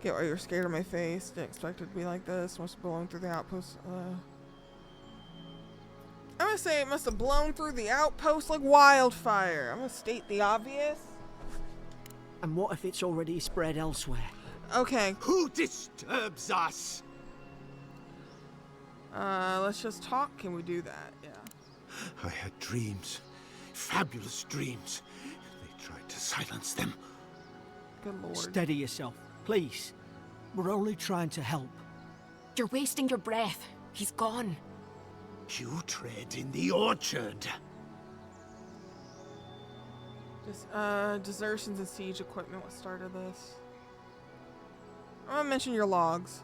Get why you're scared of my face. Didn't expect it to be like this. Must have blown through the outpost. I'm gonna say it must have blown through the outpost like wildfire. I'm gonna state the obvious. And what if it's already spread elsewhere? Okay. Who disturbs us? Let's just talk. Can we do that? Yeah. I had dreams. Fabulous dreams. They tried to silence them. Good lord. Steady yourself, please. We're only trying to help. You're wasting your breath. He's gone. You tread in the orchard. Just, desertions and siege equipment. What started this? I'm gonna mention your logs.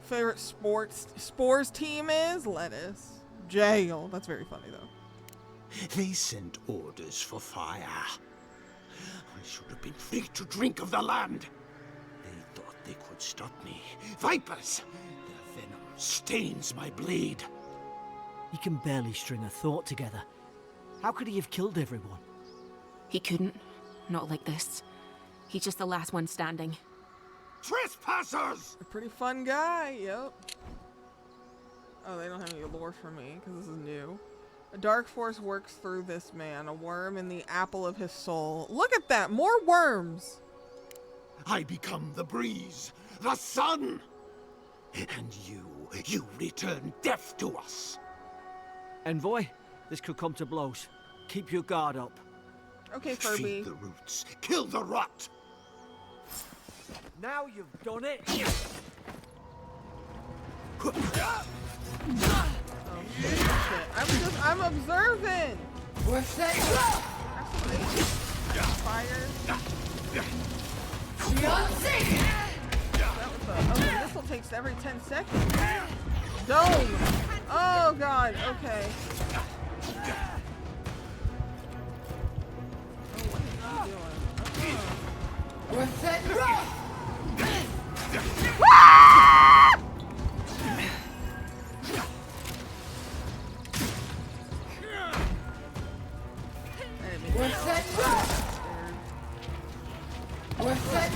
Favorite spores team is lettuce. Jail. That's very funny though. They sent orders for fire. I should have been free to drink of the land. They thought they could stop me. Vipers! Their venom stains my blade. He can barely string a thought together. How could he have killed everyone? He couldn't. Not like this. He's just the last one standing. Trespassers! A pretty fun guy. Yep. Oh, they don't have any lore for me because this is new. A dark force works through this man, a worm in the apple of his soul. Look at that, more worms. I become the breeze, the sun. And you return death to us. Envoy, this could come to blows. Keep your guard up. Okay, Furby. Feed the roots, kill the rot. Now you've done it. Oh shit. I'm observant. What's that? Fire. Beyonce! That was okay, this will take every 10 seconds. Dome. Oh god, okay. Oh, what is he doing? What's that? What's that? What's that?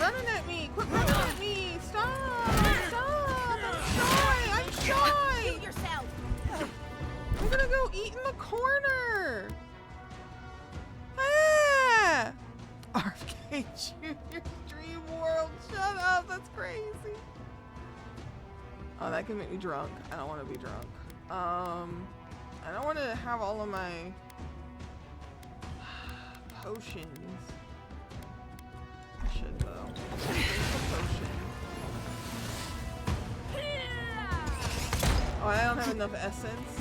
Running at me! Quit running at me! Stop! Stop! I'm shy! Heal yourself. I'm gonna go eat in the corner! Ah! crazy. Oh, that can make me drunk. I don't want to be drunk. I don't want to have all of my potions. I should though. Drink a potion. Oh, I don't have enough essence.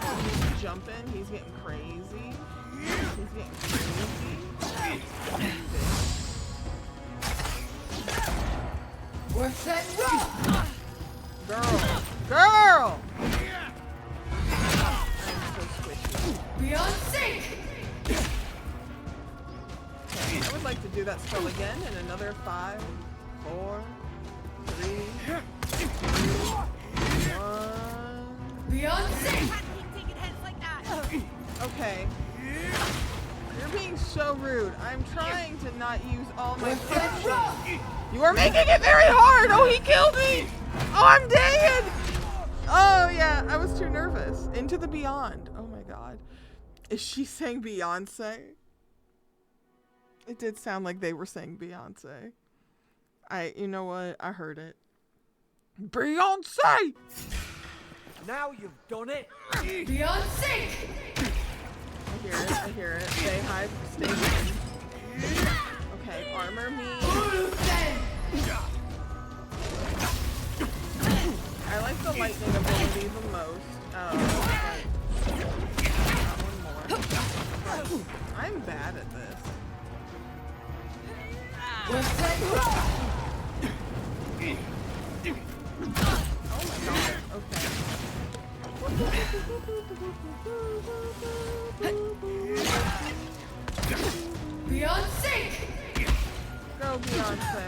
Oh, he's jumping. He's getting crazy. He's getting crazy. We're set up. Girl! Girl! I'm so squishy. Beyond sync. Okay, I would like to do that spell again in another 5, 4, 3, 2, 1. Beyond sync. Okay. You're being so rude. I'm trying to not use all my potions. You are making it very hard! Oh, he killed me! Oh, I'm dead! Oh, yeah, I was too nervous. Into the beyond. Oh my god. Is she saying Beyonce? It did sound like they were saying Beyonce. You know what? I heard it. Beyonce! Now you've done it. Beyond sync. I hear it. Stay high, stay high. Okay, armor me. I like the lightning ability the most. One more. I'm bad at this. We're set up. Oh my god. Okay. Beyond sync. Go Beyonce.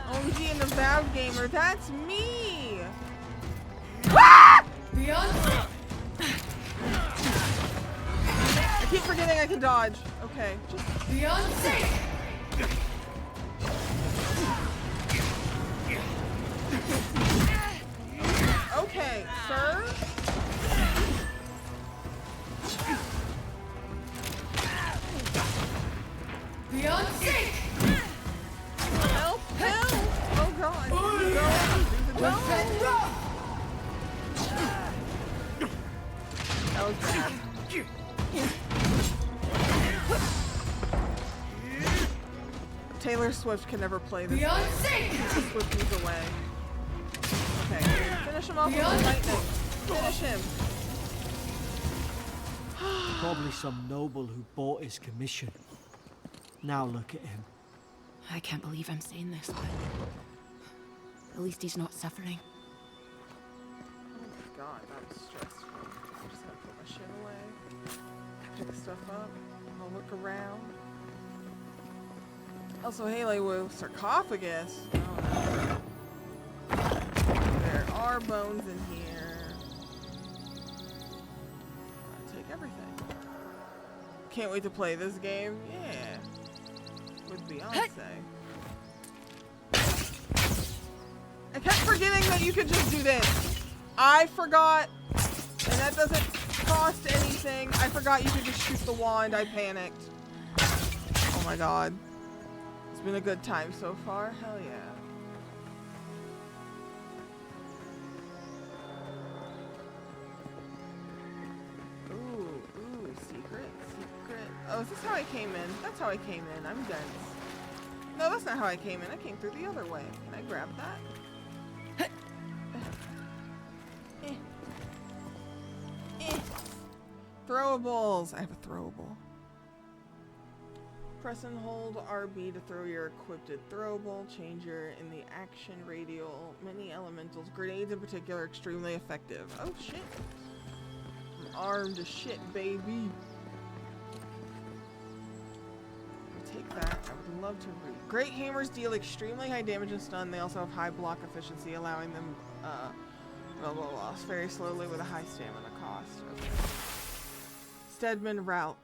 OMG and the Avowed Gamer, that's me! Ah! Beyond sync. I keep forgetting I can dodge. Okay. Beyond sync. Okay, sir. Beyond sync. Help! Help! Oh god. Go. We're set up. Okay. Taylor Swift can never play this. Beyond sync. Swift moves away. Okay, finish him off with the lightning. Finish him. Probably some noble who bought his commission. Now look at him. I can't believe I'm saying this, but at least he's not suffering. Oh my god, that was stressful. I'm just gonna put my shit away. Pick stuff up. I'll look around. Also, Haley with sarcophagus. Oh, no. There are bones in here. I'll take everything. Can't wait to play this game. Yeah. With Beyonce. I kept forgetting that you could just do this. I forgot. And that doesn't cost anything. I forgot you could just shoot the wand. I panicked. Oh my god. It's been a good time so far. Hell yeah. Ooh, secret. Oh, is this how I came in? That's how I came in. I'm dense. No, that's not how I came in. I came through the other way. Can I grab that? Throwables. I have a throwable. Press and hold RB to throw your equipped throwable. Changer in the action radial. Many elementals. Grenades in particular extremely effective. Oh shit. I'm armed as shit, baby. I'll take that. I would love to read. Great hammers deal extremely high damage and stun. They also have high block efficiency, allowing them blah blah blah. Very slowly with a high stamina cost. Okay. Stedman Ralk.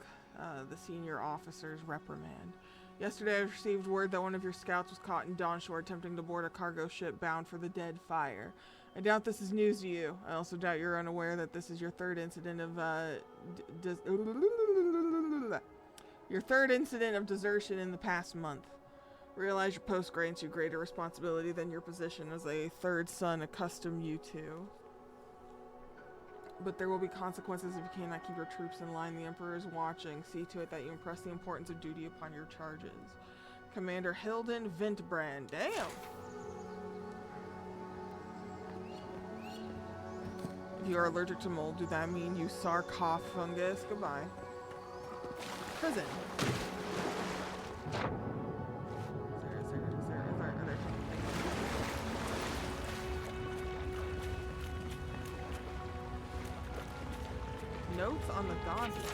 The senior officer's reprimand. Yesterday I received word that one of your scouts was caught in Dawnshore attempting to board a cargo ship bound for the Dead Fire. I doubt this is news to you. I also doubt you're unaware that this is your third incident of desertion in the past month. Realize your post grants you greater responsibility than your position as a third son accustomed you to. But there will be consequences if you cannot keep your troops in line. The Emperor is watching. See to it that you impress the importance of duty upon your charges. Commander Hilden Vintbrand. Damn! If you are allergic to mold, do that mean you sarcophagus? Goodbye. Prison. Notes on the godless.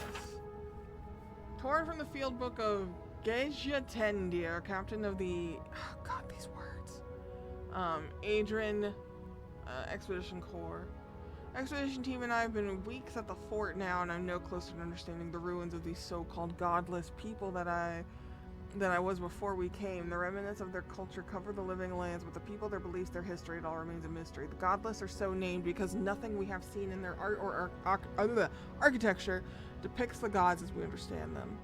Torn from the field book of Gezia Tendir, captain of the... Oh god, these words. Adrian Expedition Corps. Expedition team and I have been weeks at the fort now, and I'm no closer to understanding the ruins of these so-called godless people that I was before we came. The remnants of their culture cover the living lands, but the people, their beliefs, their history, it all remains a mystery. The godless are so named because nothing we have seen in their art or architecture depicts the gods as we understand them.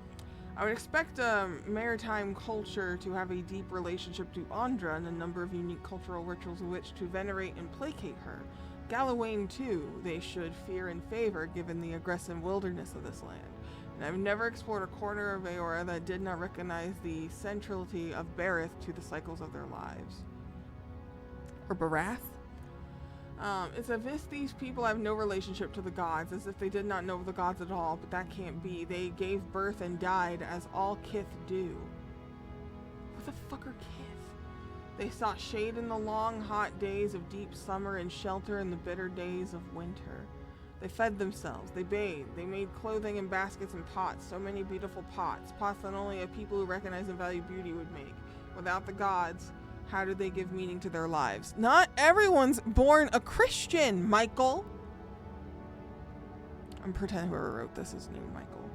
I would expect maritime culture to have a deep relationship to Andra and a number of unique cultural rituals in which to venerate and placate her. Gallowayne, too, they should fear and favor given the aggressive wilderness of this land. And I've never explored a corner of Aora that did not recognize the centrality of Barith to the cycles of their lives. Or Barath? It's as if these people have no relationship to the gods, as if they did not know the gods at all, but that can't be. They gave birth and died as all kith do. What the fuck are kith? They sought shade in the long, hot days of deep summer and shelter in the bitter days of winter. They fed themselves, they bathed, they made clothing in baskets and pots, so many beautiful pots, pots that only a people who recognize and value beauty would make. Without the gods, how did they give meaning to their lives? Not everyone's born a Christian, Michael! I'm pretending whoever wrote this is named Michael.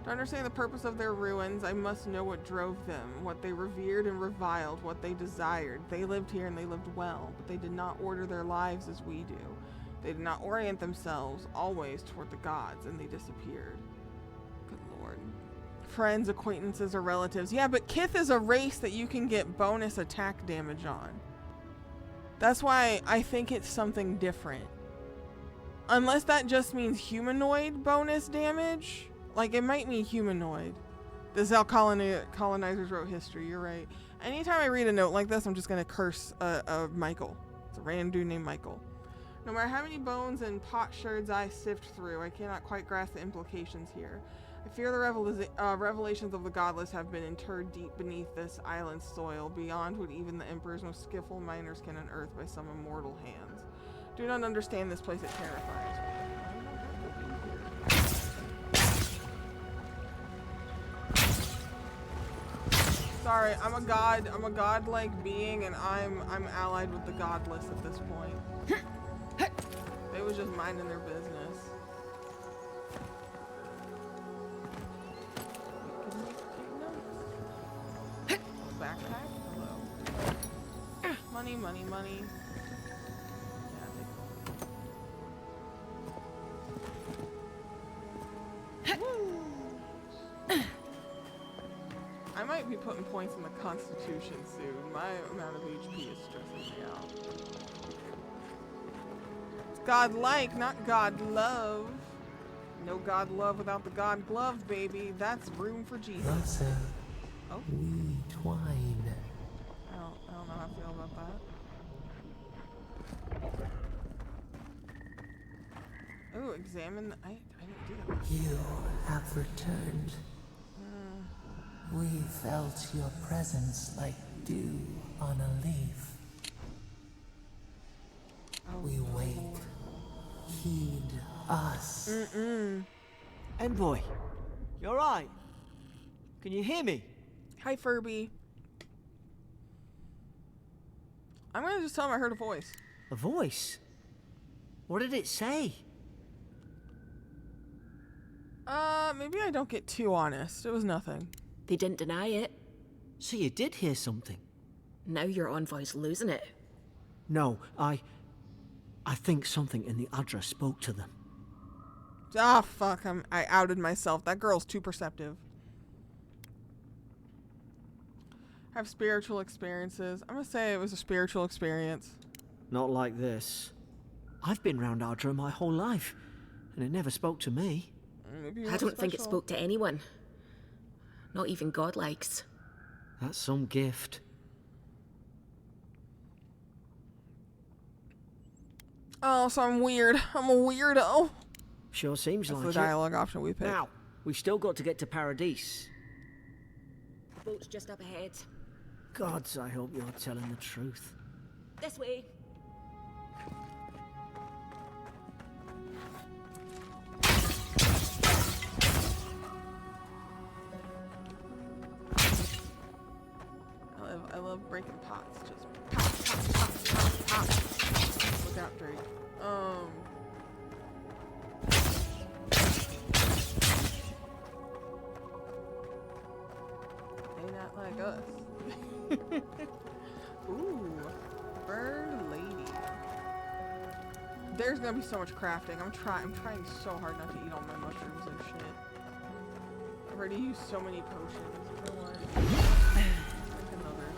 To understand the purpose of their ruins, I must know what drove them, what they revered and reviled, what they desired. They lived here and they lived well, but they did not order their lives as we do. They did not orient themselves always toward the gods, and they disappeared. Good lord. Friends, acquaintances, or relatives. Yeah, but Kith is a race that you can get bonus attack damage on. That's why I think it's something different. Unless that just means humanoid bonus damage. Like, it might mean humanoid. This is how colonizers wrote history, you're right. Anytime I read a note like this, I'm just gonna curse Michael. It's a random dude named Michael. No matter how many bones and potsherds I sift through, I cannot quite grasp the implications here. I fear the revelations of the godless have been interred deep beneath this island's soil, beyond what even the Emperor's most skillful miners can unearth by some immortal hands. Do not understand this place, it terrifies me. Sorry, I'm a godlike being, and I'm allied with the godless at this point. They was just minding their business. Backpack? Hello. Money, money, money. I might be putting points in the Constitution soon. My amount of HP is stressing me out. It's God-like, not God-love. No God-love without the God-glove, baby. That's room for Jesus. Closer. Oh. We twine. I don't know how I feel about that. Ooh, examine the... I didn't do that. You have returned. We felt your presence like dew on a leaf. Oh, we wait. Heed us. Envoy, you alright? Can you hear me? Hi, Furby. I'm gonna just tell him I heard a voice. A voice? What did it say? Maybe I don't get too honest. It was nothing. They didn't deny it. So you did hear something? Now your envoy's losing it. No, I think something in the address spoke to them. Ah, fuck. I outed myself. That girl's too perceptive. Have spiritual experiences. I'm gonna say it was a spiritual experience. Not like this. I've been round Ardra my whole life, and it never spoke to me. Maybe it I was don't think it special. spoke to anyone. Not even godlikes. That's some gift. Oh, so I'm weird. I'm a weirdo. Sure seems That's like the dialogue option we picked. Now, we've still got to get to Paradise. The boat's just up ahead. Gods, I hope you're telling the truth. This way. I love breaking pots. Just pop, pop, pop, pop, pop. Look out, Drake. They not like us. Ooh, bird lady. There's gonna be so much crafting. I'm trying so hard not to eat all my mushrooms and shit. I've already used so many potions. You know what? Drink another.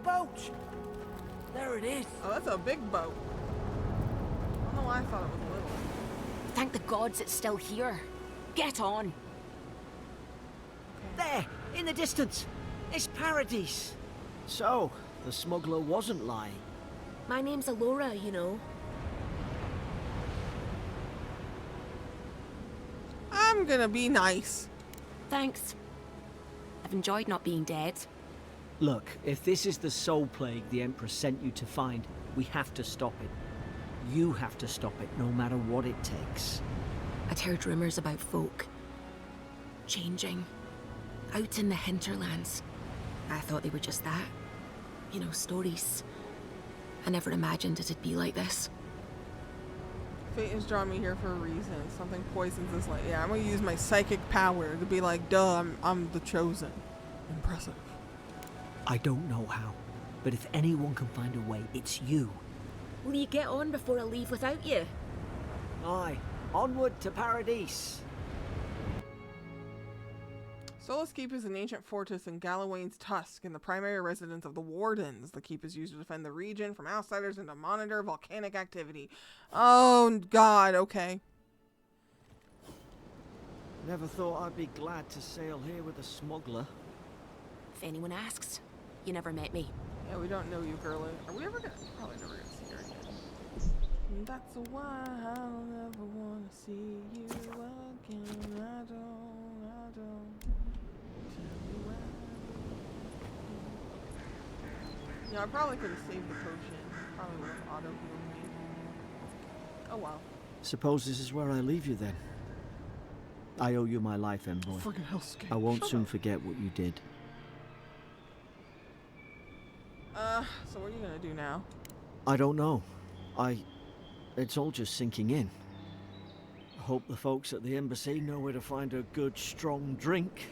Boat! There it is. Oh, that's a big boat. I don't know why I thought it was little. Thank the gods it's still here. Get on. There, in the distance. It's Paradise. So, the smuggler wasn't lying. My name's Alora, you know. I'm gonna be nice. Thanks. I've enjoyed not being dead. Look, if this is the soul plague the Emperor sent you to find, we have to stop it. You have to stop it, no matter what it takes. I'd heard rumors about folk changing out in the hinterlands. I thought they were just that. You know, stories. I never imagined it'd be like this. Fate has drawn me here for a reason. Something poisons this light. Yeah, I'm gonna use my psychic power to be like, duh, I'm the chosen. Impressive. I don't know how, but if anyone can find a way, it's you. Will you get on before I leave without you? Aye, onward to Paradise. Solus Keep is an ancient fortress in Gallowayne's Tusk and the primary residence of the Wardens. The keep is used to defend the region from outsiders and to monitor volcanic activity. Oh, God, okay. Never thought I'd be glad to sail here with a smuggler. If anyone asks, you never met me. Yeah, we don't know you, girlie. Are we ever gonna? Probably never gonna see her again. That's why I'll never wanna see you again. I don't. Tell me why. Yeah, I probably could have saved the potion. Probably would have auto healed me. Oh wow. Suppose this is where I leave you then. I owe you my life, envoy. Friggin' hellscape. I won't Shut soon up. forget what you did. So what are you gonna do now? I don't know. It's all just sinking in. I hope the folks at the embassy know where to find a good, strong drink.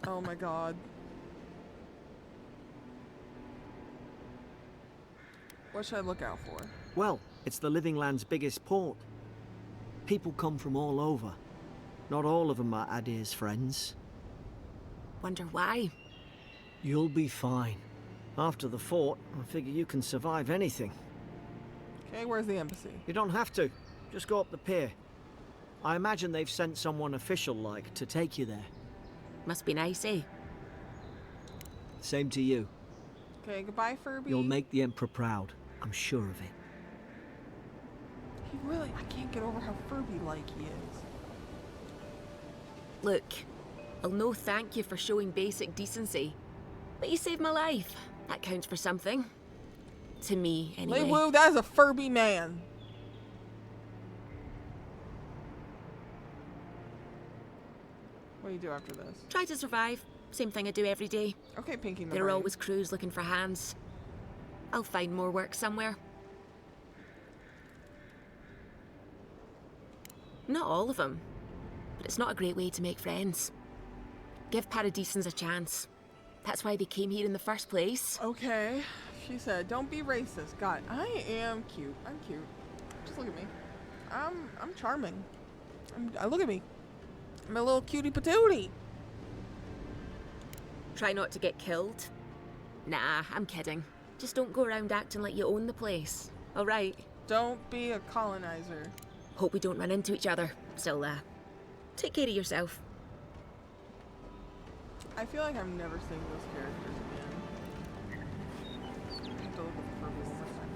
Oh my God. What should I look out for? Well, it's the Living Land's biggest port. People come from all over. Not all of them are Adir's friends. Wonder why? You'll be fine. After the fort, I figure you can survive anything. Okay, where's the embassy? You don't have to. Just go up the pier. I imagine they've sent someone official-like to take you there. Must be nice, eh? Same to you. Okay, goodbye, Furby. You'll make the Emperor proud. I'm sure of it. He really, I can't get over how Furby-like he is. Look, I'll no thank you for showing basic decency. But you saved my life. That counts for something. To me, anyway. Lei Wu, that is a Furby man. What do you do after this? Try to survive. Same thing I do every day. Okay, Pinky in the There are brain. always crews looking for hands. I'll find more work somewhere. Not all of them, but it's not a great way to make friends. Give Paradisans a chance. That's why they came here in the first place. Okay, she said, don't be racist. God, I am cute. I'm cute. Just look at me. I'm charming. Look at me. I'm a little cutie patootie. Try not to get killed? Nah, I'm kidding. Just don't go around acting like you own the place. Alright? Don't be a colonizer. Hope we don't run into each other. Still, take care of yourself. I feel like I'm never seeing those characters again. I have to look at the purple one more time.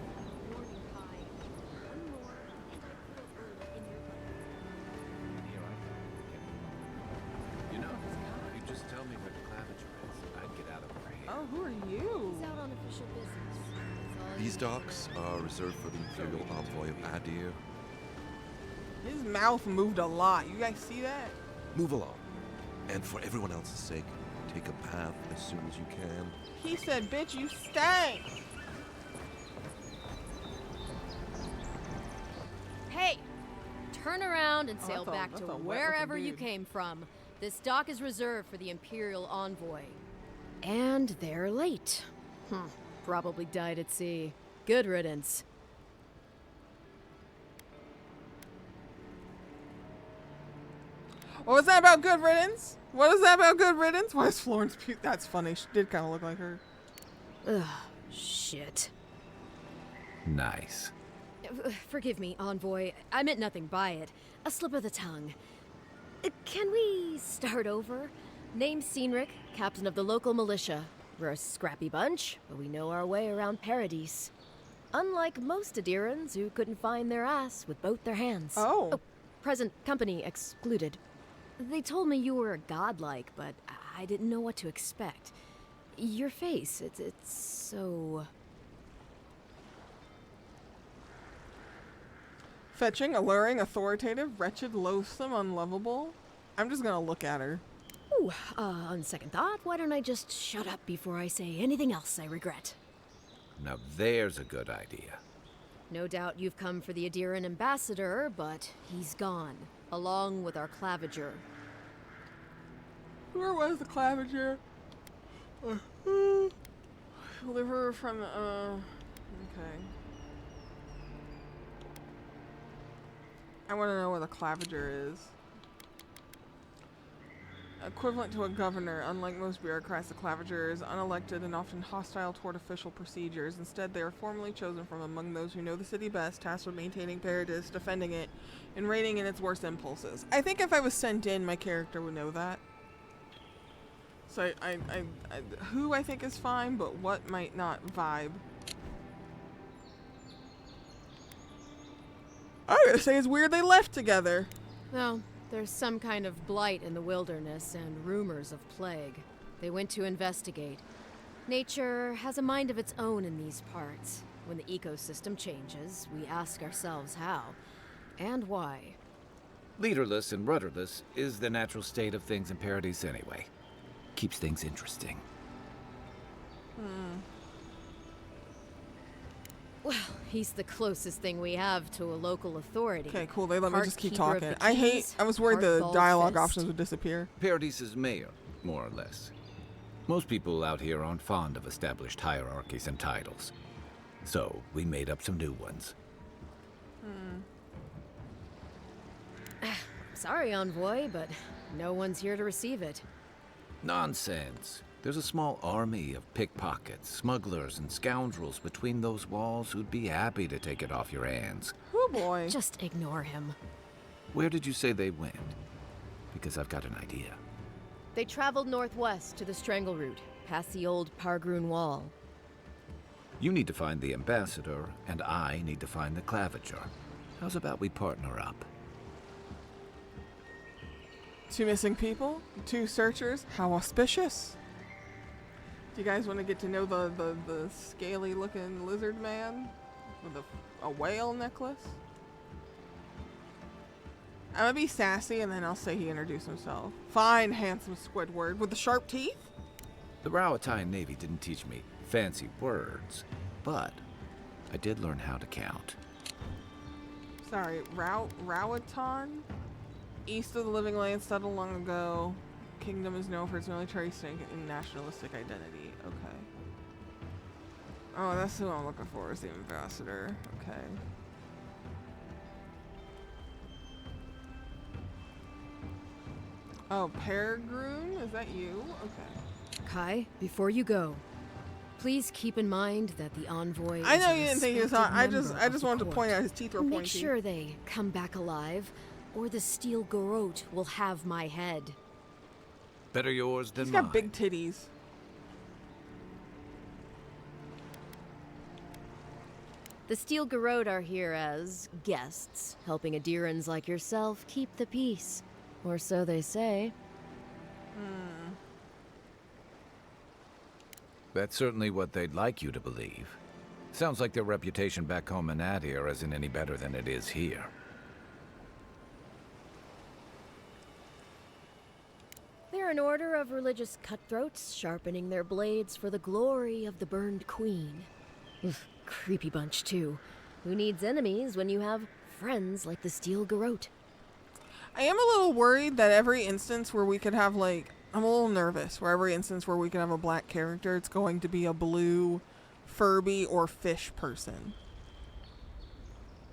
You know, if you just tell me where the claviger is, I'd get out of the way. Oh, who are you? He's out on official business. These docks are reserved for the Imperial Envoy of Adir. His mouth moved a lot. You guys see that? Move along. And for everyone else's sake, take a path as soon as you can. He said, bitch, you stank. Hey! Turn around and sail that's a- back to that's a wet-looking wherever you dude. came from. This dock is reserved for the Imperial Envoy. And they're late. Probably died at sea. Good riddance. What was that about good riddance? What is that about good riddance? Why is Florence Pugh? That's funny. She did kind of look like her. Ugh, shit. Nice. Forgive me, Envoy. I meant nothing by it. A slip of the tongue. Can we start over? Name's Cynric, captain of the local militia. We're a scrappy bunch, but we know our way around Paradise. Unlike most Adirans who couldn't find their ass with both their hands. Oh. Present company excluded. They told me you were godlike, but I didn't know what to expect. Your face, it's so... Fetching, alluring, authoritative, wretched, loathsome, unlovable. I'm just gonna look at her. Ooh, on second thought, why don't I just shut up before I say anything else I regret? Now there's a good idea. No doubt you've come for the Adiran ambassador, but he's gone, along with our claviger. Where was the claviger? Deliver from, okay. I want to know where the claviger is. Equivalent to a governor, unlike most bureaucrats, the claviger is unelected and often hostile toward official procedures. Instead, they are formally chosen from among those who know the city best, tasked with maintaining Paradis, defending it, and reining in its worst impulses. I think if I was sent in, my character would know that. So who I think is fine, but what might not vibe. I'm gonna say it's weird they left together. Well, there's some kind of blight in the wilderness and rumors of plague. They went to investigate. Nature has a mind of its own in these parts. When the ecosystem changes, we ask ourselves how and why. Leaderless and rudderless is the natural state of things in Paradise anyway. Keeps things interesting. Well, he's the closest thing we have to a local authority. Okay, cool. They let me just keep Heartkeeper of talking. the I keys, was worried the Heartbald dialogue fist. options would disappear. Paradise's mayor, more or less. Most people out here aren't fond of established hierarchies and titles. So, we made up some new ones. Sorry, Envoy, but no one's here to receive it. Nonsense. There's a small army of pickpockets, smugglers, and scoundrels between those walls who'd be happy to take it off your hands. Oh boy. Just ignore him. Where did you say they went? Because I've got an idea. They traveled northwest to the Strangle Route, past the old Pargroon Wall. You need to find the ambassador, and I need to find the claviger. How's about we partner up? 2 missing people? 2 searchers? How auspicious. Do you guys want to get to know the scaly looking lizard man with a whale necklace? I'm gonna be sassy and then I'll say he introduced himself. Fine, handsome Squidward with the sharp teeth? The Rowatine Navy didn't teach me fancy words, but I did learn how to count. Sorry, Rowatine? East of the Living Land, settled long ago. Kingdom is known for its military strength and nationalistic identity. Okay. Oh, that's who I'm looking for, is the ambassador. Okay. Oh, Peregrine? Is that you? Okay. Kai, before you go, please keep in mind that the envoy I is know a you didn't think he was hot. respected I just member of the wanted to point court. out his teeth were Make pointy. sure they come back alive, or the steel garrote will have my head. Better yours than He's mine. got big titties. The steel garrote are here as guests, helping Adirans like yourself keep the peace. Or so they say. That's certainly what they'd like you to believe. Sounds like their reputation back home in Adir isn't any better than it is here. They're an order of religious cutthroats, sharpening their blades for the glory of the burned queen. Oof, creepy bunch, too. Who needs enemies when you have friends like the steel garrote? I am a little worried that every instance where we could have, like, I'm a little nervous where every instance where we could have a black character, it's going to be a blue Furby or fish person.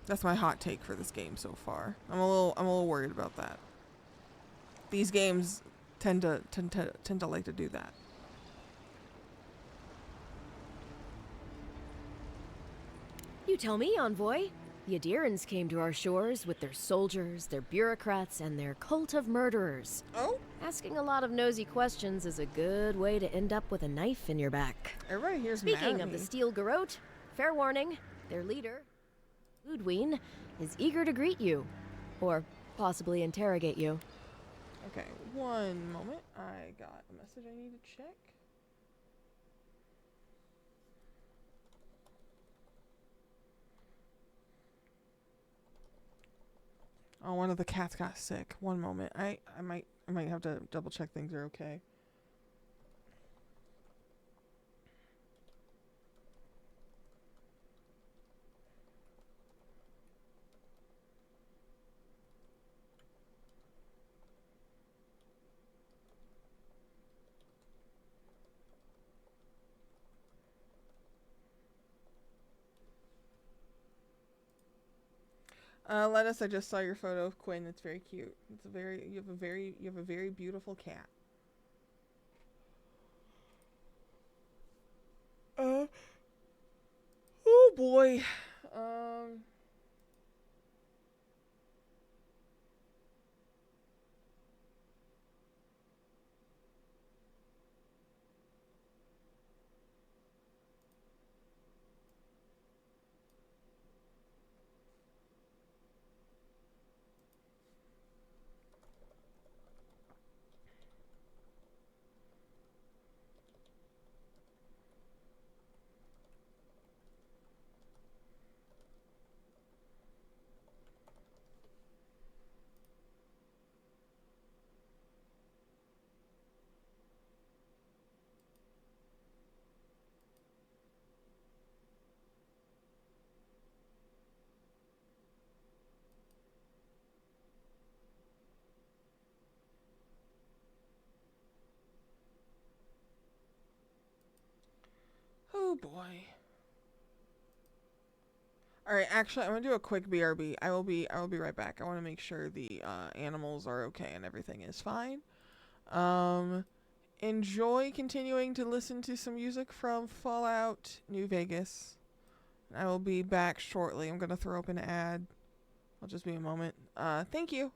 That's my hot take for this game so far. I'm a little worried about that. These games tend to like to do that. You tell me, envoy. The Adirans came to our shores with their soldiers, their bureaucrats, and their cult of murderers. Oh? Asking a lot of nosy questions is a good way to end up with a knife in your back. Everybody here's mad Speaking at of the me. steel garrote, fair warning, their leader, Ludwig, is eager to greet you. Or possibly interrogate you. Okay, one moment. I got a message I need to check. Oh, one of the cats got sick. One moment. I might have to double check things are okay. Lettuce, I just saw your photo of Quinn. It's very cute. You have a very beautiful cat. Oh boy. Oh boy. All right, actually, I'm gonna do a quick BRB. I will be right back. I want to make sure the animals are okay and everything is fine. Enjoy continuing to listen to some music from Fallout New Vegas. I will be back shortly. I'm gonna throw up an ad. I'll just be a moment. Thank you.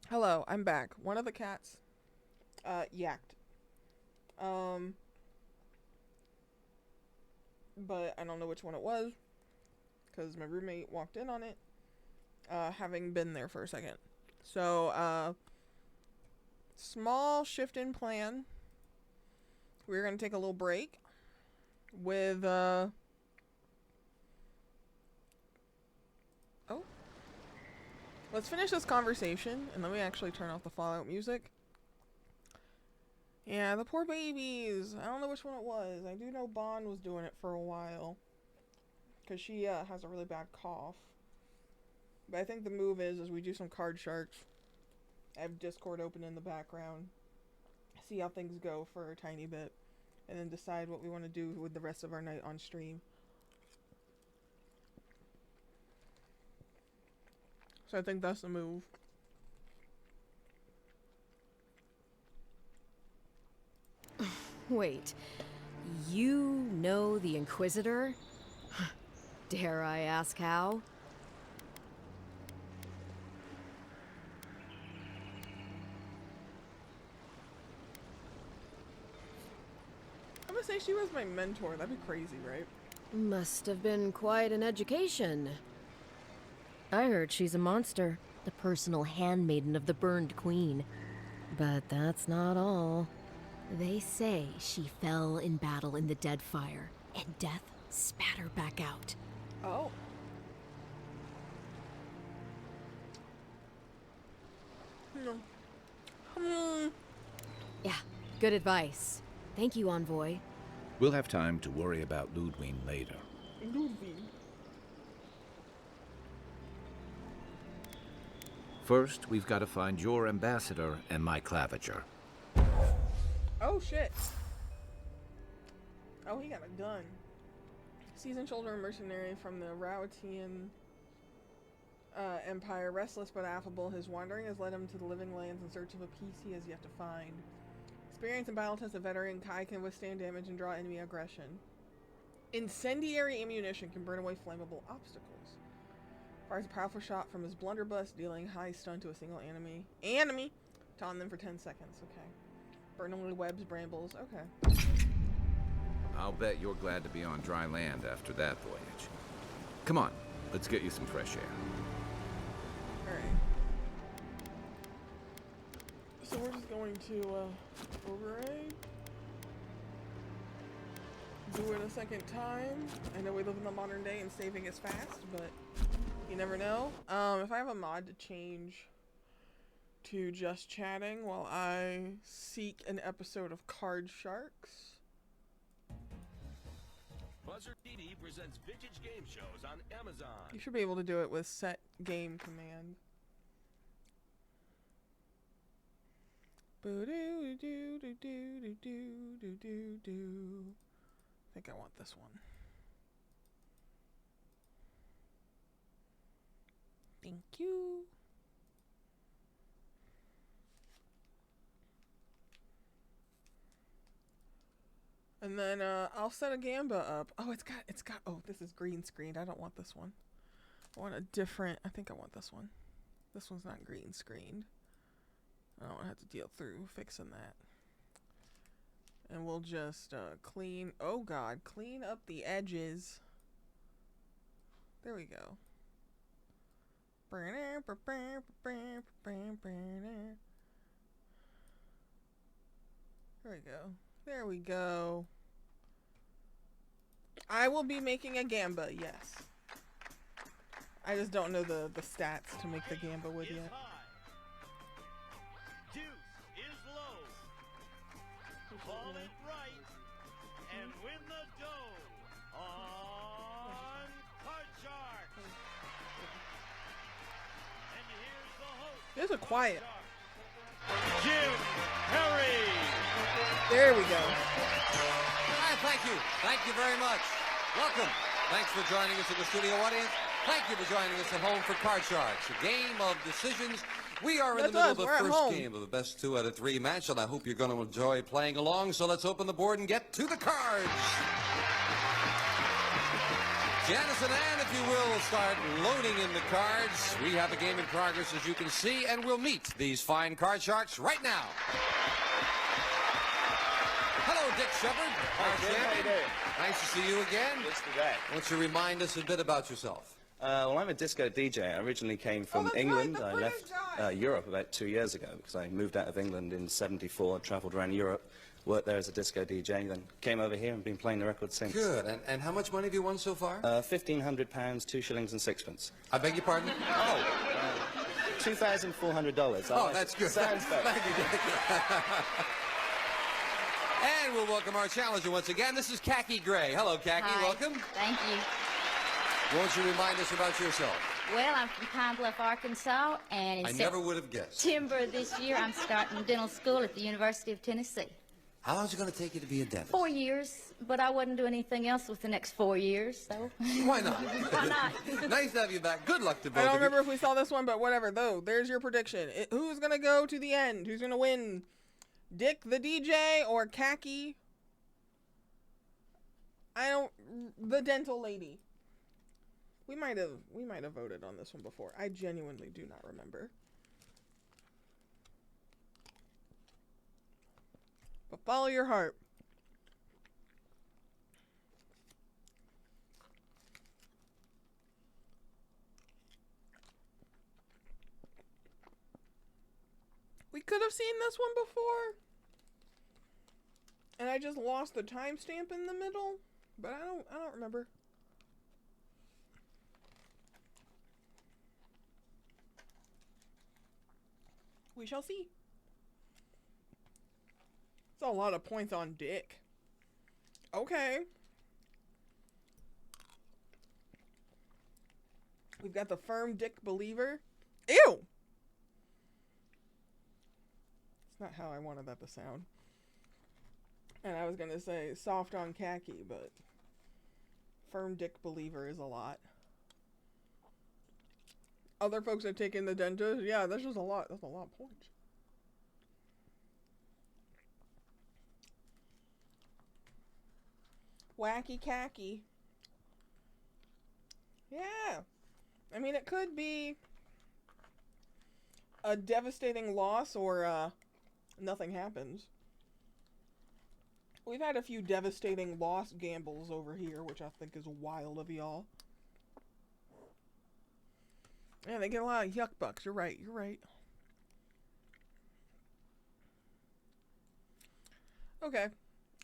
Hello, I'm back. One of the cats yacked. But I don't know which one it was because my roommate walked in on it, having been there for a second. So, small shift in plan. We're going to take a little break with, oh. Let's finish this conversation, and let me actually turn off the Fallout music. Yeah, the poor babies. I don't know which one it was. I do know Bond was doing it for a while, because she has a really bad cough. But I think the move is we do some card sharks. I have Discord open in the background. See how things go for a tiny bit. And then decide what we want to do with the rest of our night on stream. So I think that's the move. Wait, you know the Inquisitor? Dare I ask how? I'm gonna say she was my mentor. That'd be crazy, right? Must have been quite an education. I heard she's a monster, the personal handmaiden of the Burned Queen. But that's not all. They say she fell in battle in the Dead Fire, and death spat her back out. Oh. Yeah, good advice. Thank you, Envoy. We'll have time to worry about Ludwig later. Ludwig. First, we've got to find your ambassador and my claviger. Oh, shit. Oh, he got a gun. Seasoned shoulder mercenary from the Rauatian Empire. Restless but affable, his wandering has led him to the living lands in search of a peace he has yet to find. Experience in battle test, a veteran, Kai can withstand damage and draw enemy aggression. Incendiary ammunition can burn away flammable obstacles. Fires a powerful shot from his blunderbuss, dealing high stun to a single enemy. Taunt them for 10 seconds, okay. Burn away webs, brambles, okay. I'll bet you're glad to be on dry land after that voyage. Come on, let's get you some fresh air. Alright. So we're just going to, override. Do it a second time. I know we live in the modern day and saving is fast, but you never know. If I have a mod to change to just chatting while I seek an episode of Card Sharks. Buzzer TV presents vintage game shows on Amazon. You should be able to do it with set game command. I think I want this one. Thank you. And then I'll set a Gamba up. Oh, it's got oh, this is green screened. I don't want this one. I want a different, I think I want this one. This one's not green screened. I don't have to deal through fixing that. And we'll just clean, oh god, clean up the edges. There we go. There we go. There we go. I will be making a Gamba, yes. I just don't know the stats to make the Gamba with yet. Deuce is low. Call it right and win the dough on Card Shark. And here's the host. These are quiet. Jim Perry. There we go. Hi, thank you. Thank you very much. Welcome. Thanks for joining us in the studio audience. Thank you for joining us at home for Card Sharks, a game of decisions. We are in the middle of the first game of the best 2 out of 3 match, and I hope you're going to enjoy playing along. So let's open the board and get to the cards. Janice and Ann, if you will, start loading in the cards. We have a game in progress, as you can see, and we'll meet these fine card sharks right now. Hello, Dick Shepard. Hi, Jim. How you doing? Nice to see you again. Good to be back. Why don't you remind us a bit about yourself? Well, I'm a disco DJ. I originally came from England. I left Europe about 2 years ago because I moved out of England in '74, traveled around Europe, worked there as a disco DJ, then came over here and been playing the record since. Good. And how much money have you won so far? £1,500, 2 shillings and sixpence. I beg your pardon? Oh. $2,400. Oh, that's good. Sounds better. Thank you, Dick. And we'll welcome our challenger once again. This is Khaki Gray. Hello, Khaki. Hi. Welcome. Thank you. Won't you remind us about yourself? Well, I'm from Pine Bluff, Arkansas, and I in never would have guessed. September this year, I'm starting dental school at the University of Tennessee. How long is it going to take you to be a dentist? 4 years, but I wouldn't do anything else with the next 4 years, so. Why not? Why not? Nice to have you back. Good luck to both I don't of you. remember if we saw this one, but whatever. Though, there's your prediction. Who's going to go to the end? Who's going to win? Dick the DJ or Khaki? The dental lady. We might have voted on this one before. I genuinely do not remember. But follow your heart. We could have seen this one before. And I just lost the timestamp in the middle, but I don't remember. We shall see. It's a lot of points on Dick. Okay. We've got the firm Dick believer. Ew! It's not how I wanted that to sound. And I was going to say soft on Khaki, but firm Dick believer is a lot. Other folks have taken the dentist. Yeah, that's just a lot. That's a lot of points. Wacky Khaki. Yeah. I mean, it could be a devastating loss or nothing happens. We've had a few devastating loss gambles over here, which I think is wild of y'all. Yeah, they get a lot of yuck bucks. You're right. You're right. Okay.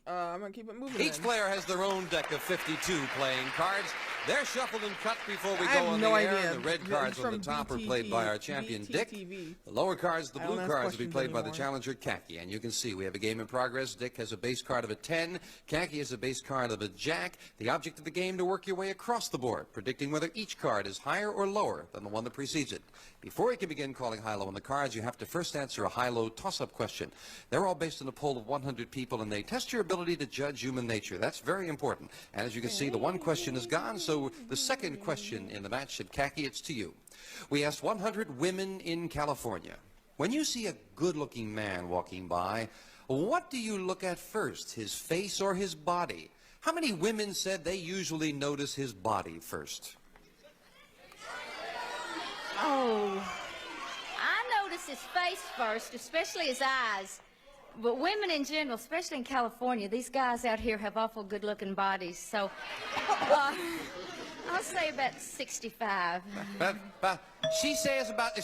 I'm going to keep it moving. Each player has their own deck of 52 playing cards. They're shuffled and cut before we go on the air. The red cards on the top are played by our champion, Dick. The lower cards, the blue cards, will be played by the challenger, Khaki. And you can see we have a game in progress. Dick has a base card of a 10. Khaki has a base card of a jack. The object of the game to work your way across the board, predicting whether each card is higher or lower than the one that precedes it. Before you can begin calling high-low on the cards, you have to first answer a high-low toss-up question. They're all based on a poll of 100 people, and they test your ability to judge human nature. That's very important. And as you can see, the one question is gone, so the second question in the match at Khaki, it's to you. We asked 100 women in California, when you see a good-looking man walking by, what do you look at first, his face or his body? How many women said they usually notice his body first? Oh. I notice his face first, especially his eyes. But women in general, especially in California, these guys out here have awful good-looking bodies. So, I'll say about 65. She says about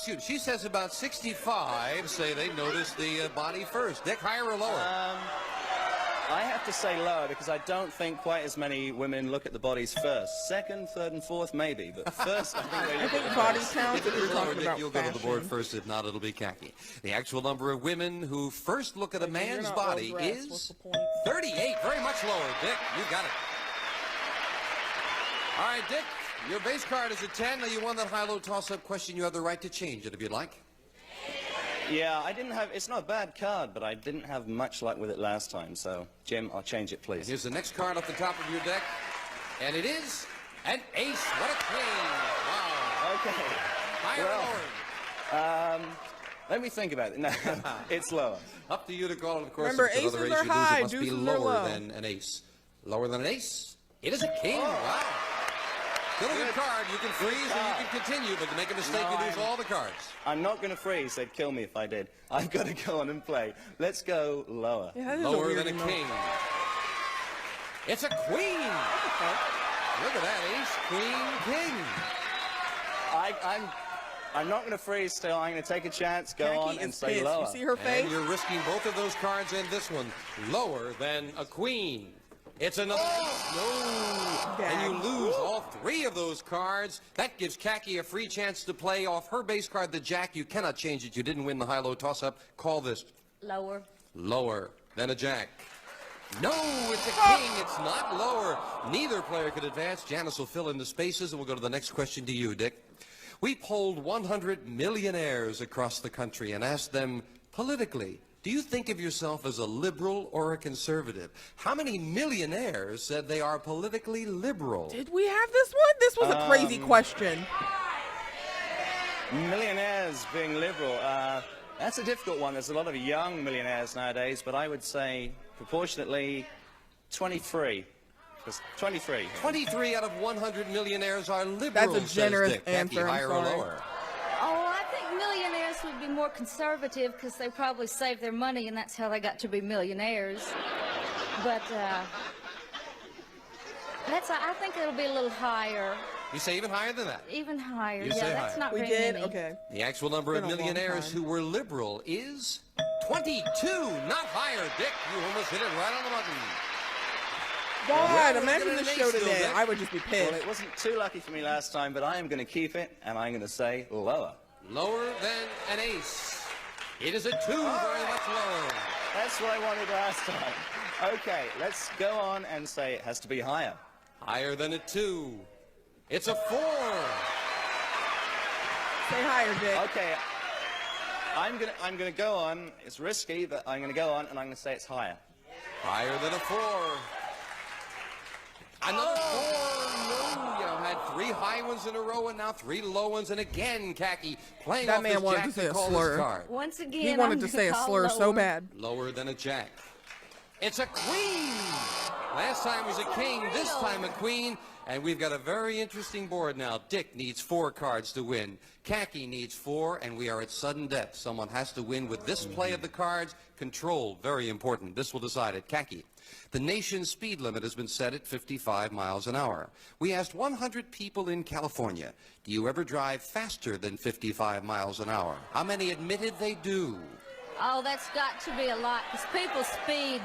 65 say they notice the body first. Dick, higher or lower? I have to say lower because I don't think quite as many women look at the bodies first. Second, third, and fourth, maybe, but first I think they look at the body bodies. count. If it is lower, Dick, you'll go to the board first. If not, it'll be Khaki. The actual number of women who first look at a man's body is 38. Very much lower, Dick. You got it. All right, Dick, your base card is a 10. Now you won that high-low toss-up question. You have the right to change it if you'd like. Yeah, it's not a bad card, but I didn't have much luck with it last time, so, Jim, I'll change it, please. And here's the next card off the top of your deck, and it is an ace. What a change. Wow. Okay. Higher or lower? Let me think about it. No, it's lower. Up to you to call it, of course. Remember, aces aces are high, it must be deuces are lower low. than an ace. Lower than an ace? It is a king. Wow. Still a good card. You can freeze and you can continue, but to make a mistake, you lose all the cards. I'm not going to freeze. They'd kill me if I did. I've got to go on and play. Let's go lower. Yeah, that is Lower weird than a emote. king. It's a queen. Look at that, ace, queen, king. I'm not going to freeze still. I'm going to take a chance, go Khaki on, is and say pissed. lower. You see her face? And you're risking both of those cards and this one. Lower than a queen. It's another no. And you lose all 3 of those cards. That gives Khaki a free chance to play off her base card, the jack. You cannot change it. You didn't win the high-low toss-up. Call this. Lower. Lower than a jack. No, it's a king. It's not lower. Neither player could advance. Janice will fill in the spaces, and we'll go to the next question to you, Dick. We polled 100 millionaires across the country and asked them politically, do you think of yourself as a liberal or a conservative? How many millionaires said they are politically liberal? Did we have this one? This was a crazy question. Millionaires being liberal. That's a difficult one. There's a lot of young millionaires nowadays, but I would say proportionately 23. 23. 23 out of 100 millionaires are liberal. That's a generous says Dick. Khaki, answer. I'm higher or sorry. lower? Oh, I think millionaires would be more conservative because they probably saved their money and that's how they got to be millionaires. But I think it'll be a little higher. You say even higher than that? Even higher. You Yeah, say that's higher. not We very did? many. Okay. The actual number of Been a long millionaires time. who were liberal is 22, not higher. Dick, you almost hit it right on the button. God, Well, imagine we're this gonna show make still, today. Dick. I would just be pissed. Well, it wasn't too lucky for me last time, but I am going to keep it, and I'm going to say lower. Lower than an ace. It is a 2, very much lower. That's what I wanted last time. Okay, let's go on and say it has to be higher. Higher than a 2. It's a 4. Say higher, Dick. Okay, I'm gonna go on. It's risky, but I'm gonna go on, and I'm gonna say it's higher. Higher than a 4. Another 4. No, you had 3 high ones in a row, and now 3 low ones, and again, Khaki playing That off man his wanted jack to say a call slur. this card. Once again, He wanted I'm to gonna say a call slur so lower. bad. Lower than a jack. It's a queen. Last time was a king, this time a queen. And we've got a very interesting board now. Dick needs 4 cards to win. Khaki needs 4, and we are at sudden death. Someone has to win with this play of the cards. Control, very important. This will decide it. Khaki. The nation's speed limit has been set at 55 miles an hour. We asked 100 people in California, do you ever drive faster than 55 miles an hour? How many admitted they do? Oh, that's got to be a lot because people speed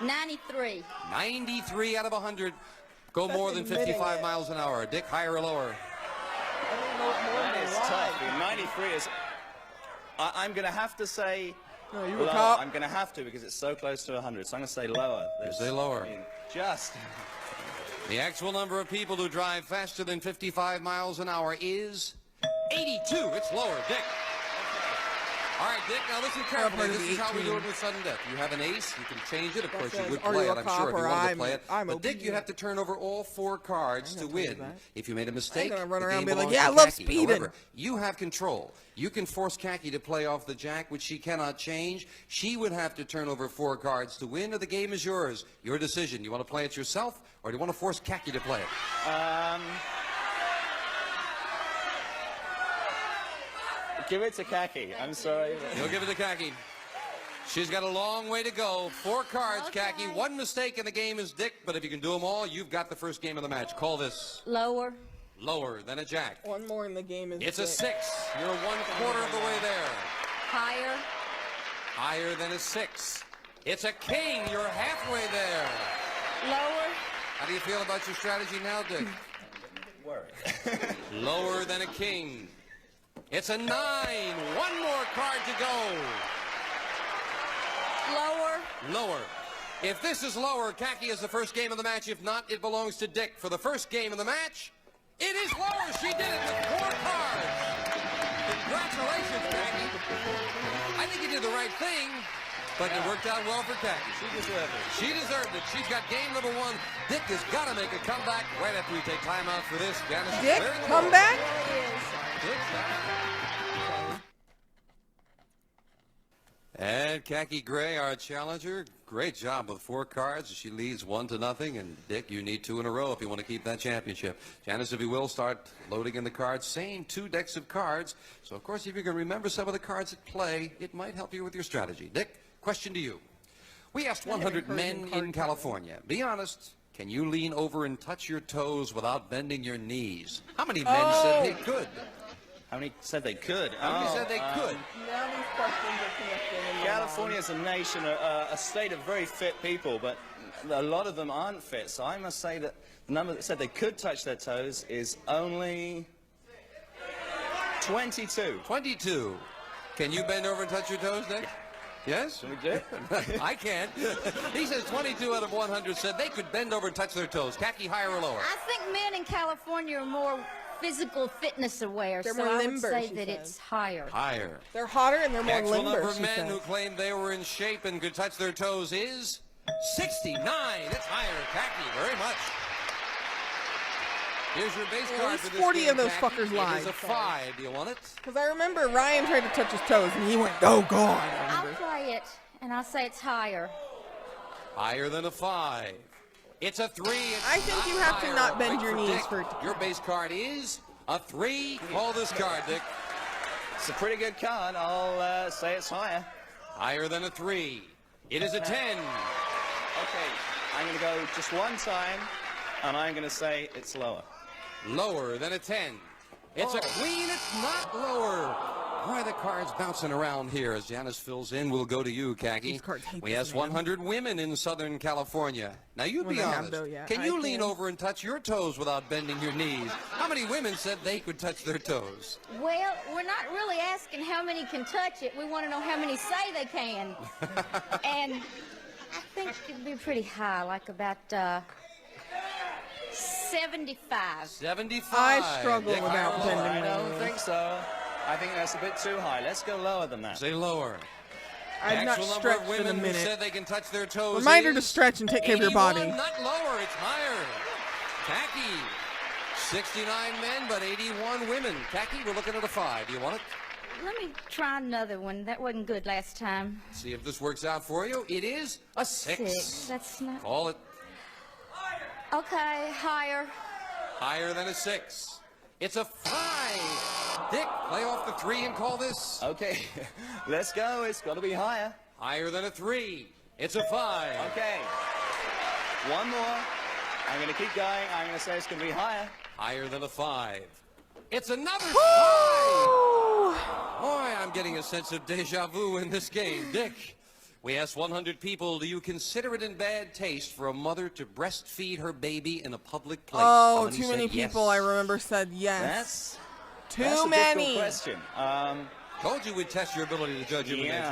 93. 93 out of 100 go more than 55 miles an hour. Dick, higher or lower? That is tough. 93 is... I'm going to have to say No, you were lower. top. I'm going to have to because it's so close to 100. So I'm going to say lower. You say lower. I mean, just... The actual number of people who drive faster than 55 miles an hour is 82. It's lower. Dick. All right, Dick, now listen carefully. heard of This the is how we 18. do it with sudden death. You have an ace. You can change it. Of That course, you says, would are play you it, a I'm cop sure, if you or wanted to I'm- play it. I'm But, Dick, you obedient. have to turn over all 4 cards to gonna tell you win. that. If you made a mistake, gonna run the around game and be like, belongs "Yeah, to I love Khaki." speeding. However, you have control. You can force Khaki to play off the jack, which she cannot change. She would have to turn over 4 cards to win, or the game is yours. Your decision. You want to play it yourself, or do you want to force Khaki to play it? Give it to Khaki. I'm sorry. You'll give it to Khaki. She's got a long way to go. 4 cards, Khaki. 1 mistake in the game is Dick, but if you can do them all, you've got the first game of the match. Call this Lower. lower than a jack. One more in the game is It's a Dick. 6. You're 1/4 of the way there. Higher. Higher than a 6. It's a king. You're halfway there. Lower. How do you feel about your strategy now, Dick? Lower than a king. It's a 9. 1 more card to go. Lower. Lower. If this is lower, Khaki is the first game of the match. If not, it belongs to Dick. For the first game of the match, it is lower. She did it with 4 cards. Congratulations, Khaki. I think you did the right thing, but it worked out well for Khaki. She deserved it. She deserved it. She's got game number 1. Dick has got to make a comeback right after we take time out for this. Janice is Dick, clearing the come board. back. Dick, And Khaki Gray, our challenger, great job with 4 cards. She leads 1-0. And Dick, you need 2 in a row if you want to keep that championship. Janice, if you will, start loading in the cards. Same 2 decks of cards. So, of course, if you can remember some of the cards at play, it might help you with your strategy. Dick, question to you. We asked 100 men in California. Be honest. Can you lean over and touch your toes without bending your knees? How many men said they could? How many said they could? How many said they could? Now these questions are connected. California is a nation, a state of very fit people, but a lot of them aren't fit. So I must say that the number that said they could touch their toes is only 22. 22. Can you bend over and touch your toes, Nick? Yes? Can we do it? I can't. He says 22 out of 100 said they could bend over and touch their toes. Khaki, higher or lower? I think men in California are more physical fitness aware, They're so more I limber, would say she that says. it's higher. Higher. They're hotter and they're The more actual limber, number of she men says. who claimed they were in shape and could touch their toes is 69. That's higher, Khaki, very much. Here's your base At card least for this 40 game, of those Khaki. fuckers lied. It is a 5. Do you want it? Because I remember Ryan tried to touch his toes and he went, oh God. I'll play it, and I'll say it's higher. Higher than a 5. It's a 3. It's I think you have to higher. not bend Wait your for knees Dick. for it to Your base card is a 3. Call this card, Dick. It's a pretty good card. I'll say it's higher. Higher than a 3. It is a 10. Okay, I'm going to go just one time, and I'm going to say it's lower. Lower than a 10. It's a queen. It's not lower. Why are the cards bouncing around here? As Janice fills in, we'll go to you, Khaki. We asked 100 women in Southern California. Now, you be honest. Can you lean over and touch your toes without bending your knees? How many women said they could touch their toes? Well, we're not really asking how many can touch it. We want to know how many say they can. And I think it'd be pretty high, like about 75. 75. I struggle Dick, without higher or lower? bending I my don't knees. think so. I think that's a bit too high. Let's go lower than that. Say lower. I've The not actual number of stretched in a women who minute. said they can touch their toes Reminder to is stretch and take care of your 81, body. Not lower, it's higher. Khaki, 69 men, but 81 women. Khaki, we're looking at a 5. Do you want it? Let me try another one. That wasn't good last time. See if this works out for you. It is a 6. That's not... Call it Okay, higher. higher than a 6. It's a 5. Dick, play off the 3 and call this. Okay, let's go. It's got to be higher. Higher than a 3. It's a 5. Okay, one more. I'm going to keep going. I'm going to say it's going to be higher. Higher than a 5. It's another 5. Boy, I'm getting a sense of deja vu in this game. Dick, we asked 100 people, do you consider it in bad taste for a mother to breastfeed her baby in a public place? Oh, too many said yes? people I remember said yes. That's Too a many. difficult question. Told you we'd test your ability to judge elimination.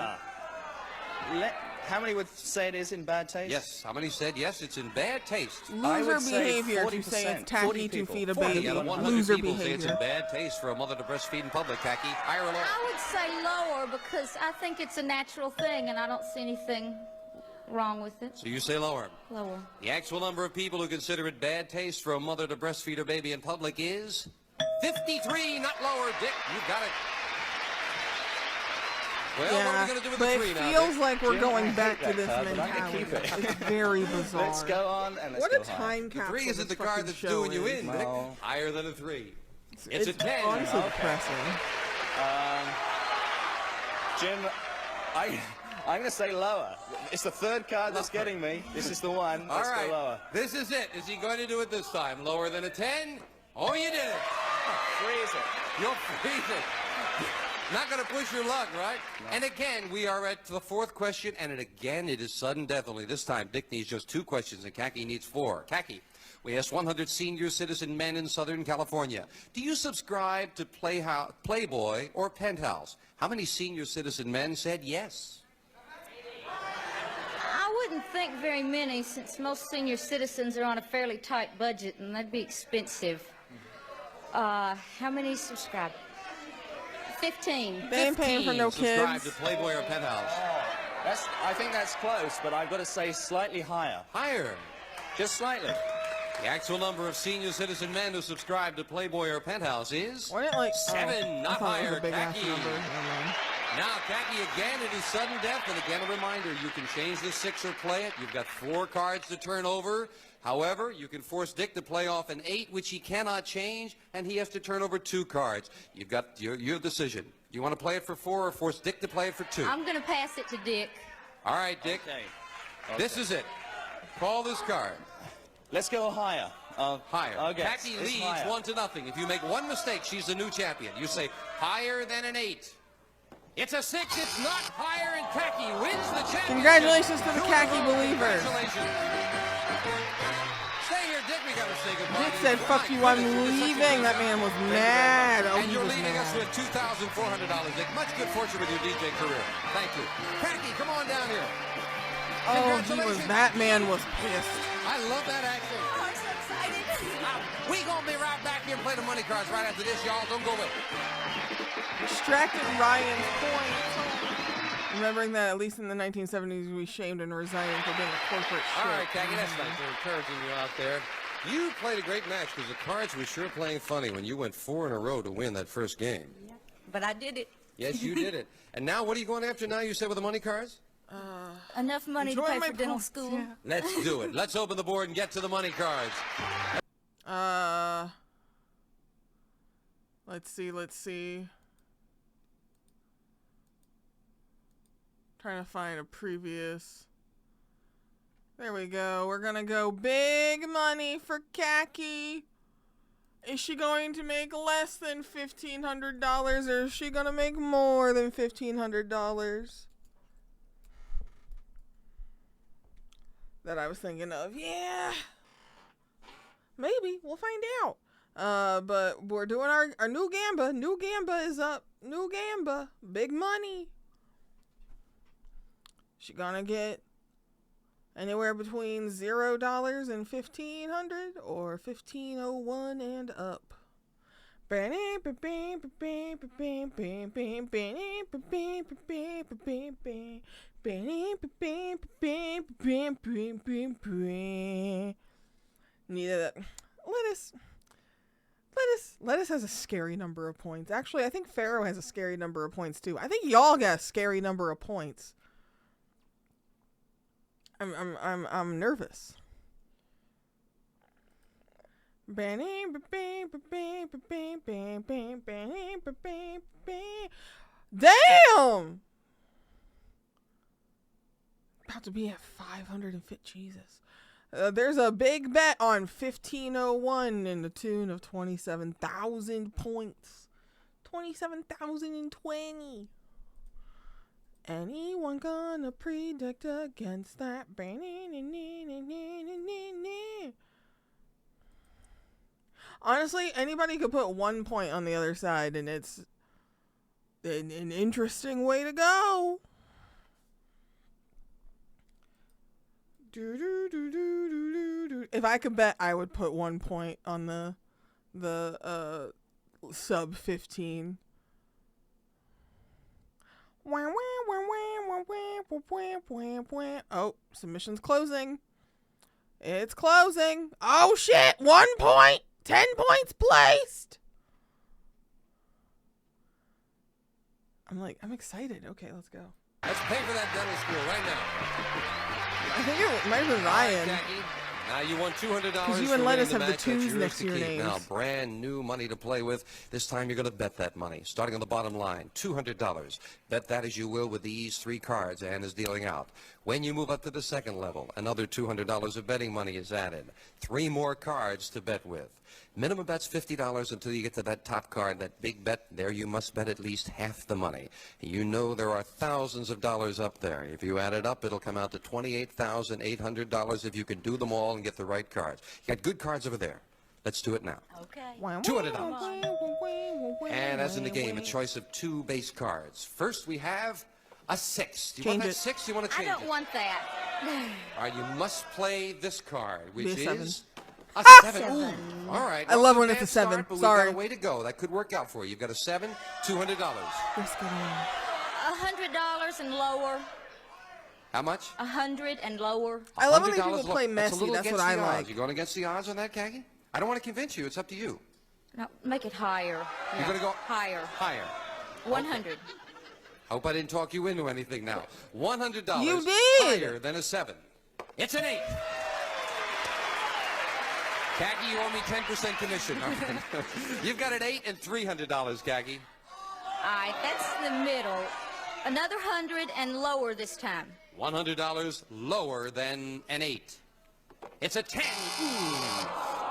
Yeah. How many would say it is in bad taste? Yes. How many said yes, it's in bad taste? I Loser would say behavior to say 40%. it's tacky 40 to people. feed a 40 baby. Out of 100 Loser people say it's in behavior. bad taste for a mother to breastfeed in public, Khaki. Higher or lower? I would say lower because I think it's a natural thing and I don't see anything wrong with it. So you say lower. Lower. The actual number of people who consider it bad taste for a mother to breastfeed her baby in public is 53, not lower. Dick, you got it. Well, what are we going to do with but the 3 it now? feels Dick? like we're Jim, going I back hate to this that card, but I'm gonna mentality. keep it. It's very bizarre. Let's go on and let's What go a high. time The capsule 3 isn't the this card fucking that's show doing you is. in, No. Dick. Higher than a 3. It's a 10. honestly Okay. depressing. Jim, I'm going to say lower. It's the third card that's getting me. This is the one. All Let's right. go lower. This is it. Is he going to do it this time? Lower than a 10? Oh, you did it. Freeze it. You'll freeze it. Not going to push your luck, right? No. And again, we are at the 4th question, and again, it is sudden death. Only this time, Dick needs just 2 questions, and Khaki needs 4. Khaki, we asked 100 senior citizen men in Southern California, do you subscribe to Playboy or Penthouse? How many senior citizen men said yes? I wouldn't think very many since most senior citizens are on a fairly tight budget and that'd be expensive. How many subscribe? 15. They ain't paying for no subscribe kids. to Playboy or Penthouse. I think that's close, but I've got to say slightly higher. Higher. Just slightly. The actual number of senior citizen men who subscribe to Playboy or Penthouse is Wasn't it like 7, I not thought it was higher. a big ass Khaki. number. Never mind. Now, Khaki again, it is sudden death. And again, a reminder, you can change the 6 or play it. You've got 4 cards to turn over. However, you can force Dick to play off an 8, which he cannot change, and he has to turn over 2 cards. You've got your decision. Do you want to play it for 4 or force Dick to play it for 2? I'm going to pass it to Dick. All right, Dick. Okay. This is it. Call this card. Let's go higher. Higher. I'll guess. Khaki It's leads higher. 1-0. If you make one mistake, she's the new champion. You say higher than an 8. It's a 6. It's not higher, and Khaki wins the championship. Congratulations to the Khaki believers. Congratulations. Stay here, Dick. We got to say goodbye. Dick said, "Fuck you, I'm leaving." That man was mad. Oh, And he you're was leaving us mad. with $2,400, Dick. Much good fortune with your DJ career. Thank you. Khaki, come on down here. Oh, that man was pissed. I love that action. Oh, I'm so excited. We gonna be right back here and play the money cards right after this, y'all. Don't go away. Extracted Ryan's points. Remembering that at least in the 1970s we shamed and resigned for being a corporate shit. All right, Khaki, that's nice. We're encouraging you out there. You played a great match because the cards were sure playing funny when you went 4 in a row to win that first game. But I did it. Yes, you did it. And now what are you going after now, you said, with the money cards? Enough money to enjoy pay my for dental points, school. yeah. Let's do it. Let's open the board and get to the money cards. Let's see. Trying to find a previous. There we go. We're gonna go big money for Khaki. Is she going to make less than $1,500 or is she gonna make more than $1,500? That I was thinking of. Yeah. Maybe. We'll find out. But we're doing our new Gamba. New Gamba is up. New Gamba. Big money. She gonna get anywhere between $0 and $1,500 or $1,501 and up. Neither that. Lettuce has a scary number of points. Actually, I think Pharaoh has a scary number of points too. I think y'all got a scary number of points. I'm nervous. Damn! About to be at 550. Jesus. There's a big bet on 1501 in the tune of 27,000 points. 27,020. Anyone gonna predict against that? Honestly, anybody could put 1 point on the other side, and it's an interesting way to go. If I could bet, I would put 1 point on the sub 15. Oh, submission's closing. It's closing. Oh shit! 1 point! 10 points placed! I'm excited. Okay, let's go. Let's pay for that dental school right now. I think it might have been Ryan. Now you won $200. Because you and Lettuce have the twos next to your names. names. Now brand new money to play with. This time you're going to bet that money. Starting on the bottom line, $200. Bet that as you will with these 3 cards Ann is dealing out. When you move up to the second level, another $200 of betting money is added. 3 more cards to bet with. Minimum bet's $50 until you get to that top card, that big bet. There you must bet at least half the money. You know there are thousands of dollars up there. If you add it up, it'll come out to $28,800 if you can do them all and get the right cards. You got good cards over there. Let's do it now. Okay. $200. And as in the game, a choice of 2 base cards. First, we have a 6. Do you want that 6? Do you want to change I don't it? want that. All right, you must play this card, which Be a 7. is a 7. Ooh, all right. I love when Not it's a bad 7. start, but Sorry. We've got a way to go. That could work out for you. You've got a 7, $200. $100 and lower. How much? 100 and lower. I love when $100 people play low. messy. That's what I against the odds. like. You going against the odds on that, Khaki? I don't want to convince you. It's up to you. No, make it higher. You're going to go higher. higher. 100. Hope I didn't talk you into anything now. $100 You did. higher than a 7. It's an 8. Khaki, you owe me 10% commission. You've got an 8 and $300, Khaki. All right, that's the middle. Another 100 and lower this time. $100 lower than an 8. It's a 10.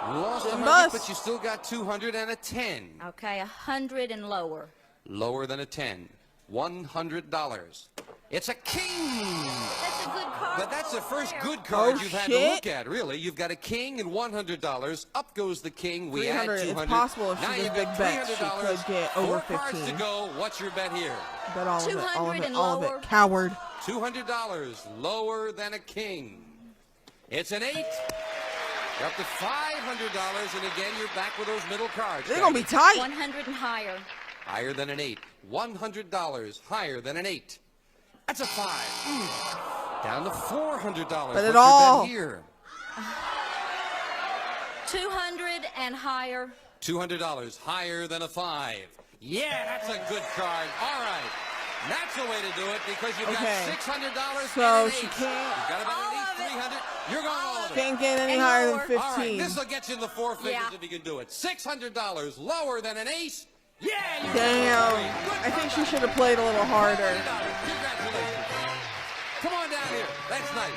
Lost 100, but you still got 200 and a 10. Okay, 100 and lower. Lower than a 10. $100. It's a king. That's a good card. But that's the first good card you've had to shit. look at, really. You've got a king and $100. Up goes the king. We add 300. 200. It's possible if now she you've does got big bets, she $300. could get over 4 cards 15. to go. What's your bet here? Bet all of it. All of 200 it. and All of lower. it. Coward. $200 lower than a king. It's an 8. You're up to $500, and again, you're back with those middle cards. They're going to be tight. 100 and higher. Higher than an 8. $100 higher than an 8. That's a 5. Down to $400. Bet What's it your all. bet here? 200 and higher. $200 higher than a 5. Yeah, that's a good card. All right. That's the way to do it because you've got $600 So and an 8. she can't. You've got about at least 300. You're going all of it. Can't get any higher than 15. All right, this will get you in the 4 figures if you can do it. $600 lower than an ace. Yeah, you Damn. I think she should have played a little harder. Congratulations. Come on down here. That's nice.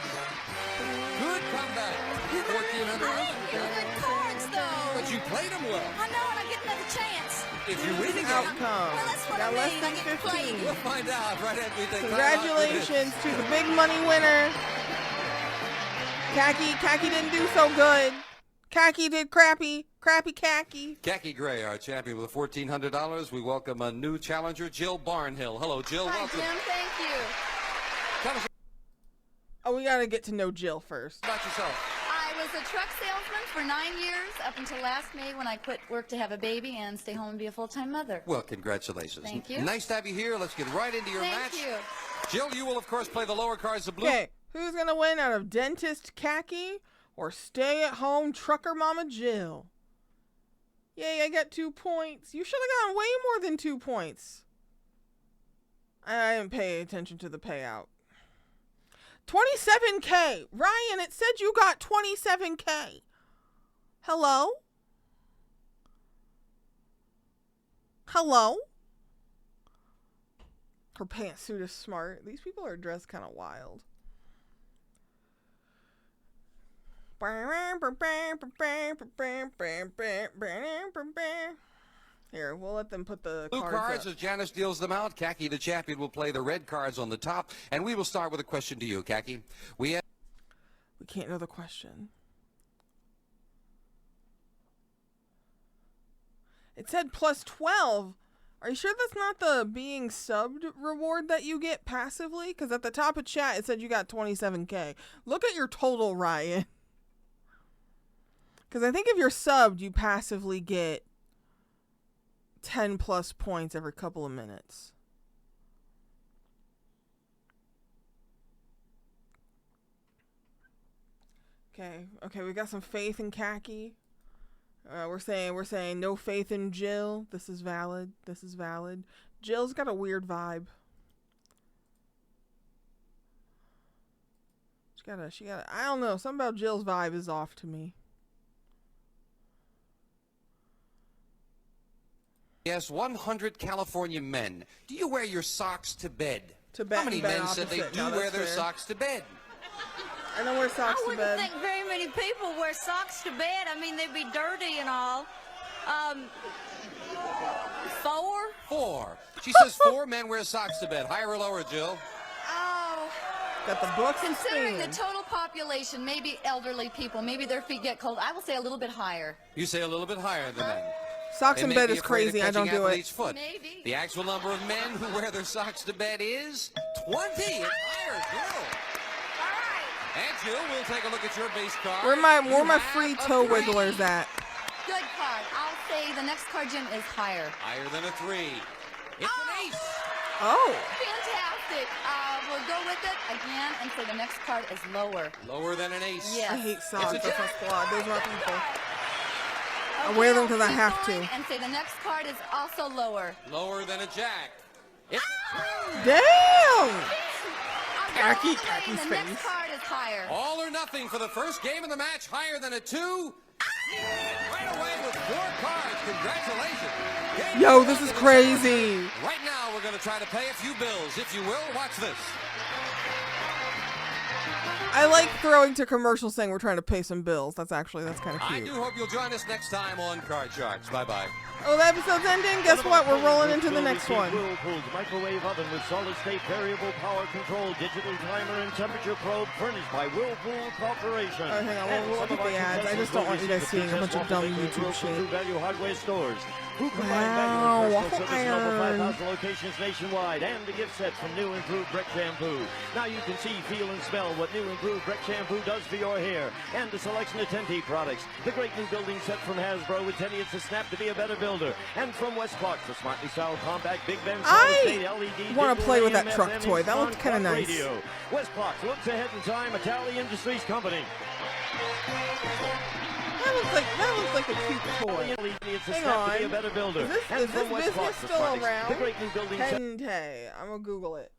Good comeback. $1,400. Good cards, though. But you played them well. I know, and I get another chance. If you win again. Outcome. Well, that's what Got I less mean. than I get played. 15. We'll find out right after we take Congratulations to the big money winner. Khaki didn't do so good. Khaki did crappy. Crappy Khaki. Khaki Gray, our champion with $1,400. We welcome a new challenger, Jill Barnhill. Hello, Jill. Hi, Welcome. Jim. Thank you. Tell us Oh, we got to get to know Jill first. about yourself. I was a truck salesman for 9 years up until last May when I quit work to have a baby and stay home and be a full-time mother. Well, congratulations. Thank you. Nice to have you here. Let's get right into your match. Thank you. Jill, you will, of course, play the lower cards of blue. Okay, who's going to win out of Dentist Khaki or Stay-at-Home Trucker Mama Jill? Yay, I got 2 points. You should have gotten way more than 2 points. I didn't pay attention to the payout. 27K. Ryan, it said you got 27K. Hello? Hello? Her pantsuit is smart. These people are dressed kind of wild. Here, we'll let them put the Blue cards up. as Janice deals them out. Khaki, the champion, will play the red cards on the top. And we will start with a question to you, Khaki. We can't know the question. It said plus 12. Are you sure that's not the being subbed reward that you get passively? Because at the top of chat, it said you got 27K. Look at your total, Ryan. Because I think if you're subbed, you passively get 10 plus points every couple of minutes. Okay, we got some faith in Khaki. We're saying no faith in Jill. This is valid. Jill's got a weird vibe. She got I don't know, something about Jill's vibe is off to me. Yes, 100 California men. Do you wear your socks to bed? To bed. How many men said they do wear their socks to bed? I don't wear socks I to bed. wouldn't think very many people wear socks to bed. I mean, they'd be dirty and all. 4? 4. She says 4 men wear socks to bed. Higher or lower, Jill? Oh. Got the books and Considering the spoons. total population, maybe elderly people, maybe their feet get cold, I will say a little bit higher. You say a little bit higher than that. Socks They in may bed be is afraid of crazy. I don't catching do it. athlete's foot. Maybe. The actual number of men who wear their socks to bed is 20. It's higher, Jill. And Jill, we'll take a look at your base card. Where my You free have a toe 3. wigglers at? Good card. I'll say the next card, Jim, is higher. Higher than a 3. It's an ace. Oh. Fantastic. We'll go with it again and say the next card is lower. Lower than an ace. Yes. I hate socks. It's a That's my jack. squad. Those are my people. I Okay, wear them I'll because I keep have going to. And say the next card is also lower. Lower than a jack. It's Damn! Khaki's face. The next card is higher. All or nothing for the first game of the match. Higher than a 2. Right away with 4 cards. Congratulations. Game Yo, this is crazy. Right now, we're going to try to pay a few bills. If you will, watch this. I like throwing to commercials saying we're trying to pay some bills. That's kind of cute. I do hope you'll join us next time on Card Sharks. Bye-bye. Oh, the episode's ending. Guess what? We're rolling into the next one. Whirlpool's microwave oven with solid-state variable power control, digital timer, and temperature probe furnished by Whirlpool Corporation. Oh, hang on. We'll look at the ads. I just don't want you guys seeing a bunch of dumb YouTube shit. Value hardware stores. Wow, waffle Over iron. 5,000 locations nationwide, and the gift set from New Improved Breck Shampoo. Now you can see, feel, and smell what New Improved Breck Shampoo does for your hair, and a selection of 10 products. The great new building set from Hasbro with 10 It's a Snap to be a better builder, and from West Clark, the smartly styled compact Big Ben solid-state LED. Want to play with that AM, truck FM toy. That on looked kind of Clark nice. Radio. West Clark looks ahead in time. Italian Industries Company. That looks like a cute toy. Hang on. Is this business still around? Hente. I'm gonna Google it.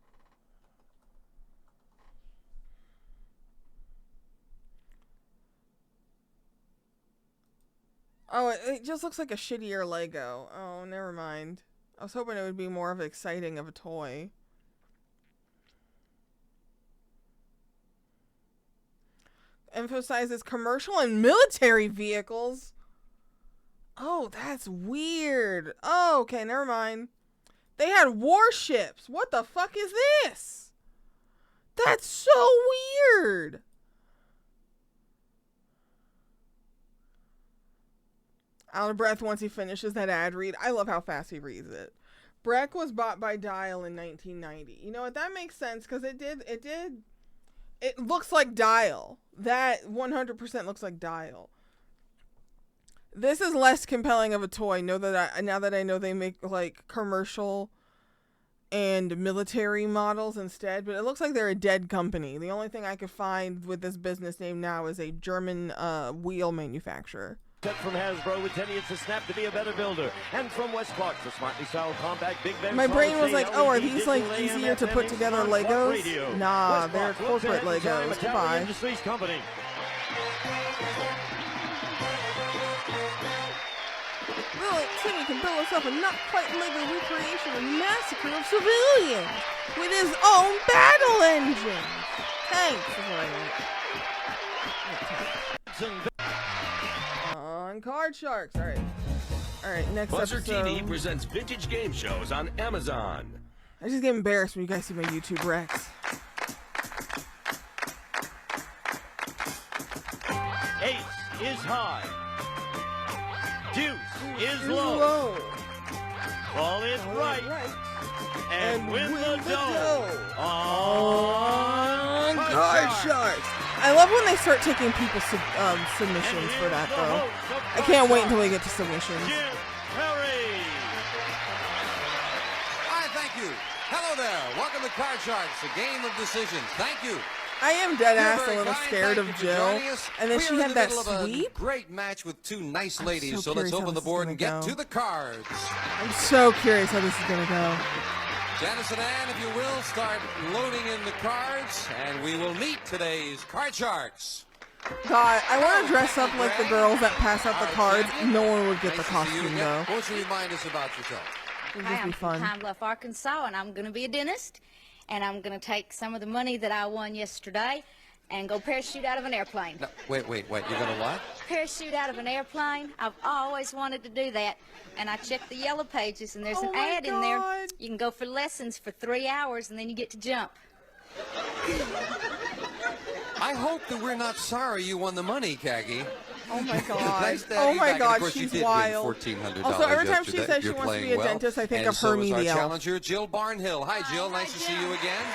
Oh, it just looks like a shittier Lego. Oh, never mind. I was hoping it would be more of exciting of a toy. Emphasizes commercial and military vehicles. Oh, that's weird. Oh, okay, never mind. They had warships. What the fuck is this? That's so weird. Out of breath once he finishes that ad read. I love how fast he reads it. Breck was bought by Dial in 1990. You know what? That makes sense because it looks like Dial. That 100% looks like Dial. This is less compelling of a toy. Now that I know they make like commercial and military models instead, but it looks like they're a dead company. The only thing I could find with this business name now is a German wheel manufacturer. Set from Hasbro with 10 It's a Snap to be a better builder, and from West Clark, the smartly styled compact Big Ben. My brain was like, oh, are these like easier to put together Legos? Nah, they're corporate Legos. Goodbye. Industries Company. Will Timmy can build himself a not quite Lego recreation of massacre of civilians with his own battle engine. Tanks is what I meant. On Card Sharks. All right. Next Buzzer episode. TV presents vintage game shows on Amazon. I just get embarrassed when you guys see my YouTube Recs. Ace is high. Deuce is low. Call it right. And win the dough on Card Sharks. I love when they start taking people's submissions for that, though. I can't wait until we get to submissions. Hi, thank you. Hello there. Welcome to Card Sharks, a game of decisions. Thank you. I am dead ass a little scared of Jill. And then she had that sweep. Great match with two nice ladies, so let's open the board and get to the cards. I'm so curious how this is going to go. Janice and Ann, if you will, start loading in the cards, and we will meet today's Card Sharks. God, I want to dress up like the girls that pass out the cards. No one would get the costume, though. Won't you remind us about yourself? Hi, I'm from Pine Bluff, Arkansas, and I'm going to be a dentist. And I'm going to take some of the money that I won yesterday and go parachute out of an airplane. No, wait. You're going to what? Parachute out of an airplane. I've always wanted to do that. And I checked the yellow pages, and there's an ad in there. You can go for lessons for 3 hours, and then you get to jump. I hope that we're not sorry you won the money, Kagi. Oh my God! Nice Oh my God! Of course, She's you did wild. win $1,400 also, every time she yesterday. says she You're wants to be playing a well. dentist, I think And of so Hermie is our the elf. challenger, Jill Barnhill. Hi, Jill. Nice to see you again.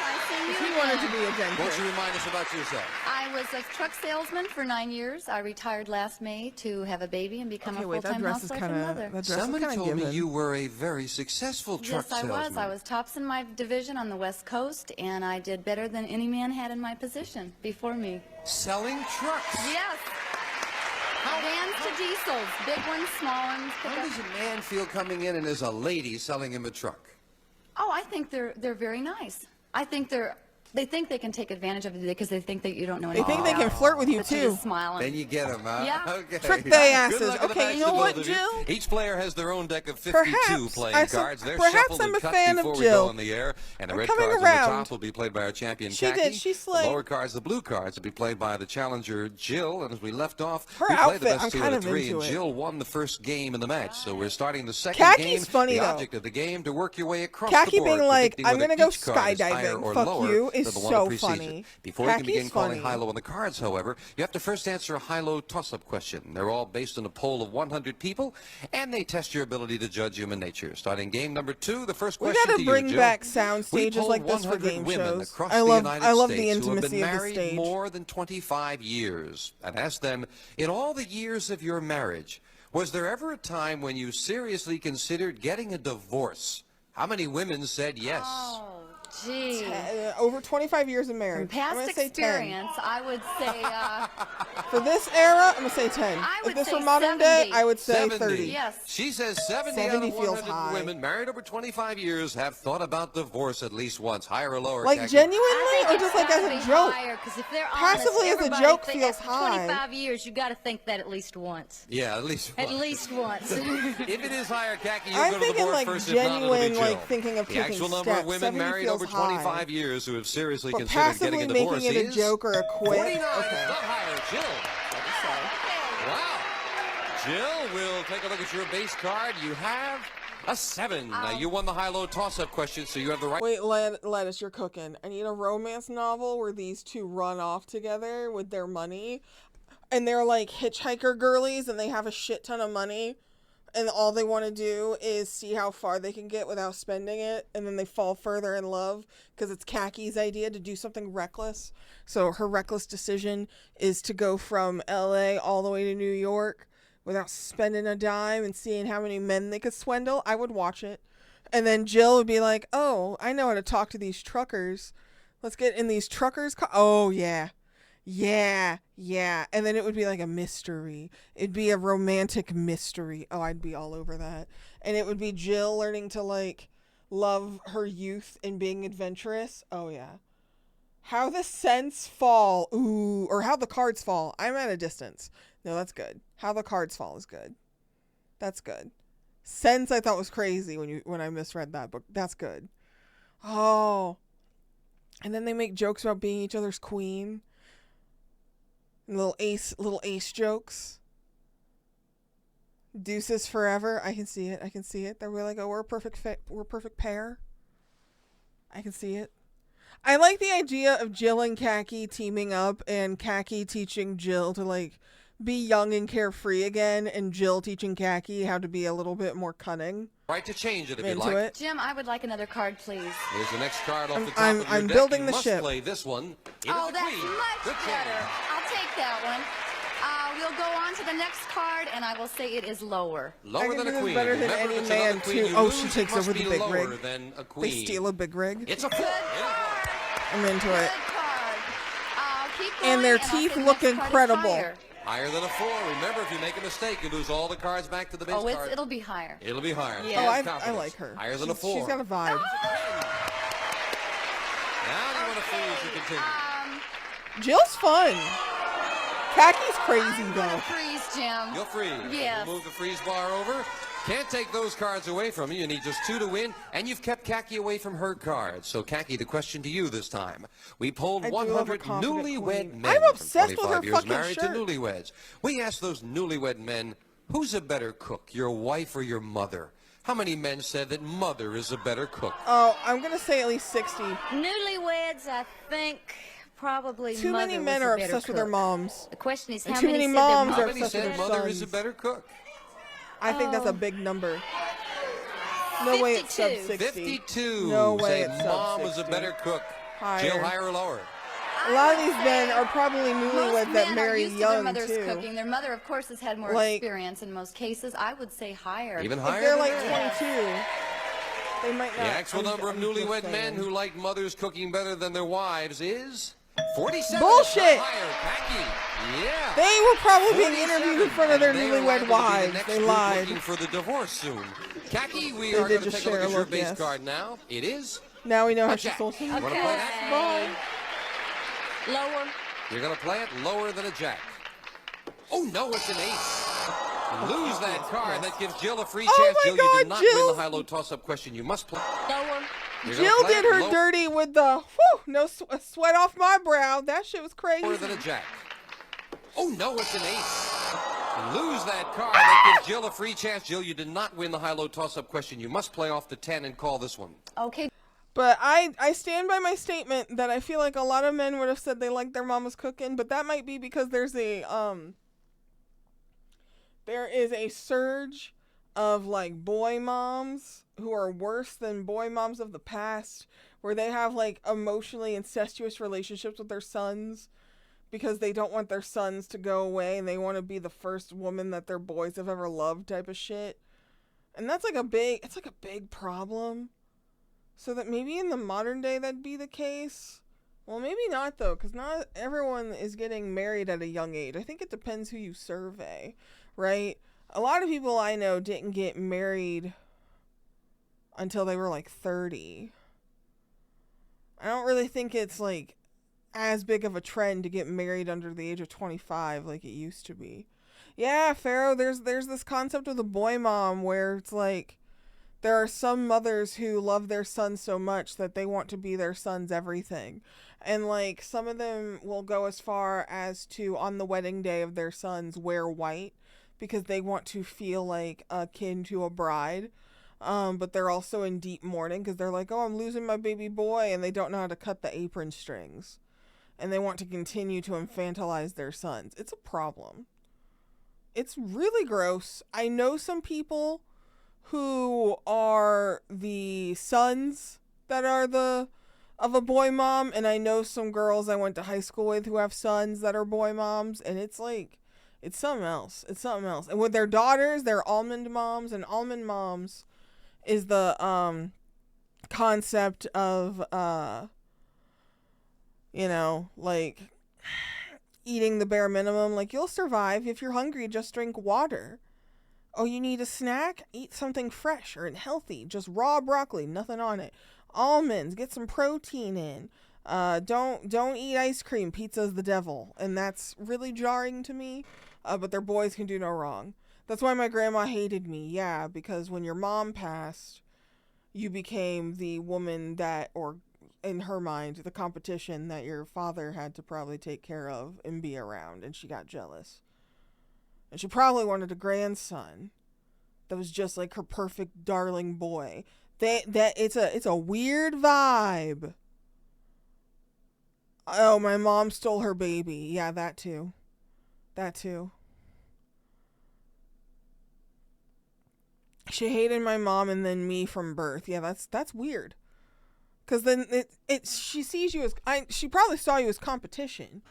He wanted to be a dentist. Won't you remind us about yourself? I was a truck salesman for 9 years. I retired last May to have a baby and become a full-time housewife and mother. Somebody told me you were a very successful truck Yes, I salesman. was. I was tops in my division on the West Coast, and I did better than any man had in my position before me. Selling trucks? Yes. Vans to diesels, big ones, small ones. How does a man feel coming in and there's a lady selling him a truck? Oh, I think they're very nice. I think they think they can take advantage of you because they think that you don't know They anything. think they can flirt with you But you too. just smile and Then you get them, huh? Yeah. Okay. Trick they asses. Good luck in the Okay, match you know to what, both of you. Jill? Each player has their own deck of 52 playing cards. They're perhaps shuffled I'm and a cut fan of before we Jill. go on the air. And the I'm red coming cards around. on the top will be played by our champion, She Khaki. did. She The slayed. lower cards, the blue cards, will be played by the challenger, Jill. And as we left off, Her we played the outfit, best I'm 2 kind out of of 3, into and it. Jill won the first game in the match. So we're starting the second Khaki's game. funny, the though. object of the game to work your way across Khaki the board, being like, predicting I'm whether going to go each card is higher skydiving. or Fuck lower you is than the one so that precedes funny. it. Before you can Khaki's begin calling funny. high-low on the cards, however, you have to first answer a high-low toss-up question. They're all based on a poll of 100 people, and they test your ability to judge human nature. Starting game number 2, the first We question gotta to you, bring Jill. back sound We stages polled like this for 100 game women shows. across I the love United the States intimacy who of have the been married stage. more than 25 years, and asked them, in all the years of your marriage, was there ever a time when you seriously considered getting a divorce? How many women said yes? Oh, gee. Over 25 years of marriage. From I'm past gonna say 10. experience, I would say For this era, I'm going to say 10. I If would this say were modern day, 70. I would say 70. 30. Yes. She says 70 out 70 of feels 100 high. women married over 25 years have thought about divorce at least once. Higher or lower, Like Khaki? genuinely, or just like as a joke? Because if they're Passively honest, as a everybody joke think feels after high. 25 years, you got to think that at least once. Yeah, at least At once. least once. If it is higher, Khaki, you'll I'm go to the thinking, board like, first. If not, it'll be genuine, Jill. like, thinking of the taking actual number of steps. women 70 married feels over 25 high. years who have seriously But considered getting passively a divorce making it a is joke or a quip. 49. Okay. Not higher, Jill. Wow. Jill, we'll take a look at your base card. You have a 7. Now, you won the high-low toss-up question, so you have the right... Wait, Lettuce, you're cooking. I need a romance novel where these two run off together with their money. And they're like hitchhiker girlies and they have a shit ton of money. And all they want to do is see how far they can get without spending it. And then they fall further in love because it's Khaki's idea to do something reckless. So her reckless decision is to go from LA all the way to New York without spending a dime and seeing how many men they could swindle. I would watch it. And then Jill would be like, oh, I know how to talk to these truckers. Let's get in these truckers. Oh, yeah. Yeah. And then it would be like a mystery. It'd be a romantic mystery. Oh, I'd be all over that. And it would be Jill learning to, like, love her youth and being adventurous. Oh, yeah. How the scents fall. Ooh. Or how the cards fall. I'm at a distance. No, that's good. How the cards fall is good. That's good. Sense I thought was crazy when I misread that book. That's good. Oh. And then they make jokes about being each other's queen. And little ace jokes. Deuces forever. I can see it. They're like, oh, we're a perfect pair. I can see it. I like the idea of Jill and Khaki teaming up and Khaki teaching Jill to, like, be young and carefree again, and Jill teaching Khaki how to be a little bit more cunning. Right to change it if Into you'd like. it. Jim, I would like another card, please. Here's the next card off the top I'm of your deck. building You the must ship. play this one. It Oh, is the that's queen. much Good better. change. I'll take that one. We'll go on to the next card, and I will say it is lower. Lower than a queen. Better than Remember, any if it's another man queen too. you Oh, lose, she it takes must over the be big lower rig. than a They queen. steal a big rig. It's a 4. I'm into it. Keep going, And their I'll teeth say the look next card is incredible. higher. Higher than a 4. Remember, if you make a mistake, you lose all the cards back to the base card. It'll be higher. It'll be higher. Oh, She has I confidence. like her. Higher than a 4. She's got a vibe. Now you want to freeze to continue. Jill's fun. Khaki's crazy though. Freeze, Jim. You'll freeze. Yes. We'll move the freeze bar over. Can't take those cards away from you. You need just 2 to win, and you've kept Khaki away from her cards. So, Khaki, the question to you this time. We polled I do love a 100 confident newlywed queen. men I'm obsessed from with her 25 years fucking married shirt. to newlyweds. We asked those newlywed men, who's a better cook, your wife or your mother? How many men said that mother is a better cook? Oh, I'm gonna say at least 60. Newlyweds, I think probably Too mother many was men a are better obsessed with their cook. moms. The question is, And how too many many said their moms How are many obsessed with said their mother is a sons. better cook? I think that's a big number. No way it's sub 60. 52 No way say it's sub mom 60. was a better cook. Higher. Jill, higher or lower? A lot of these men are probably Most newlyweds that men are marry used to their young mother's too. cooking. Their mother, of course, has had more Like- experience in most cases. I would say higher. Even If higher they're than like that? 22, they might The not. actual number of I'm just newlywed saying. men who like mothers cooking better than their wives is 47. Bullshit. Not higher. Khaki. Yeah. They were probably being 47. interviewed in front of their And they are newlywed liable to be the wives. next They group lied. looking for the divorce soon. Khaki, we They are did going to just take a look share at a your look, base yes. card now. It is Now we know how a she's jack. supposed to. You want to play that? Bye. Lower. You're going to play it lower than a jack. Oh, no, it's an ace. Lose that card. That gives Jill a free chance. Jill, you did not win the high-low toss-up question. You must play. Lower. Jill did her dirty with the, no sweat off my brow. That shit was crazy. Lower than a jack. Oh, no, it's an ace. Lose that card. That gives Jill a free chance. Jill, you did not win the high-low toss-up question. You must play off the 10 and call this one. Okay. But I stand by my statement that I feel like a lot of men would have said they like their mama's cooking, but that might be because there is a surge of like boy moms who are worse than boy moms of the past, where they have like emotionally incestuous relationships with their sons because they don't want their sons to go away and they want to be the first woman that their boys have ever loved type of shit. And that's like it's like a big problem. So that maybe in the modern day that'd be the case. Well, maybe not though, because not everyone is getting married at a young age. I think it depends who you survey, right? A lot of people I know didn't get married until they were like 30. I don't really think it's like as big of a trend to get married under the age of 25 like it used to be. Yeah, Pharaoh, there's this concept of the boy mom where it's like there are some mothers who love their sons so much that they want to be their son's everything. And like some of them will go as far as to on the wedding day of their sons wear white because they want to feel like akin to a bride. But they're also in deep mourning because they're like, oh, I'm losing my baby boy, and they don't know how to cut the apron strings. And they want to continue to infantilize their sons. It's a problem. It's really gross. I know some people who are the sons that are of a boy mom, and I know some girls I went to high school with who have sons that are boy moms, and it's like, it's something else. It's something else. And with their daughters, they're almond moms, and almond moms is the concept of like eating the bare minimum. Like, you'll survive. If you're hungry, just drink water. Oh, you need a snack? Eat something fresh or healthy. Just raw broccoli, nothing on it. Almonds, get some protein in. Don't eat ice cream. Pizza's the devil. And that's really jarring to me. But their boys can do no wrong. That's why my grandma hated me. Yeah, because when your mom passed, you became the woman that, or in her mind, the competition that your father had to probably take care of and be around. And she got jealous. And she probably wanted a grandson that was just like her perfect darling boy. It's a weird vibe. Oh, my mom stole her baby. Yeah, that too. That too. She hated my mom and then me from birth. Yeah, that's weird. Cause then she sees you as she probably saw you as competition.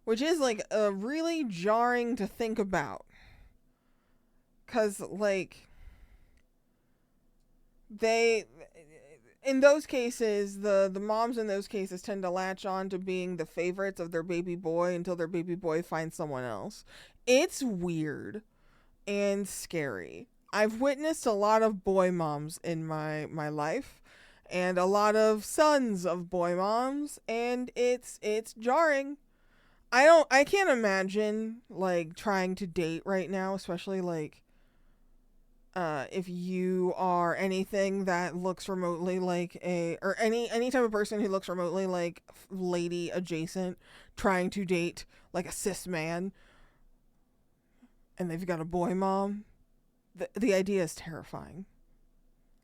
Which is, like, really jarring to think about. Because, like, in those cases, the moms in those cases tend to latch on to being the favorites of their baby boy until their baby boy finds someone else. It's weird and scary. I've witnessed a lot of boy moms in my life. And a lot of sons of boy moms. And it's jarring. I can't imagine, like, trying to date right now, especially, like, if you are anything that looks remotely like or any type of person who looks remotely like lady adjacent, trying to date, like, a cis man, and they've got a boy mom. The idea is terrifying.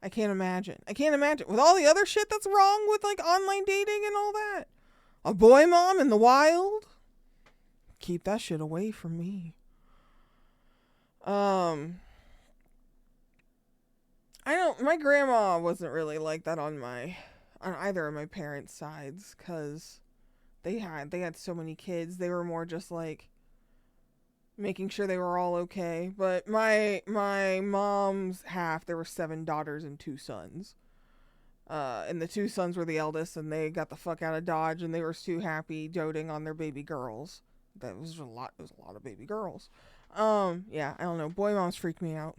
I can't imagine. With all the other shit that's wrong with, like, online dating and all that. A boy mom in the wild? Keep that shit away from me. My grandma wasn't really like that on either of my parents' sides, cause they had so many kids. They were more just like making sure they were all okay. But my mom's half, there were 7 daughters and 2 sons. And the 2 sons were the eldest, and they got the fuck out of Dodge, and they were too happy doting on their baby girls. That was a lot. It was a lot of baby girls. Yeah, I don't know. Boy moms freak me out.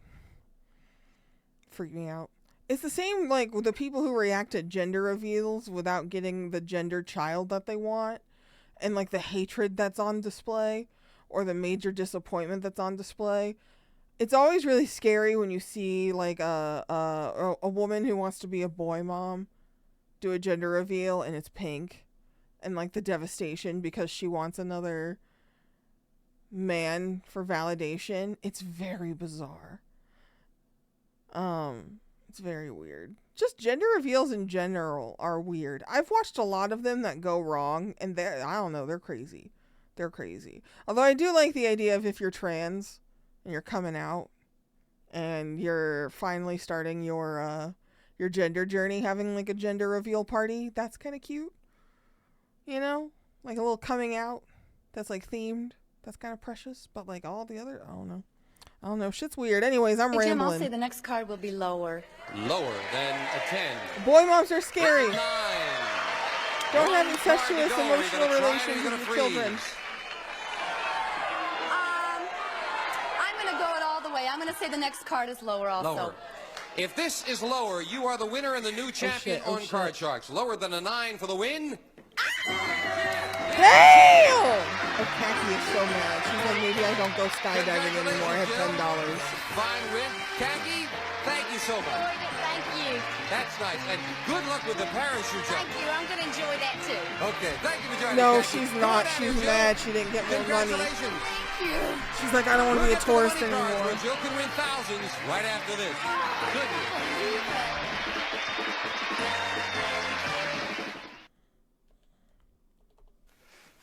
Freak me out. It's the same like with the people who react to gender reveals without getting the gender child that they want, and like the hatred that's on display or the major disappointment that's on display. It's always really scary when you see like a woman who wants to be a boy mom do a gender reveal and it's pink, and like the devastation because she wants another man for validation. It's very bizarre. It's very weird. Just gender reveals in general are weird. I've watched a lot of them that go wrong, and I don't know, they're crazy. They're crazy. Although I do like the idea of if you're trans and you're coming out and you're finally starting your gender journey, having like a gender reveal party. That's kind of cute. You know? Like a little coming out that's like themed. That's kind of precious. But like all the other, I don't know. Shit's weird. Anyways, I'm Hey, Jim, rambling. I'll say the next card will be lower. Lower than a 10. Boy moms are scary. 9. Don't have One incestuous card to go. Are you emotional gonna try or are relations you with gonna your children. freeze? I'm going to go it all the way. I'm going to say the next card is lower also. Lower. If this is lower, you are the winner and the new champion on Card Sharks. Lower than a 9 for the win. Damn! Oh, Khaki is so mad. She's like, maybe I don't go skydiving anymore. I have $10. Fine win. Khaki, thank you so much. Thank you. That's nice. And good luck with the parachute jump. Thank you. I'm going to enjoy that too. Okay, thank you for joining No, Khaki. she's Come not. on down She's here, mad. Jill. She didn't get more money. Congratulations. She's like, I don't want to be a tourist We'll get the money cards anymore. where Jill can win thousands right after this. Good news.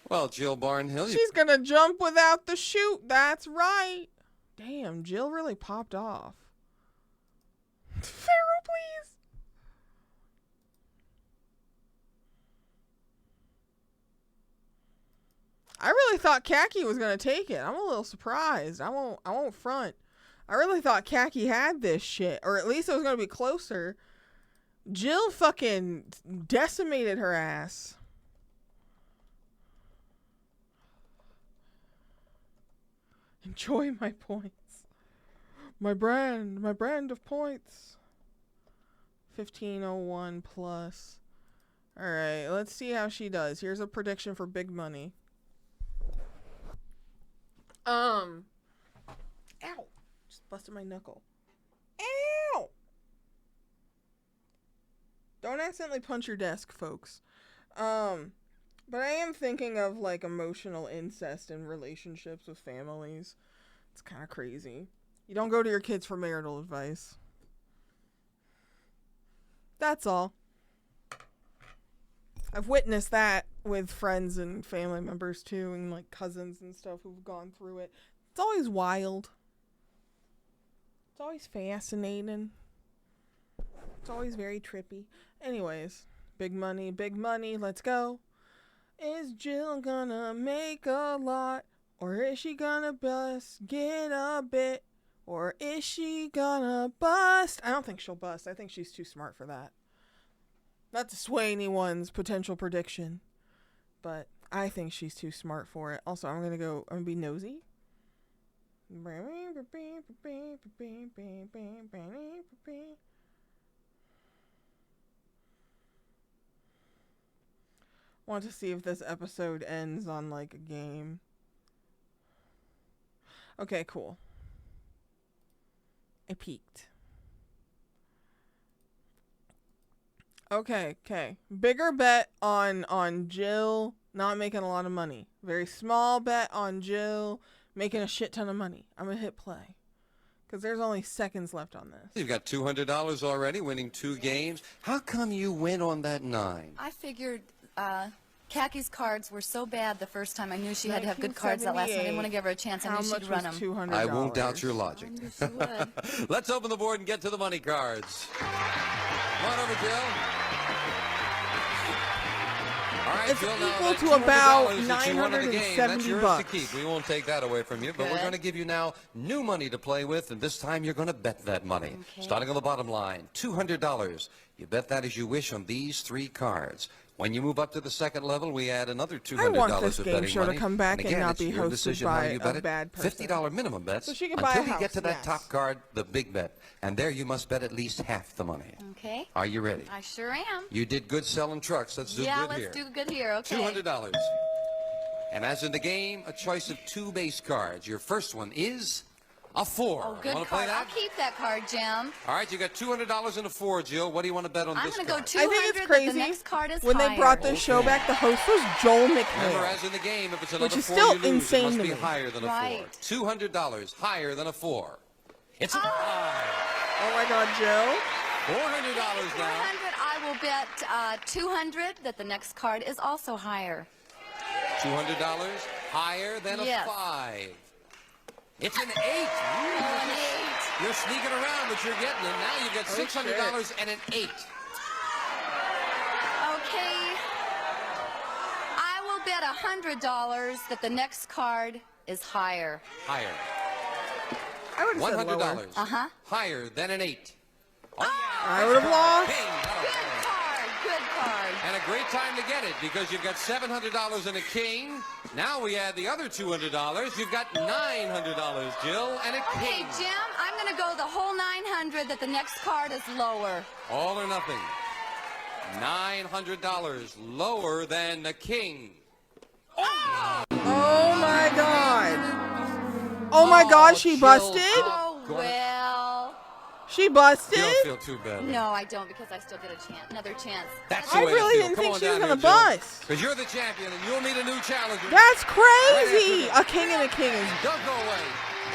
Well, Jill Barnhill, She's gonna jump without the chute. That's right. Damn, Jill really popped off. Pharaoh, please. I really thought Khaki was gonna take it. I'm a little surprised. I won't front. I really thought Khaki had this shit, or at least it was gonna be closer. Jill fucking decimated her ass. Enjoy my points. My brand of points. 1501 plus. Alright, let's see how she does. Here's a prediction for big money. Ow! Just busted my knuckle. Ow! Don't accidentally punch your desk, folks. But I am thinking of like emotional incest in relationships with families. It's kind of crazy. You don't go to your kids for marital advice. That's all. I've witnessed that with friends and family members too, and like cousins and stuff who've gone through it. It's always wild. It's always fascinating. It's always very trippy. Anyways, big money, let's go. Is Jill gonna make a lot? Or is she gonna get a bit? Or is she gonna bust? I don't think she'll bust. I think she's too smart for that. Not to sway anyone's potential prediction, but I think she's too smart for it. Also, I'm gonna be nosy. Want to see if this episode ends on like a game. Okay, cool. I peeked. Okay. Bigger bet on Jill not making a lot of money. Very small bet on Jill making a shit ton of money. I'm gonna hit play. Because there's only seconds left on this. You've got $200 already, winning 2 games. How come you win on that 9? I figured Khaki's cards were so bad the first time. I knew she had to have good cards that last time. I didn't want to give her a chance. I knew she'd run them. $200? I won't doubt your logic. Let's open the board and get to the money cards. Come on over, Jill. All right, It's Jill, now equal that to $200 about that you won in the game, that's yours $970. to keep. We won't take that away from you, but we're Good. going to give you now new money to play with, and this time you're going to bet that money. Okay. Starting on the bottom line, $200. You bet that as you wish on these 3 cards. When you move up to the second level, we add another $200 I want this of game betting show money. to come back and again, not it's be your hosted decision by how you bet a it. bad person. $50 minimum bets So she can buy until a you house, get to that yes. top card, the big bet. And there you must bet at least half the money. Okay. Are you ready? I sure am. You did good selling trucks. Let's do Yeah, good let's here. do good here. Okay. $200. And as in the game, a choice of 2 base cards. Your first one is a 4. Oh, good Want to play card. that? I'll keep that card, Jim. All right, you got $200 and a 4, Jill. What do you want to bet on I'm this going to go card? 200. I think it's that crazy. The next card is When they higher. brought this show back, the host was Joel Remember, McHale. as in the game, if it's another Which is 4 still you lose, insane it must to be me. higher than a Right. 4. $200 higher than a 4. It's a tie. Oh my God, Joe. $400 now. 400. I will bet 200 that the next card is also higher. $200 higher than a Yes. 5. It's an 8. You're sneaking around, but you're getting it. Now you get $600 and an 8. Okay. I will bet $100 that the next card is higher. Higher. I would have said $100 lower. Uh-huh. higher than an 8. I would have lost. King. Good card. And a great time to get it because you've got $700 and a king. Now we add the other $200. You've got $900, Jill, and a Okay, king. Jim, I'm going to go the whole 900 that the next card is lower. All or nothing. $900 lower than the king. Oh my God. Oh my God, she busted? Oh, well. She busted? You don't feel too bad. No, I don't because I still get another chance. That's I the way really to feel. didn't Come think on she was down going to here, Jill, bust. because you're the champion and you'll need a new challenger. That's crazy. Right A king and a king is Don't go away.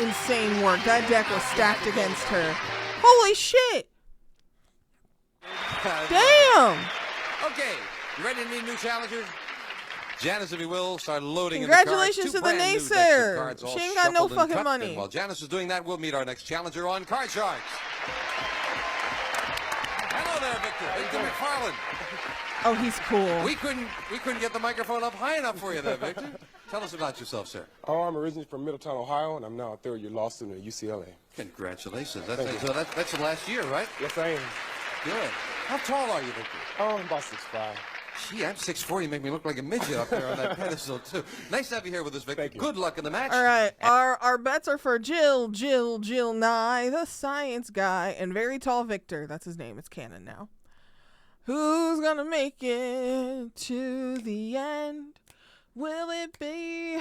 insane work. That deck was stacked against her. Holy shit. Damn. Okay, you ready to need a new challenger? Janice, if you will, start loading Congratulations in the cards. to the Two brand new decks of naysayer. cards, all She ain't got no shuffled and fucking cut. money. And while Janice is doing that, we'll meet our next challenger on Card Sharks. Hello there, Victor. Victor McFarland. Oh, he's cool. We couldn't get the microphone up high enough for you there, Victor. Tell us about yourself, sir. Oh, I'm originally from Middletown, Ohio, and I'm now a third-year law student at UCLA. Congratulations. Thank you. So that's the last year, right? Yes, I am. Good. How tall are you, Victor? Oh, I'm about 6'5". Gee, I'm 6'4". You make me look like a midget up there on that pedestal, too. Nice to have you here with us, Victor. Thank you. Good luck in the match. All right, our bets are for Jill Nye, the science guy, and very tall Victor. That's his name. It's canon now. Who's gonna make it to the end? Will it be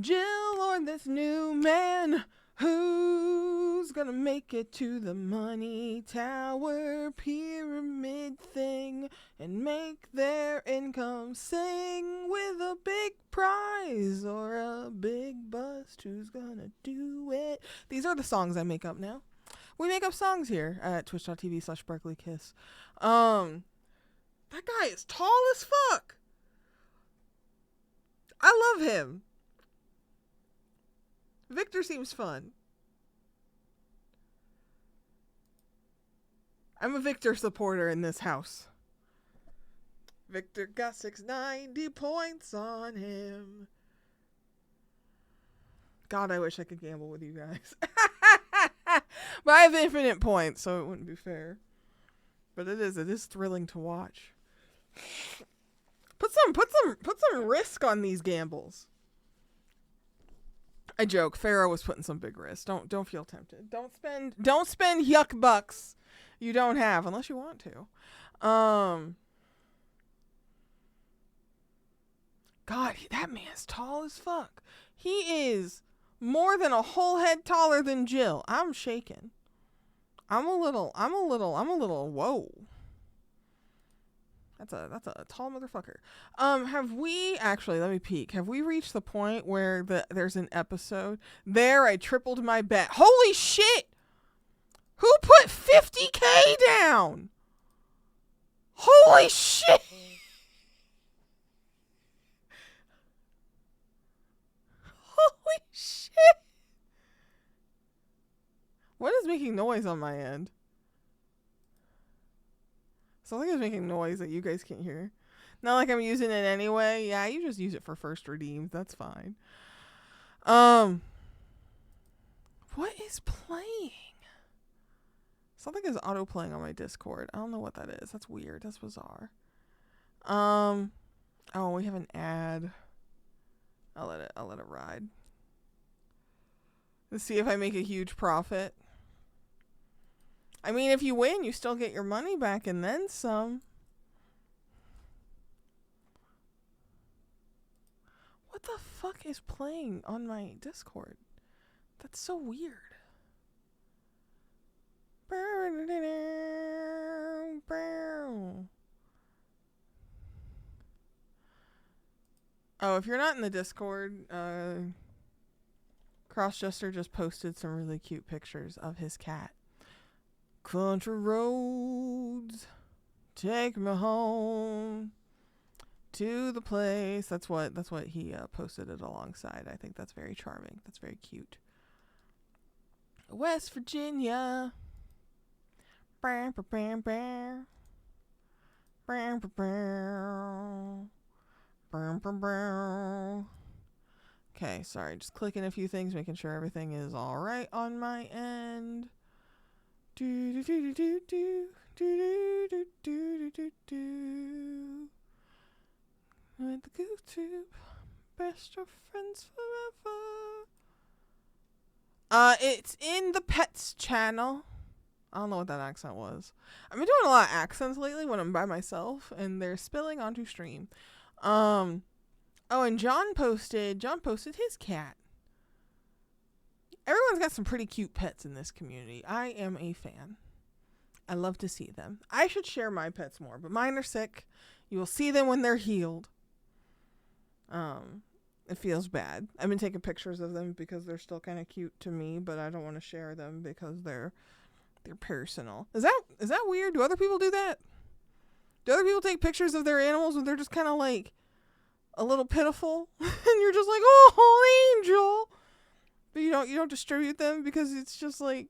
Jill or this new man? Who's gonna make it to the money tower pyramid thing and make their income sing with a big prize or a big bust? Who's gonna do it? These are the songs I make up now. We make up songs here at twitch.tv/BarkleyKiss. That guy is tall as fuck. I love him. Victor seems fun. I'm a Victor supporter in this house. Victor got 690 points on him. God, I wish I could gamble with you guys. But I have infinite points, so it wouldn't be fair. But it is thrilling to watch. Put some risk on these gambles. I joke. Pharaoh was putting some big risk. Don't feel tempted. Don't spend yuck bucks you don't have unless you want to. God, that man's tall as fuck. He is more than a whole head taller than Jill. I'm shaking. I'm a little whoa. That's a tall motherfucker. Have we actually, let me peek. Have we reached the point where there's an episode? There, I tripled my bet. Holy shit! Who put 50K down? Holy shit! Holy shit! What is making noise on my end? Something is making noise that you guys can't hear. Not like I'm using it anyway. Yeah, you just use it for first redeems. That's fine. What is playing? Something is auto playing on my Discord. I don't know what that is. That's weird. That's bizarre. Oh, we have an ad. I'll let it ride. Let's see if I make a huge profit. I mean, if you win, you still get your money back and then some. What the fuck is playing on my Discord? That's so weird. Oh, if you're not in the Discord, Crossjester just posted some really cute pictures of his cat. Country roads, take me home to the place. That's what he posted it alongside. I think that's very charming. That's very cute. West Virginia. Okay, sorry, just clicking a few things, making sure everything is all right on my end. Do do do do do do do do do do. With the YouTube, best of friends forever. It's in the pets channel. I don't know what that accent was. I've been doing a lot of accents lately when I'm by myself, and they're spilling onto stream. Oh, and John posted his cat. Everyone's got some pretty cute pets in this community. I am a fan. I love to see them. I should share my pets more, but mine are sick. You will see them when they're healed. It feels bad. I've been taking pictures of them because they're still kind of cute to me, but I don't want to share them because they're personal. Is that weird? Do other people do that? Do other people take pictures of their animals when they're just kind of like a little pitiful, and you're just like, oh, angel, but you don't distribute them because it's just like,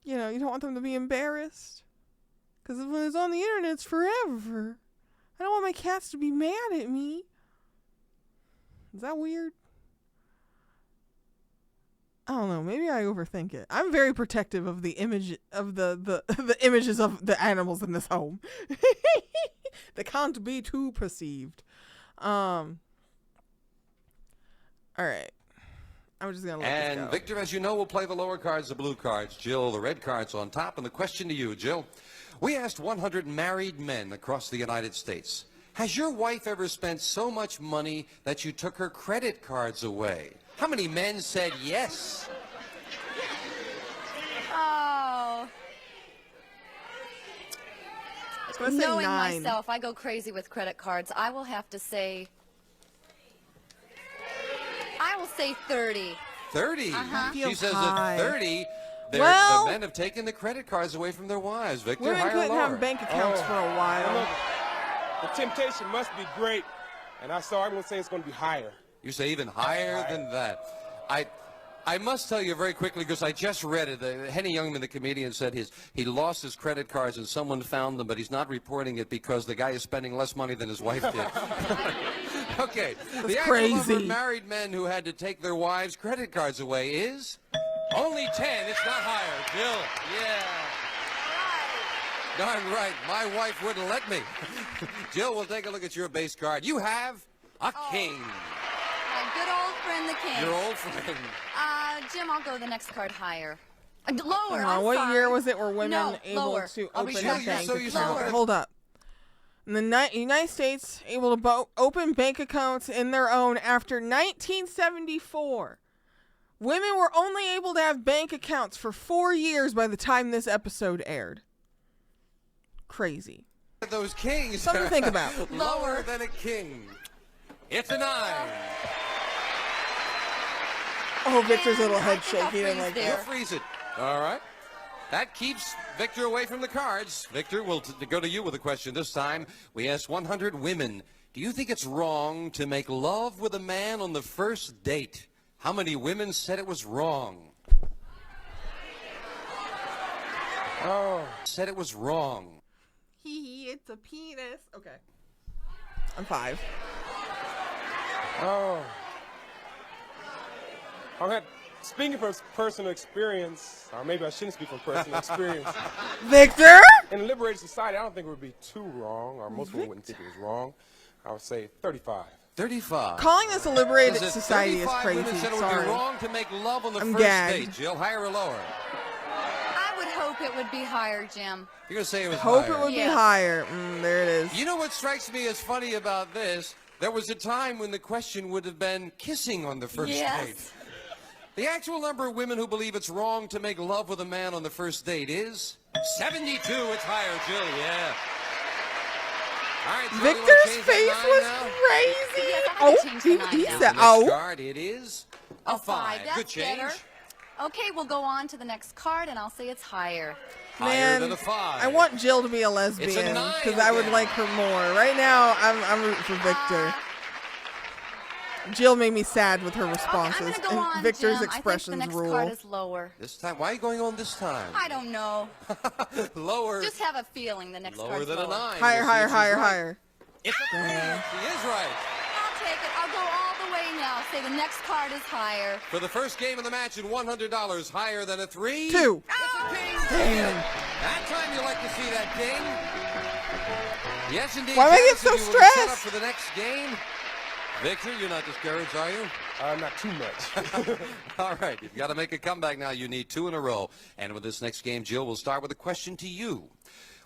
you don't want them to be embarrassed, because when it's on the internet, it's forever. I don't want my cats to be mad at me. Is that weird? I don't know. Maybe I overthink it. I'm very protective of the image of the images of the animals in this home. They can't be too perceived. All right. I'm just gonna let this go. And Victor, as you know, will play the lower cards, the blue cards. Jill, the red cards on top. And the question to you, Jill, we asked 100 married men across the United States, has your wife ever spent so much money that you took her credit cards away? How many men said yes? Oh. Knowing 9. myself, I go crazy with credit cards. I will have to say, I will say 30. 30? Uh-huh. She says high. at 30, the men have taken the credit cards away from their wives. Victor, Women higher or couldn't lower? have bank accounts for a while. Look, the temptation must be great, and I'm going to say it's going to be higher. You say even higher than that. I must tell you very quickly, because I just read it. Henny Youngman, the comedian, said he lost his credit cards and someone found them, but he's not reporting it because the guy is spending less money than his wife did. Okay. That's the actual number of crazy. married men who had to take their wives' credit cards away is only 10. It's not higher. Jill, yeah. Darn right. My wife wouldn't let me. Jill, we'll take a look at your base card. You have a king. My good old friend, the king. Your old friend. Jim, I'll go the next card higher. Lower, What year was it were women able lower. to I'll open be a back. bank Lower. account? Hold up. In the United States, able to open bank accounts in their own after 1974. Women were only able to have bank accounts for 4 years by the time this episode aired. Crazy. Those kings. Something to think about. Lower than a king. It's a 9. Oh, Victor's little head shaking. You'll freeze it. All right. That keeps Victor away from the cards. Victor, we'll go to you with a question this time. We asked 100 women, do you think it's wrong to make love with a man on the first date? How many women said it was wrong? Oh. Said it was wrong. It's a penis. Okay. I'm 5. Oh. Speaking from personal experience, or maybe I shouldn't speak from personal experience. Victor? In a liberated society, I don't think it would be too wrong, or most people wouldn't think it was wrong. I would say 35. 35. Calling this a liberated Is it society is 35 crazy. women said it would Sorry. be wrong to make love on the I'm first gagged. date. Jill, higher or lower? I would hope it would be higher, Jim. You're going to say it was Hope higher. it would be Yes. higher. There it is. You know what strikes me as funny about this? There was a time when the question would have been kissing on the first date. The actual number of women who believe it's wrong to make love with a man on the first date is 72. It's higher, Jill. Yeah. All right, Jill, you wanna Victor's change face that was nine now? crazy. Yes, I Oh, would change the he nine he now. said, Next oh. card, it is a 5. That's Good change. better. Okay, we'll go on to the next card, and I'll say it's higher. Higher Man, than a 5. I want Jill to be a lesbian nine because I would again. like her more. Right now, I'm rooting for Victor. Jill made me sad with her responses, I'm gonna go and on, Victor's Jim. expressions I think the next rule. card is lower. This time, why are you going on this time? I don't know. Lower. Just have a feeling the next Lower card's than lower. a 9. Higher, We'll see higher, if she's higher, right. higher. It's a 3. She is right. I'll take it. I'll go all the way now. Say the next card is higher. For the first game of the match and $100 higher than a 3. 2. Damn. That time you like to see that ding. Yes, indeed. Why do I get Janice, so if you will set up stressed? for the next game. Victor, you're not discouraged, are you? Not too much. All right, you've got to make a comeback now. You need 2 in a row. And with this next game, Jill, we'll start with a question to you.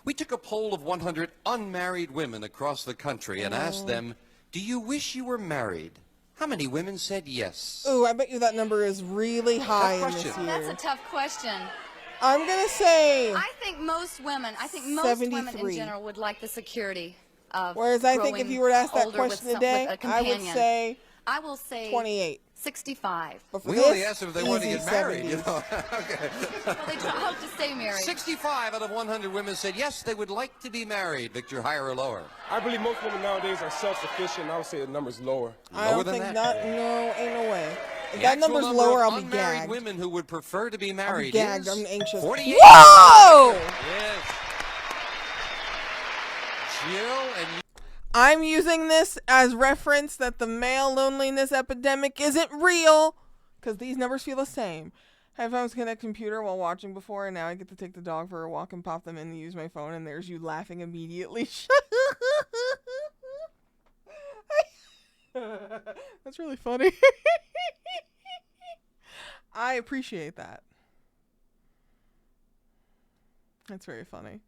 We took a poll of 100 unmarried women across the country and asked them, do you wish you were married? How many women said yes? Ooh, I bet you that number is really high in this question. That's year. a tough question. I'm gonna say. I think most women in 73. general would like the security of Whereas I think if growing you were to ask that older with question some- today, with a I would companion. say I will say 28. 65. But for We only this, asked them if they wanted to easy get married, you 70s. know. Okay. Well, they hope to stay married. 65 out of 100 women said yes, they would like to be married. Victor, higher or lower? I believe most women nowadays are self-sufficient. I would say the number's lower. I don't Lower than think that? not. No, ain't no way. If The that actual number's number lower, of I'll be unmarried gagged. women who would prefer to be married gagged. is I'm anxious. 48. Whoa! Yes. Jill and you. I'm using this as reference that the male loneliness epidemic isn't real, because these numbers feel the same. Headphones connect computer while watching before, and now I get to take the dog for a walk and pop them in and use my phone, and there's you laughing immediately. That's really funny. I appreciate that. That's very funny.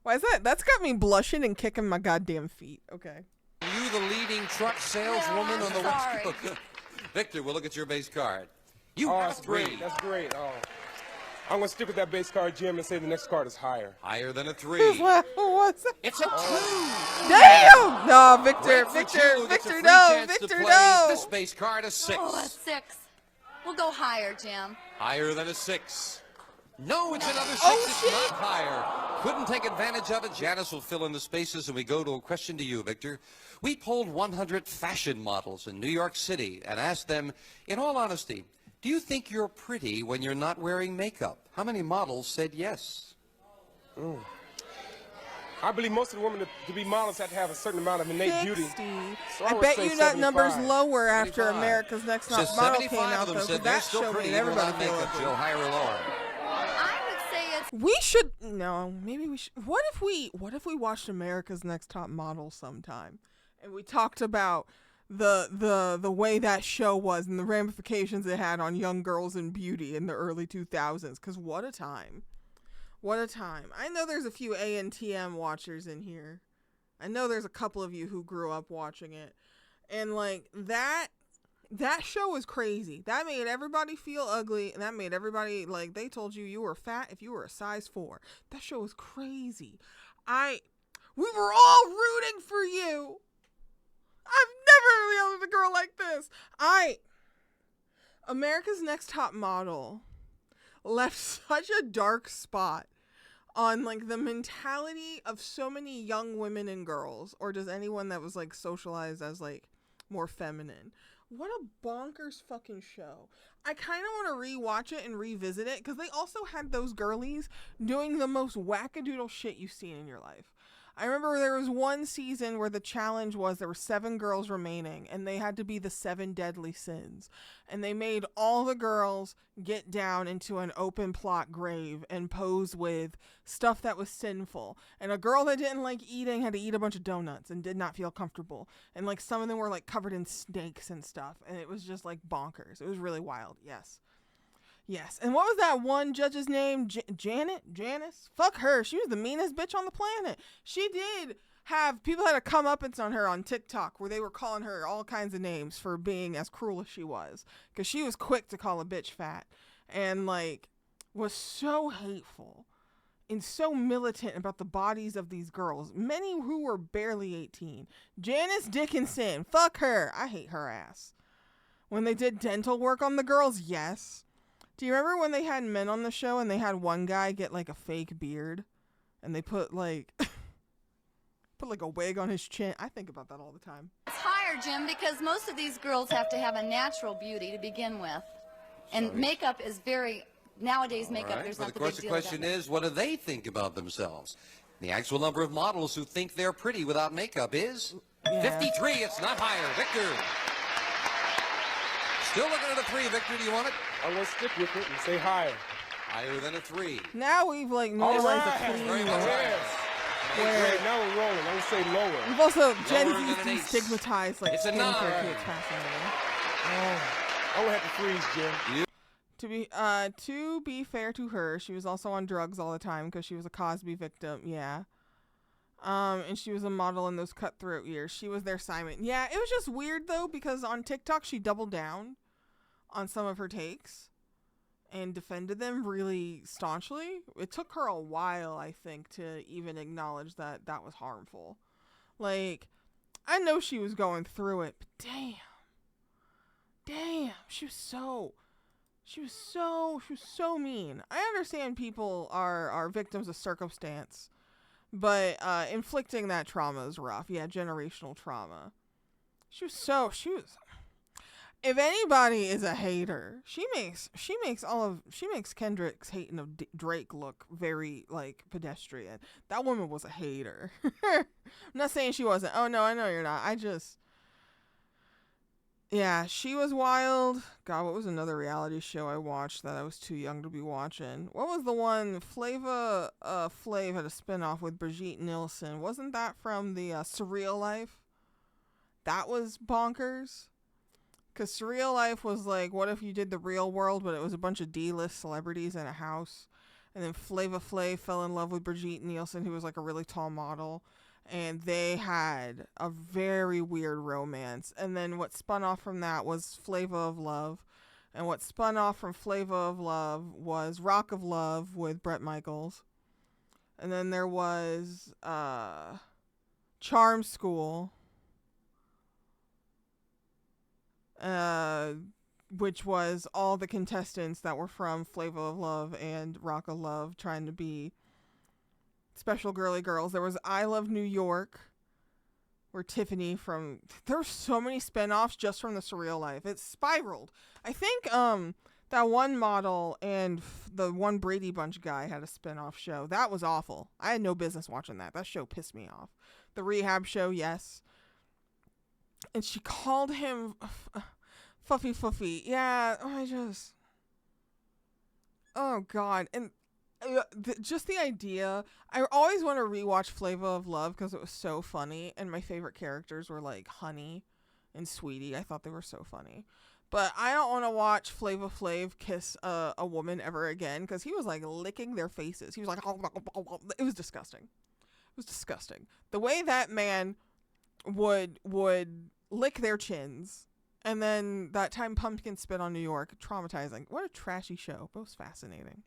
Why is that? That's got me blushing and kicking my goddamn feet. Okay. You, the leading truck saleswoman on the West sorry. Coast. Victor, we'll look at your base card. You Oh, have that's 3. great. That's great. Oh. I'm going to stick with that base card, Jim, and say the next card is higher. Higher than a 3. What's that? It's a 2. Damn! No, Victor, Wait for Victor, Jill, who gets a Victor, free no, chance to Victor, play no. This base card is 6. Oh, a 6. We'll go higher, Jim. Higher than a 6. No, it's another 6. Oh, It's shit. not higher. Couldn't take advantage of it. Janice will fill in the spaces, and we go to a question to you, Victor. We polled 100 fashion models in New York City and asked them, in all honesty, do you think you're pretty when you're not wearing makeup? How many models said yes? I believe most of the women to be models have to have a certain amount of innate beauty. 60. So I would bet say you that 75. number's lower after 75. America's Next So Top Model came 75 out, of though, them 'cause said they're that still show pretty made even everybody without feel makeup. ugly. Jill, higher or lower? I would say it's We should no, maybe we should. What if we watched America's Next Top Model sometime, and we talked about the way that show was and the ramifications it had on young girls and beauty in the early 2000s? Because what a time! What a time! I know there's a few ANTM watchers in here. I know there's a couple of you who grew up watching it, and like that show was crazy. That made everybody feel ugly, and that made everybody, like, they told you were fat if you were a size 4. That show was crazy. We were all rooting for you. I've never yelled at a girl like this. America's Next Top Model left such a dark spot on, like, the mentality of so many young women and girls, or just anyone that was, like, socialized as, like, more feminine. What a bonkers fucking show. I kind of want to rewatch it and revisit it, because they also had those girlies doing the most wackadoodle shit you've seen in your life. I remember there was one season where the challenge was there were 7 girls remaining and they had to be the 7 deadly sins. And they made all the girls get down into an open plot grave and pose with stuff that was sinful. And a girl that didn't like eating had to eat a bunch of donuts and did not feel comfortable. And like some of them were like covered in snakes and stuff. And it was just like bonkers. It was really wild. Yes. Yes. And what was that one judge's name? Janice? Fuck her. She was the meanest bitch on the planet. She did have people had a comeuppance on her on TikTok where they were calling her all kinds of names for being as cruel as she was. Because she was quick to call a bitch fat. And like was so hateful and so militant about the bodies of these girls. Many who were barely 18. Janice Dickinson. Fuck her. I hate her ass. When they did dental work on the girls, yes. Do you remember when they had men on the show and they had one guy get like a fake beard and they put like a wig on his chin? I think about that all the time. It's higher, Jim, because most of these girls have to have a natural beauty to begin with. And makeup is nowadays makeup, there's not But the of course, big the deal question about it. is, what do they think about themselves? The actual number of models who think they're pretty without makeup is 53. It's not higher. Victor. Still looking at a 3, Victor. Do you want it? I'm going to stick with it and say higher. Higher than a 3. Now we've like normalized the clean Very much look. higher. Wait, now we're rolling. I'm going to say lower. We've also Gen Lower than an Z destigmatized like It's a skincare 9. kids fascinating. I'm going to have to freeze, Jim. To be fair to her, she was also on drugs all the time because she was a Cosby victim. Yeah. And she was a model in those cutthroat years. She was their Simon. Yeah, it was just weird though because on TikTok she doubled down on some of her takes and defended them really staunchly. It took her a while, I think, to even acknowledge that that was harmful. Like, I know she was going through it, but damn, she was so mean. I understand people are victims of circumstance, but inflicting that trauma is rough. Yeah, generational trauma. She was. If anybody is a hater, she makes Kendrick's hating of Drake look very like pedestrian. That woman was a hater. I'm not saying she wasn't. Oh no, I know you're not. Yeah, she was wild. God, what was another reality show I watched that I was too young to be watching? What was the one? Flav had a spinoff with Brigitte Nielsen. Wasn't that from the Surreal Life? That was bonkers. Because Surreal Life was like, what if you did the real world, but it was a bunch of D-list celebrities in a house? And then Flava Flav fell in love with Brigitte Nielsen, who was like a really tall model. And they had a very weird romance. And then what spun off from that was Flava of Love. And what spun off from Flava of Love was Rock of Love with Bret Michaels. And then there was Charm School, which was all the contestants that were from Flava of Love and Rock of Love trying to be special girly girls. There was I Love New York, where Tiffany from... There's so many spinoffs just from the Surreal Life. It spiraled. I think that one model and the one Brady Bunch guy had a spinoff show. That was awful. I had no business watching that. That show pissed me off. The Rehab Show, yes. And she called him Fuffy Fuffy. Yeah, oh God. And just the idea, I always want to rewatch Flava of Love because it was so funny, and my favorite characters were like Honey and Sweetie. I thought they were so funny. But I don't want to watch Flava Flav kiss a woman ever again because he was like licking their faces. He was like, it was disgusting. It was disgusting. The way that man would lick their chins, and then that time Pumpkin spit on New York, traumatizing. What a trashy show, but it was fascinating.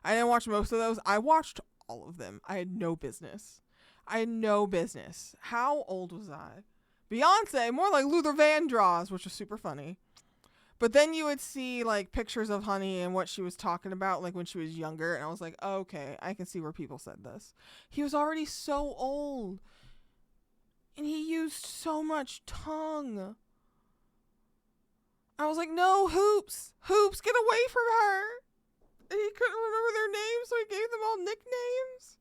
I didn't watch most of those. I watched all of them. I had no business. How old was I? Beyonce, more like Luther Vandross, which was super funny. But then you would see like pictures of Honey and what she was talking about like when she was younger, and I was like, oh, okay, I can see where people said this. He was already so old, and he used so much tongue. I was like, no, Hoops, get away from her. And he couldn't remember their names, so he gave them all nicknames.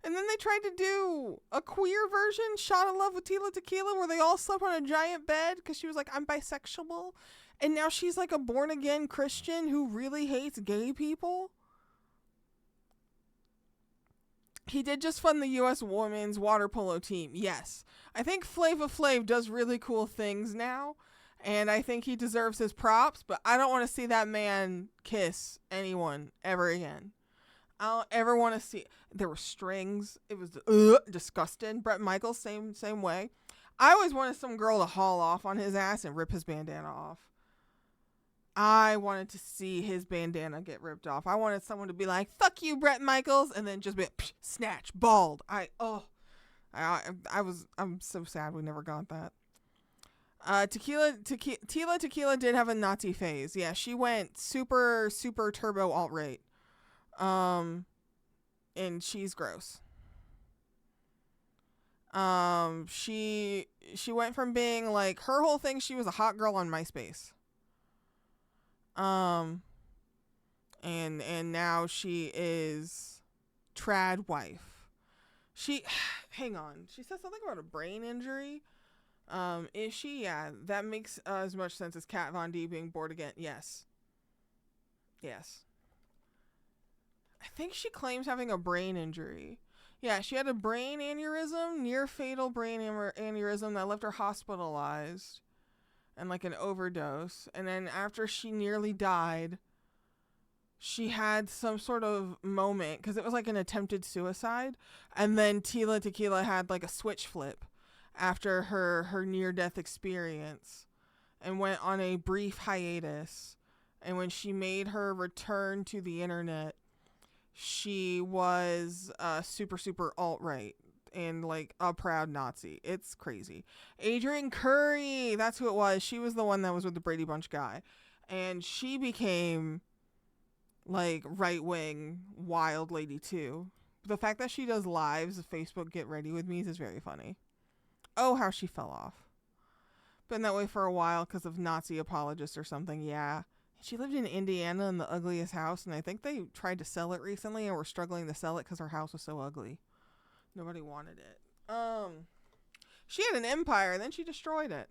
And then they tried to do a queer version, Shot of Love with Tila Tequila, where they all slept on a giant bed because she was like, I'm bisexual. And now she's like a born-again Christian who really hates gay people. He did just fund the U.S. women's water polo team. Yes. I think Flava Flav does really cool things now. And I think he deserves his props. But I don't want to see that man kiss anyone ever again. I don't ever want to see. There were strings. It was disgusting. Bret Michaels, same way. I always wanted some girl to haul off on his ass and rip his bandana off. I wanted to see his bandana get ripped off. I wanted someone to be like, fuck you, Bret Michaels, and then just be like, snatch, bald. I'm so sad we never got that. Tila Tequila did have a Nazi phase. Yeah, she went super, super turbo alt-right. And she's gross. She went from being like, her whole thing, she was a hot girl on MySpace. And now she is trad wife. Hang on. She said something about a brain injury. Is she? Yeah, that makes as much sense as Kat Von D being bored again. Yes. I think she claims having a brain injury. Yeah, she had a brain aneurysm, near fatal brain aneurysm that left her hospitalized. And like an overdose. And then after she nearly died, she had some sort of moment, because it was like an attempted suicide. And then Tila Tequila had like a switch flip after her near-death experience and went on a brief hiatus. And when she made her return to the internet, she was super, super alt-right. And like a proud Nazi. It's crazy. Adrienne Curry, that's who it was. She was the one that was with the Brady Bunch guy. And she became like right-wing wild lady too. The fact that she does lives of Facebook Get Ready With Me is very funny. Oh, how she fell off. Been that way for a while because of Nazi apologists or something. Yeah. She lived in Indiana in the ugliest house. And I think they tried to sell it recently and were struggling to sell it because her house was so ugly. Nobody wanted it. She had an empire, and then she destroyed it.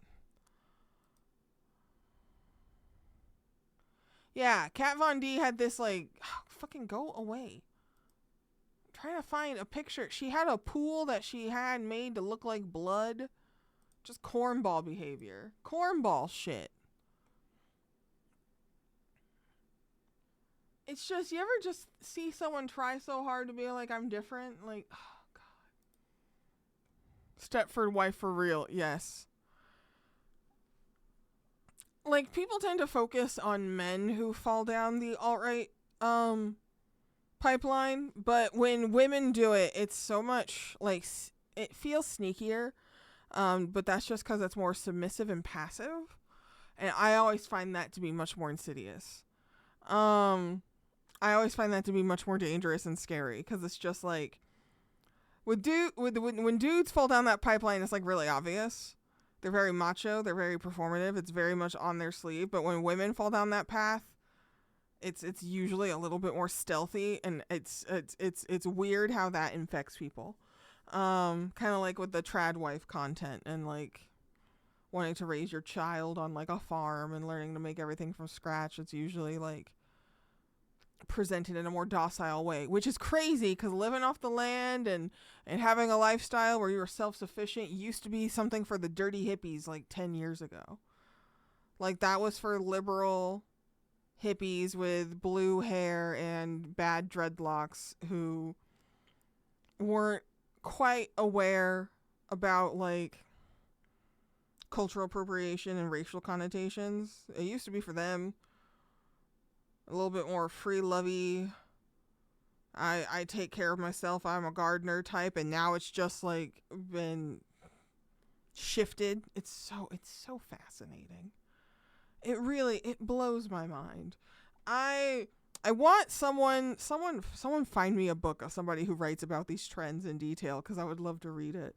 Yeah, Kat Von D had this, like, fucking go away. I'm trying to find a picture. She had a pool that she had made to look like blood. Just cornball behavior. Cornball shit. It's just, you ever just see someone try so hard to be like, I'm different? Like, Stepford wife for real, yes. Like, people tend to focus on men who fall down the alt-right pipeline, but when women do it, it's so much, like, it feels sneakier, but that's just because it's more submissive and passive, and I always find that to be much more insidious. I always find that to be much more dangerous and scary, because it's just like, when dudes fall down that pipeline, it's like really obvious. They're very macho. They're very performative. It's very much on their sleeve. But when women fall down that path, it's usually a little bit more stealthy, and it's weird how that infects people. Kind of like with the trad wife content and like wanting to raise your child on like a farm and learning to make everything from scratch. It's usually like presented in a more docile way, which is crazy because living off the land and having a lifestyle where you were self-sufficient used to be something for the dirty hippies like 10 years ago. Like that was for liberal hippies with blue hair and bad dreadlocks who weren't quite aware about like cultural appropriation and racial connotations. It used to be for them a little bit more free lovey. I take care of myself. I'm a gardener type, and now it's just like been shifted. It's so fascinating. It blows my mind. I want someone find me a book of somebody who writes about these trends in detail, because I would love to read it.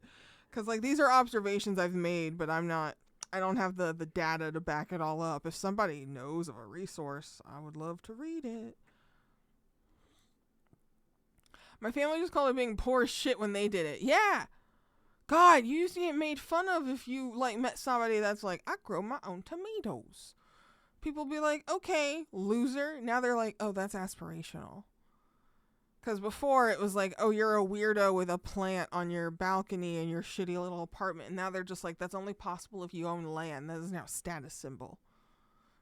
Because like these are observations I've made, but I don't have the data to back it all up. If somebody knows of a resource, I would love to read it. My family just called it being poor as shit when they did it. Yeah. God, you used to get made fun of if you, like, met somebody that's like, I grow my own tomatoes. People be like, okay, loser. Now they're like, oh, that's aspirational. Because before it was like, oh, you're a weirdo with a plant on your balcony in your shitty little apartment. And now they're just like, that's only possible if you own land. That is now a status symbol.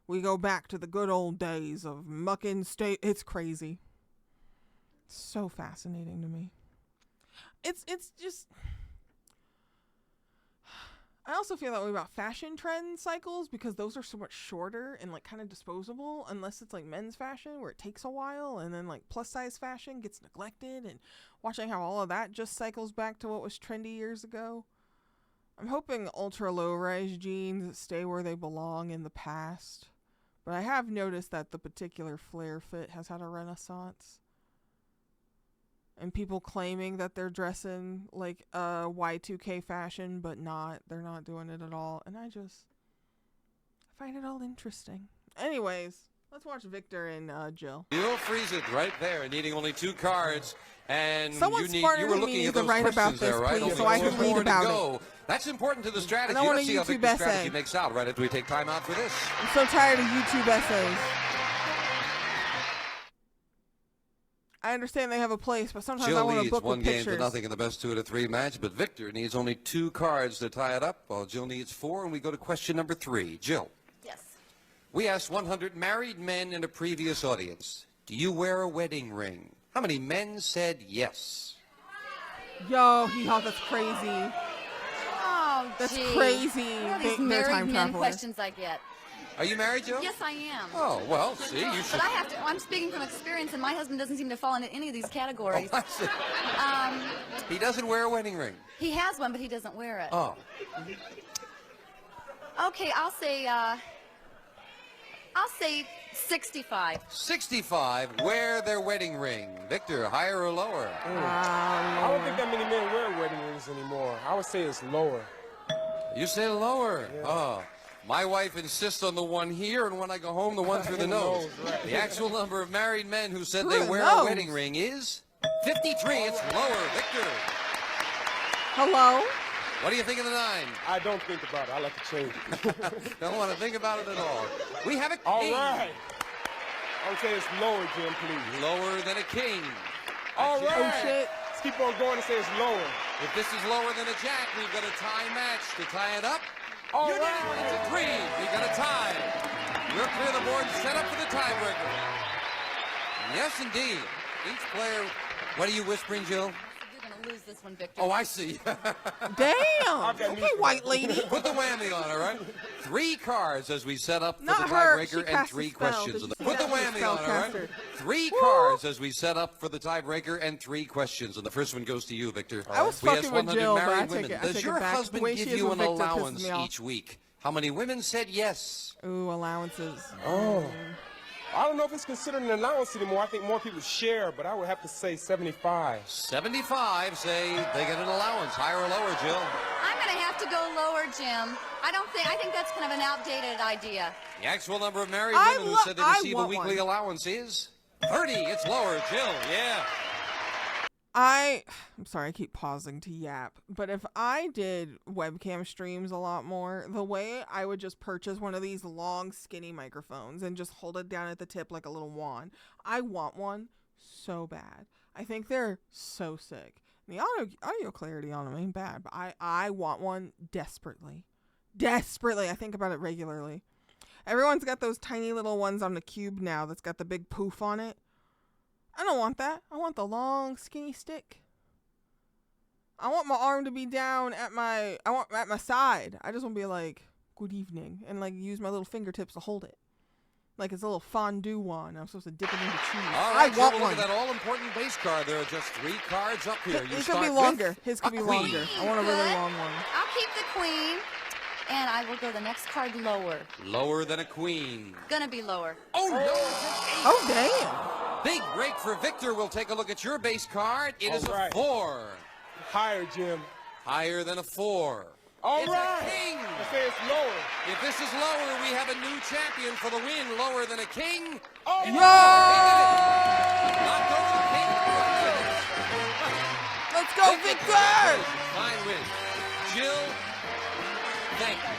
We go back to the good old days of mucking state. It's crazy. It's so fascinating to me. It's just... I also feel that way about fashion trend cycles because those are so much shorter and like kind of disposable unless it's like men's fashion where it takes a while, and then like plus size fashion gets neglected, and watching how all of that just cycles back to what was trendy years ago. I'm hoping ultra low rise jeans stay where they belong in the past, but I have noticed that the particular flare fit has had a renaissance. And people claiming that they're dressing like Y2K fashion, but not. They're not doing it at all. And I find it all interesting. Anyways, let's watch Victor and Jill. You'll freeze it right there, needing only 2 cards. And Someone you smarter were than looking me at needs to those write about questions this, there, right? please, Only so I can 4 read more about to go. it. That's important to the strategy. I want Let's a see how YouTube Victor's strategy essay. makes out right after we take time out for this. I'm so tired of YouTube essays. I understand they have a place, but sometimes I Jill want to leads book 1 with game to pictures. nothing in the best 2 out of 3 match, but Victor needs only 2 cards to tie it up, while Jill needs 4, and we go to question number 3. Jill. Yes. We asked 100 married men in a previous audience, do you wear a wedding ring? How many men said yes? Yo, hee-haw, that's crazy. Oh, That's gee. crazy. All these They're married time men travelers. questions I get. Are you married, Jill? Yes, I am. Oh, well, see, you should. But I have to. I'm speaking from experience, and my husband doesn't seem to fall into any of these categories. Oh, I see. He doesn't wear a wedding ring. He has one, but he doesn't wear it. Oh. Okay, I'll say 65. 65 wear their wedding ring. Victor, higher or lower? I don't think that many men wear wedding rings anymore. I would say it's lower. You say lower. Yeah. Oh. My wife insists on the one here, and when I go home, the one through the nose. Right. The actual number of married men who said Through they the wear nose. a wedding ring is 53. It's lower. Victor, Hello? what do you think of the 9? I don't think about it. I like to change it. Don't want to think about it at all. We have a king. All right. I would say it's lower, Jim, please. Lower than a king. All right. Oh, shit. Let's keep on going and say it's lower. If this is lower than a jack, we've got a tie match to tie it up. All You did it. right. It's a 3. We got a tie. You're clear the board set up for the tiebreaker. Yes, indeed. Each player. What are you whispering, Jill? You're going to lose this one, Victor. Oh, I see. Damn. Okay, white lady. Put the whammy on, all right? 3 cards as we set up for Not the her. She tiebreaker and cast 3 the spell. questions. Did you Put the see that? whammy on, all right? Spellcaster. 3 cards as we set up for the tiebreaker and 3 questions. And the first one goes to you, Victor. I was We fucking asked with 100 Jill, but I married take women. it- I Does take your it back. The husband way give she is you with an Victor pisses allowance me off. each week? How many women said yes? Ooh, allowances. Oh. I don't know if it's considered an allowance anymore. I think more people share, but I would have to say 75. 75 say they get an allowance. Higher or lower, Jill? I'm going to have to go lower, Jim. I think that's kind of an outdated idea. The actual number of married I women who lo- said they I receive a want weekly one. allowance is 30. It's lower, Jill. Yeah. I'm sorry, I keep pausing to yap, but if I did webcam streams a lot more, the way I would just purchase one of these long, skinny microphones and just hold it down at the tip like a little wand. I want one so bad. I think they're so sick. The audio clarity on them ain't bad, but I want one desperately. Desperately. I think about it regularly. Everyone's got those tiny little ones on the Cube now that's got the big poof on it. I don't want that. I want the long, skinny stick. I want my arm to be down at my side. I just want to be like, good evening, and like use my little fingertips to hold it. Like it's a little fondue one. I'm supposed to dip it into cheese. All right, I Jill, want look one. at that all-important base card. There are just 3 cards up here. You His start could be with longer. His could a be queen. longer. I want a really Good. long one. I'll keep the queen, and I will go the next card lower. Lower than a queen. Gonna be lower. Oh, no. Oh, damn. Big break for Victor. We'll take a look at your base card. It is All a right. 4. Higher, Jim. Higher than a 4. All It's right. a king. I say it's lower. If this is lower, we have a new champion for the win. Lower than a king. Oh, It's Knocked over the king. Let's go, Victor! Fine win. Jill, thank you.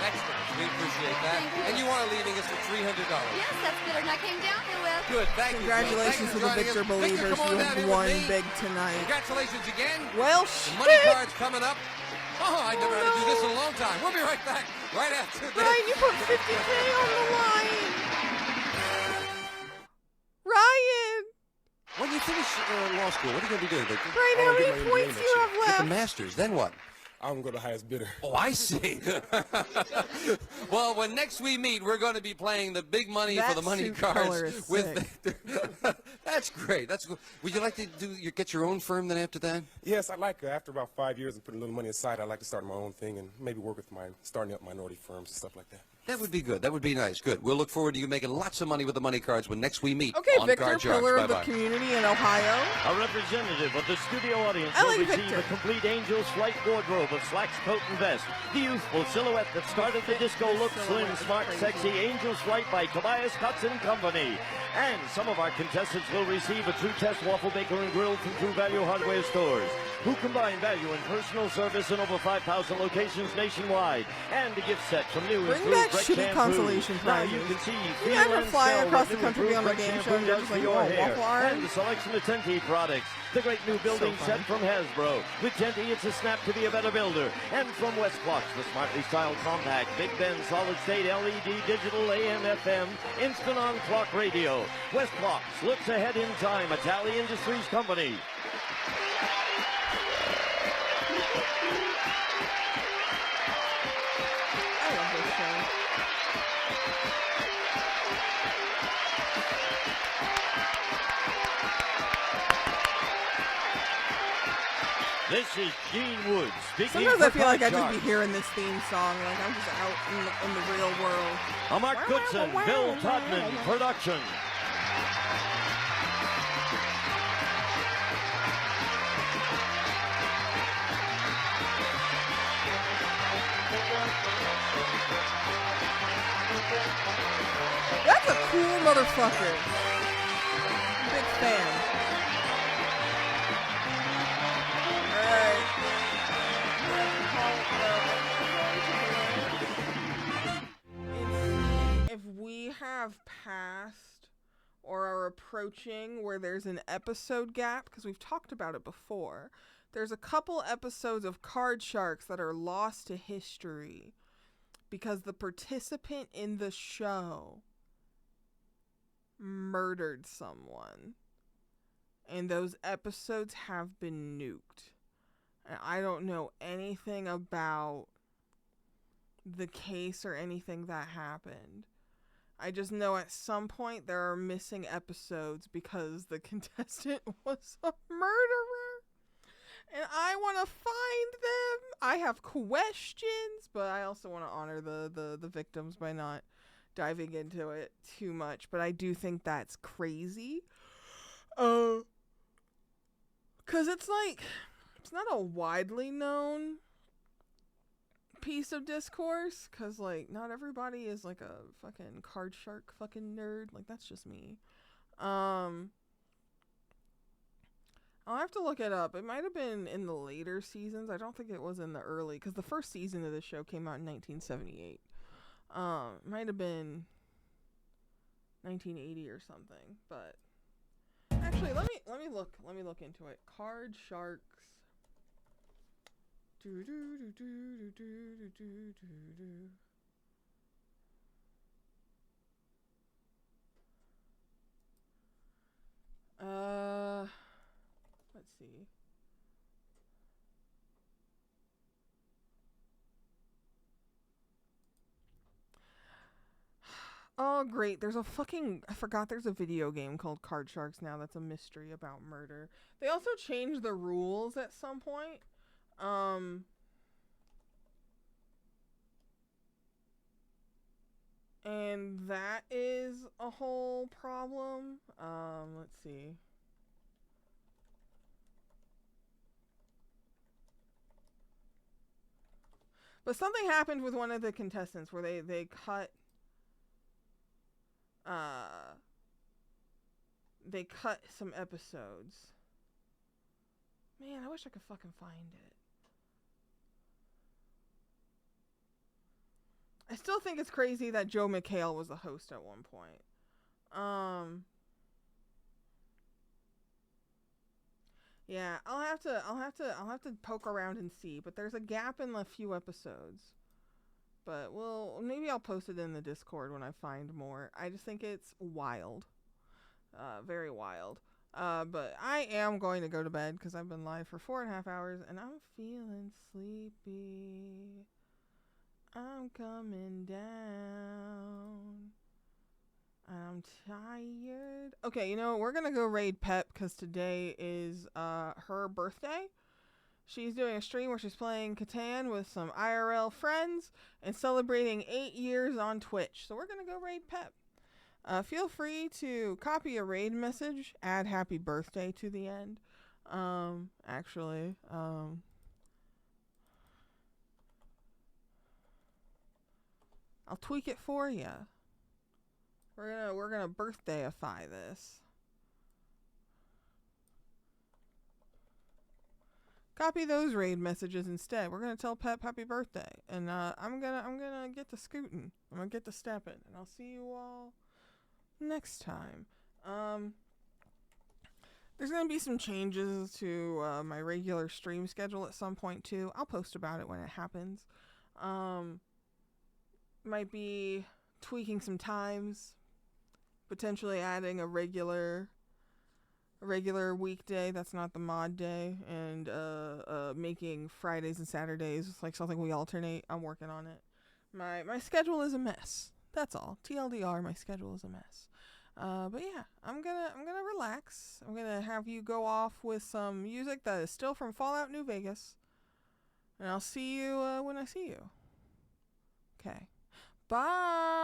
Excellent. We appreciate that. And you are leaving us with $300. Yes, that's better than I came down here with. Good, thank you. Congratulations to the Victor believers. You have won big tonight. Congratulations again. Well, the money card's coming up. Oh, I never had to do this in a long time. We'll be right back right after this. Ryan, you put 50K on the line. Ryan. When you finish law school, what are you going to be doing, Victor? Ryan, how many points do you have Get left? the master's, then what? I'm going to go to highest bidder. Oh, I see. Well, when next we meet, we're going to be playing the big money for the money cards with Victor. That's great. That's good. Would you like to get your own firm then after that? Yes, I'd like after about 5 years of putting a little money aside, I'd like to start my own thing and maybe work with starting up minority firms and stuff like that. That would be good. That would be nice. Good. We'll look forward to you making lots of money with the money cards when next we meet. Okay, on Victor, Card Sharks. pillar of the Bye-bye. community in Ohio. A representative of the studio audience I will like receive Victor. a complete Angel's Flight wardrobe of slacks, coat, and vest. The youthful silhouette that started the disco look, slim, smart, sexy, Angel's Flight by Tobias Cuts and Company. And some of our contestants will receive a True Test waffle maker and grill from True Value Hardware stores, who combine value and personal service in over 5,000 locations nationwide, and a gift set from new Bring improved back Breck shitty shampoo. consolation Now prizes. you can see, You feel, ever and fly smell across what the new country improved on a Breck game shampoo show and you're does just for like, your oh, hair. waffle iron? And the selection of Tenti products. The great new building So set fun. from Hasbro. With Tenti, it's a snap to be a better builder. And from West Clocks, the smartly styled compact, Big Ben solid state LED digital AM FM instant on clock radio. West Clocks looks ahead in time. A Tally Industries company. I love this show. This is Gene Woods speaking. Sometimes I for feel like Card I'd just be Sharks. hearing this theme song, like I'm just out in the real world. A Mark Goodson, Bill Todman production. That's a cool motherfucker. Big fan. Alright. If we have passed or are approaching where there's an episode gap, because we've talked about it before, there's a couple episodes of Card Sharks that are lost to history because the participant in the show murdered someone. And those episodes have been nuked. And I don't know anything about the case or anything that happened. I just know at some point there are missing episodes because the contestant was a murderer. And I want to find them. I have questions, but I also want to honor the victims by not diving into it too much. But I do think that's crazy. 'Cause it's like, it's not a widely known piece of discourse, because like not everybody is like a fucking Card Shark fucking nerd. Like that's just me. I'll have to look it up. It might have been in the later seasons. I don't think it was in the early, because the first season of the show came out in 1978. It might have been 1980 or something. But actually, let me look into it. Card Sharks. Do do do do do do do do do. Let's see. Oh, great. There's a fucking... I forgot there's a video game called Card Sharks now that's a mystery about murder. They also changed the rules at some point. And that is a whole problem. Let's see. But something happened with one of the contestants where they cut some episodes. Man, I wish I could fucking find it. I still think it's crazy that Joe McHale was the host at one point. Yeah, I'll have to poke around and see, but there's a gap in a few episodes. But maybe I'll post it in the Discord when I find more. I just think it's wild. Very wild. But I am going to go to bed because I've been live for 4.5 hours and I'm feeling sleepy. I'm coming down. I'm tired. Okay, you know, we're going to go raid Pep because today is her birthday. She's doing a stream where she's playing Catan with some IRL friends and celebrating 8 years on Twitch. So we're going to go raid Pep. Feel free to copy a raid message, add happy birthday to the end. I'll tweak it for you. We're gonna birthdayify this. Copy those raid messages instead. We're gonna tell Pep happy birthday, and I'm gonna get to scooting. I'm gonna get to stepping, and I'll see you all next time. There's gonna be some changes to my regular stream schedule at some point too. I'll post about it when it happens. Might be tweaking some times, potentially adding a regular weekday that's not the mod day, and making Fridays and Saturdays like something we alternate. I'm working on it. My schedule is a mess. That's all. TLDR, my schedule is a mess. But yeah, I'm gonna relax. I'm gonna have you go off with some music that is still from Fallout New Vegas, and I'll see you when I see you. Okay. Bye.